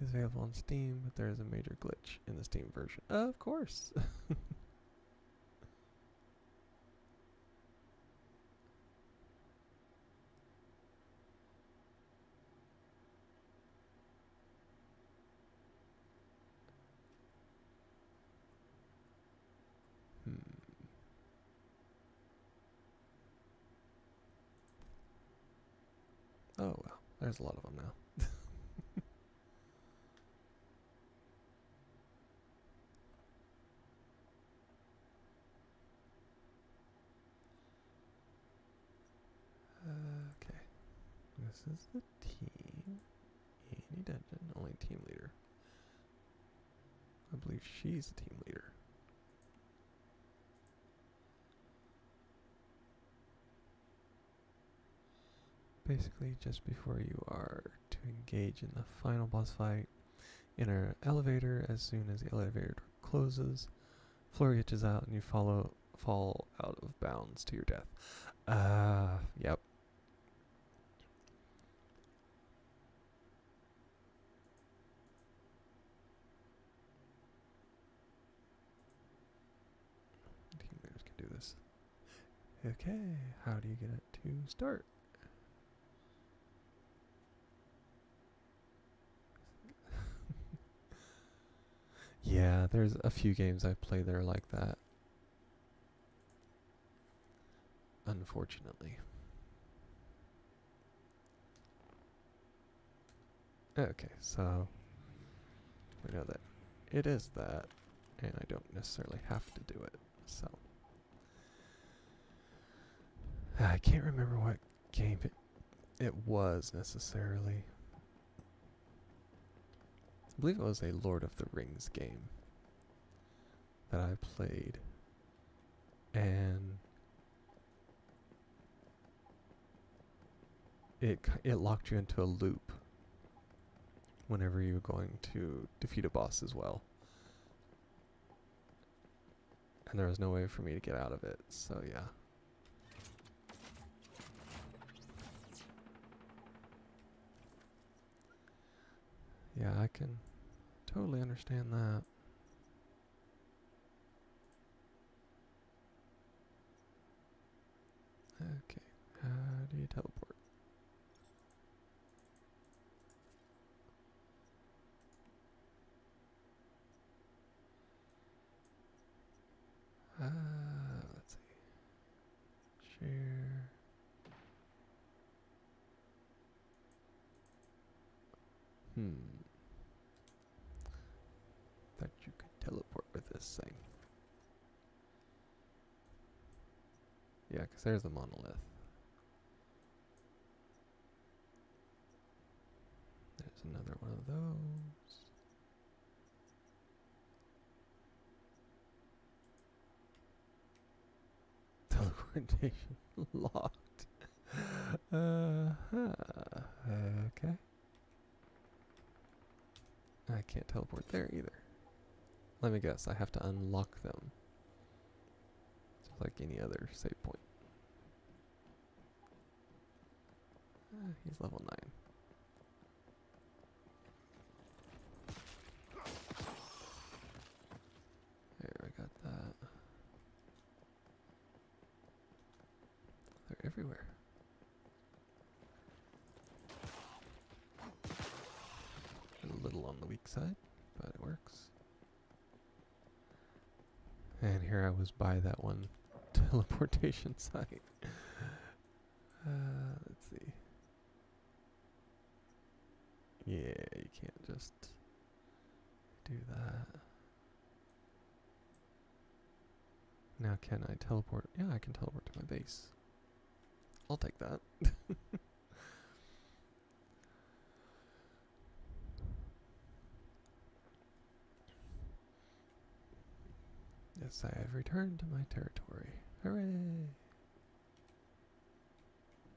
It's available on Steam, but there is a major glitch in the Steam version. Of course. Oh well, there's a lot of them now. Okay, this is the team. Any dungeon, only team leader. I believe she's the team leader. Basically, just before you are to engage in the final boss fight, enter an elevator. As soon as the elevator door closes, floor hitches out and you fall out of bounds to your death. Yep. Team leaders can do this. Okay, how do you get it to start? Yeah, there's a few games I've played that are like that. Unfortunately. Okay, so we know that it is that, and I don't necessarily have to do it, so. I can't remember what game it was necessarily. I believe it was a Lord of the Rings game that I played, and it locked you into a loop whenever you were going to defeat a boss as well. And there was no way for me to get out of it, so yeah. Yeah, I can totally understand that. Okay, how do you teleport? Let's see. Share. That you could teleport with this thing. Yeah, because there's a monolith. There's another one of those. Teleportation locked. Okay. I can't teleport there either. Let me guess, I have to unlock them. Just like any other save point. He's level 9. There, I got that. They're everywhere. A little on the weak side, but it works. And here I was by that one teleportation site. Let's see. Yeah, you can't just do that. Now can I teleport? Yeah, I can teleport to my base. I'll take that. Yes, I have returned to my territory. Hooray!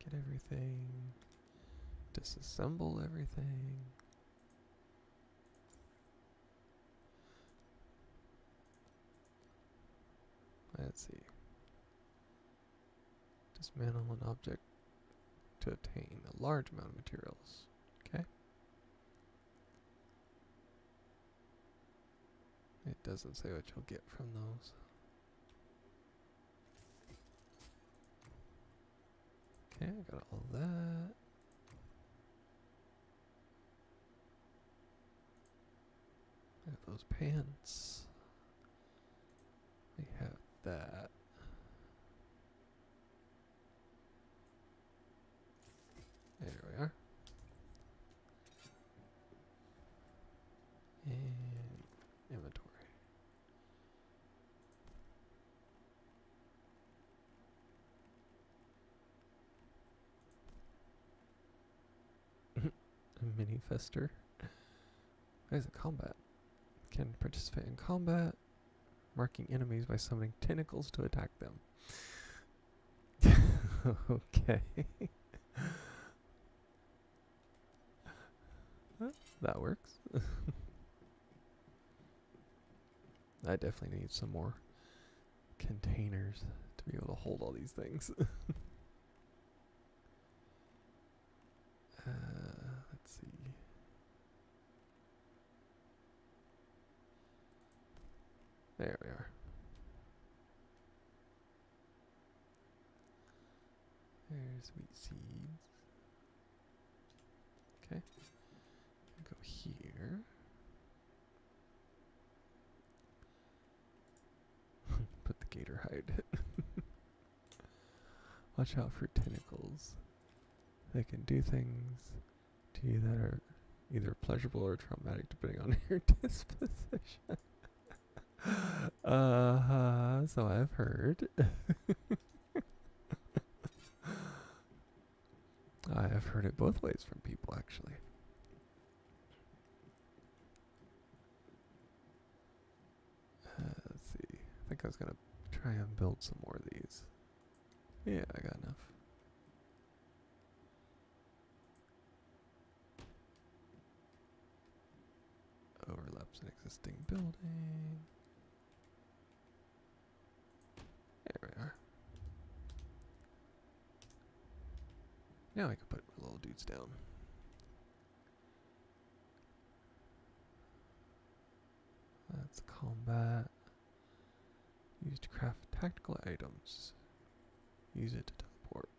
Get everything. Disassemble everything. Let's see. Dismantle an object to obtain a large amount of materials. Okay. It doesn't say what you'll get from those. Okay, I got all that. I got those pants. We have that. There we are. And inventory. A mini fester. There's a combat. Can participate in combat, marking enemies by summoning tentacles to attack them. Okay. That works. I definitely need some more containers to be able to hold all these things. Let's see. There we are. There's wheat seeds. Okay. Go here. Put the gator hide. Watch out for tentacles. They can do things to you that are either pleasurable or traumatic depending on your disposition. So I've heard. I have heard it both ways from people, actually. Let's see. I think I was going to try and build some more of these. Yeah, I got enough. Overlaps an existing building. There we are. Now I can put my little dudes down. That's combat. Used to craft tactical items. Use it to teleport.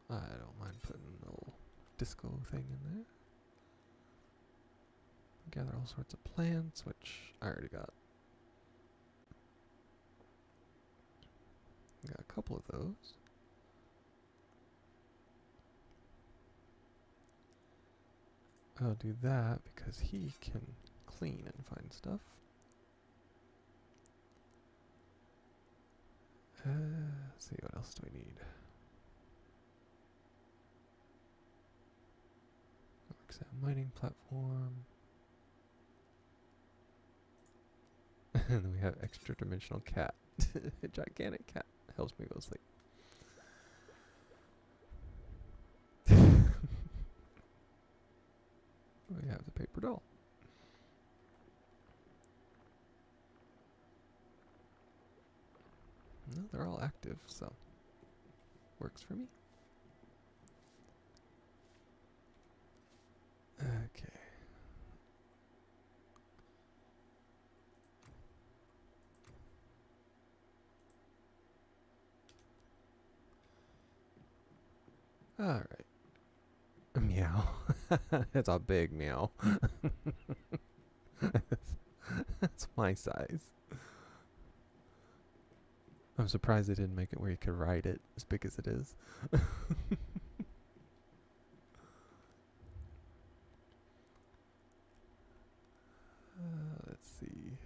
I don't mind putting a little disco thing in there. Gather all sorts of plants, which I already got. Got a couple of those. I'll do that because he can clean and find stuff. Let's see, what else do we need? Works at mining platform. And then we have extra dimensional cat. A gigantic cat helps me go to sleep. We have the paper doll. No, they're all active, so Works for me. Okay. Alright. Meow. It's a big meow. That's my size. I'm surprised they didn't make it where you could ride it as big as it is. Let's see.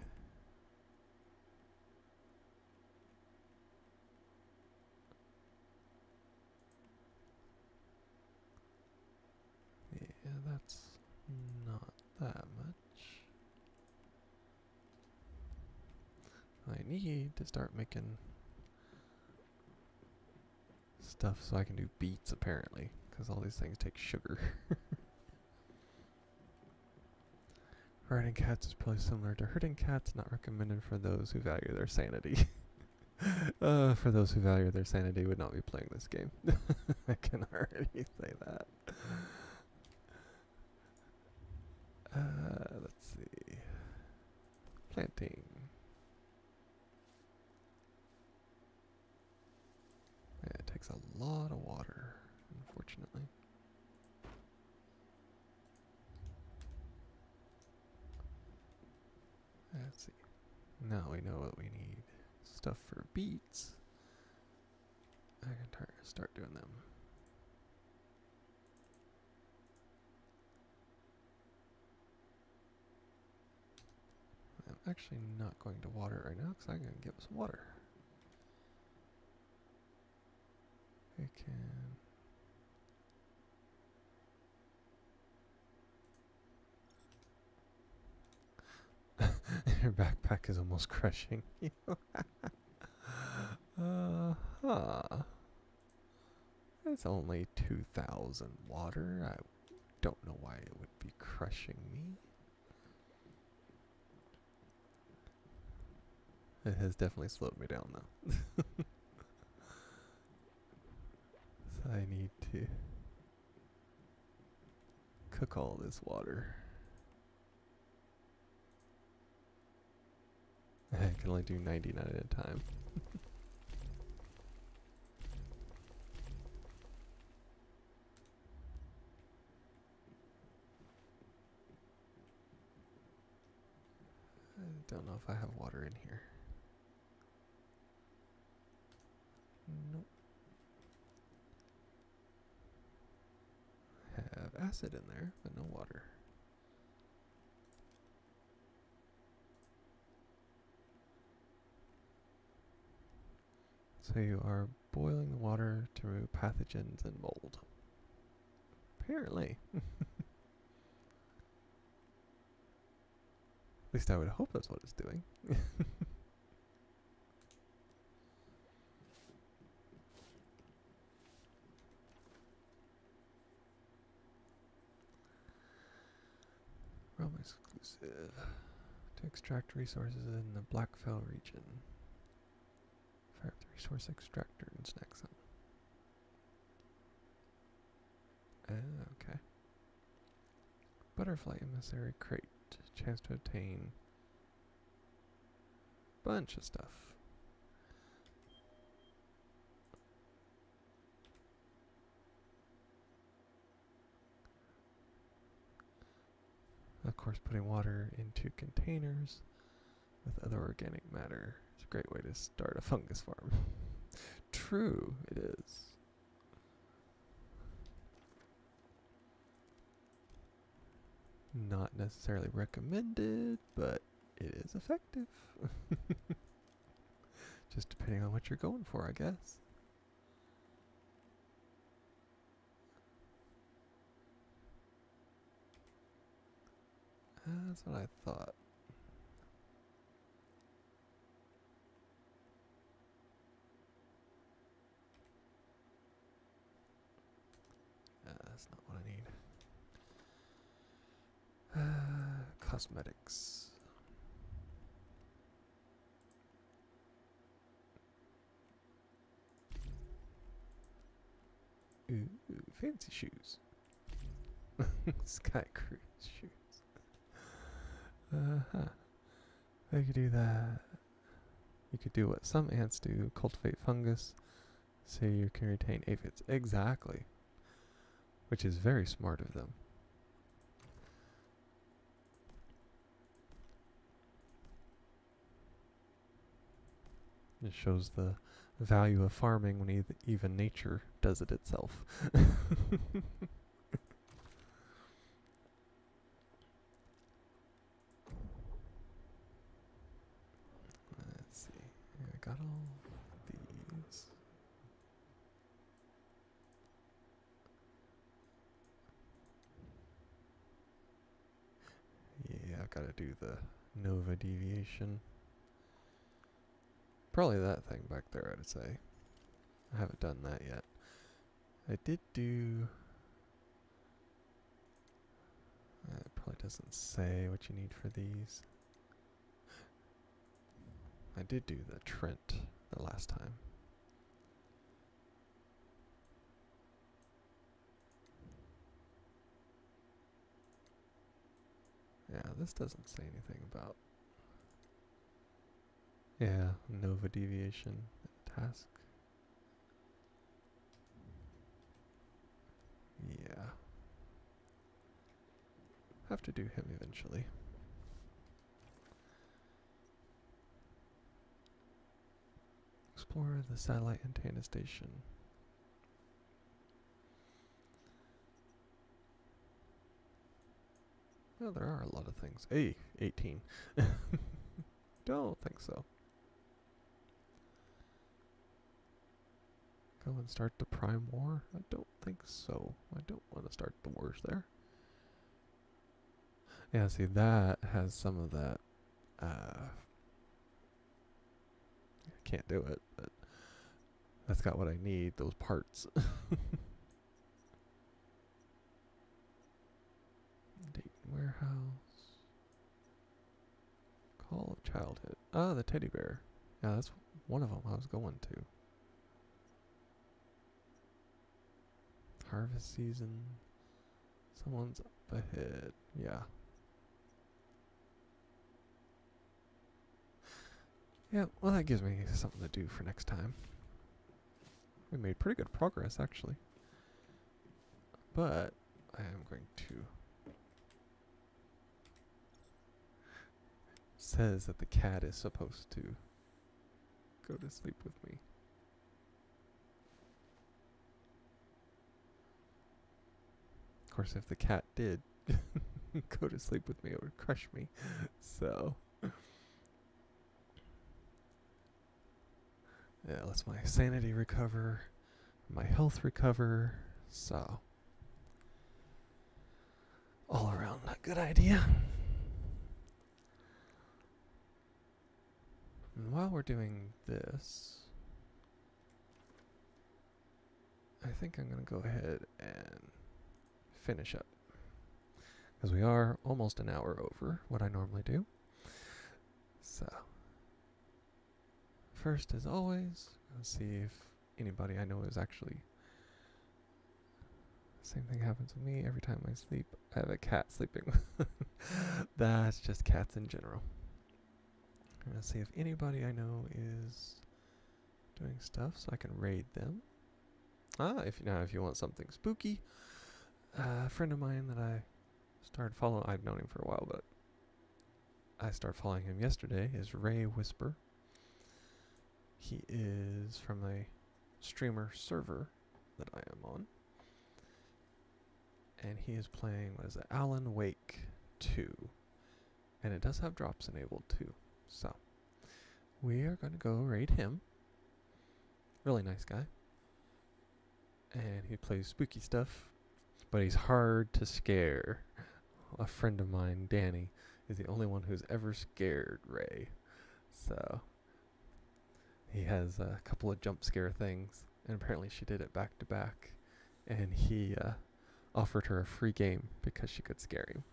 Yeah, that's not that much. I need to start making stuff so I can do beets, apparently, because all these things take sugar. Riding cats is probably similar to herding cats, not recommended for those who value their sanity. For those who value their sanity would not be playing this game. I can already say that. Let's see. Planting. Yeah, it takes a lot of water, unfortunately. Let's see. Now we know what we need. Stuff for beets. I can start doing them. I'm actually not going to water it right now because I'm going to give it some water. I can. Your backpack is almost crushing you. It's only 2,000 water. I don't know why it would be crushing me. It has definitely slowed me down though. So I need to cook all this water. I can only do 99 at a time. I don't know if I have water in here. Nope. Have acid in there, but no water. So you are boiling the water to remove pathogens and mold. Apparently. At least I would hope that's what it's doing. Realm exclusive. To extract resources in the Blackfell region. Fire up the resource extractor and snack some. Okay. Butterfly emissary crate. Chance to obtain bunch of stuff. Of course, putting water into containers with other organic matter is a great way to start a fungus farm. True, it is. Not necessarily recommended, but it is effective. Just depending on what you're going for, I guess. That's what I thought. That's not what I need. Cosmetics. Ooh, fancy shoes. Sky cruise shoes. Uh-huh. You could do that. You could do what some ants do, cultivate fungus, so you can retain aphids. Exactly. Which is very smart of them. It shows the value of farming when even nature does it itself. Let's see. I got all these. Yeah, I've got to do the Nova deviation. Probably that thing back there, I'd say. I haven't done that yet. I did do... it probably doesn't say what you need for these. I did do the Trent the last time. Yeah, this doesn't say anything about... Yeah, Nova deviation task. Yeah. Have to do him eventually. Explore the satellite antenna station. Well, there are a lot of things. Hey, 18. Don't think so. Go and start the Prime War? I don't think so. I don't want to start the wars there. Yeah, see, that has some of that. I can't do it, but that's got what I need, those parts. Dayton Warehouse. Call of Childhood. Ah, the teddy bear. Yeah, that's one of them I was going to. Harvest season. Someone's up ahead. Yeah. Yeah, well, that gives me something to do for next time. We made pretty good progress, actually. But I am going to... says that the cat is supposed to go to sleep with me. Of course, if the cat did go to sleep with me, it would crush me. So... yeah, let's my sanity recover, my health recover, so all around a good idea. And while we're doing this, I think I'm going to go ahead and finish up, because we are almost an hour over what I normally do. So first, as always, let's see if anybody I know is actually... Same thing happens with me every time I sleep. I have a cat sleeping. That's just cats in general. I'm gonna see if anybody I know is doing stuff so I can raid them. If you want something spooky, a friend of mine that I started following, I've known him for a while, but I started following him yesterday, is Ray Whisper. He is from a streamer server that I am on. And he is playing, what is it, Alan Wake 2. And it does have drops enabled too. So, we are going to go raid him. Really nice guy. And he plays spooky stuff, but he's hard to scare. A friend of mine, Danny, is the only one who's ever scared Ray. So, he has a couple of jump scare things, and apparently she did it back to back. And he offered her a free game because she could scare him.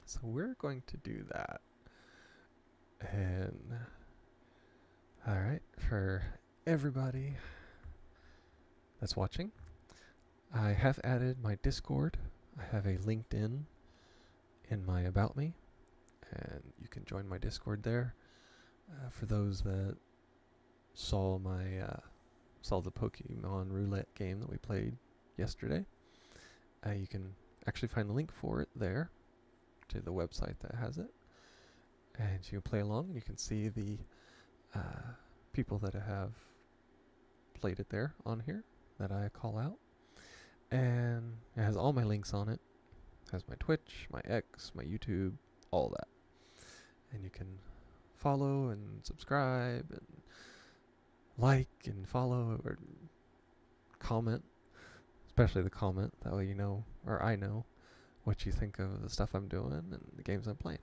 So we're going to do that. And alright, for everybody that's watching, I have added my Discord. I have a LinkedIn in my About Me, and you can join my Discord there. For those that saw the Pokemon Roulette game that we played yesterday, you can actually find the link for it there to the website that has it, and you can play along and you can see the people that have played it there on here that I call out, and it has all my links on it. It has my Twitch, my X, my YouTube, all that, and you can follow and subscribe and like and follow or comment, especially the comment, that way you know, or I know, what you think of the stuff I'm doing and the games I'm playing.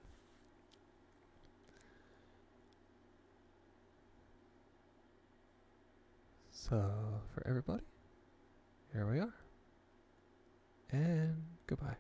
So, for everybody, here we are, and goodbye.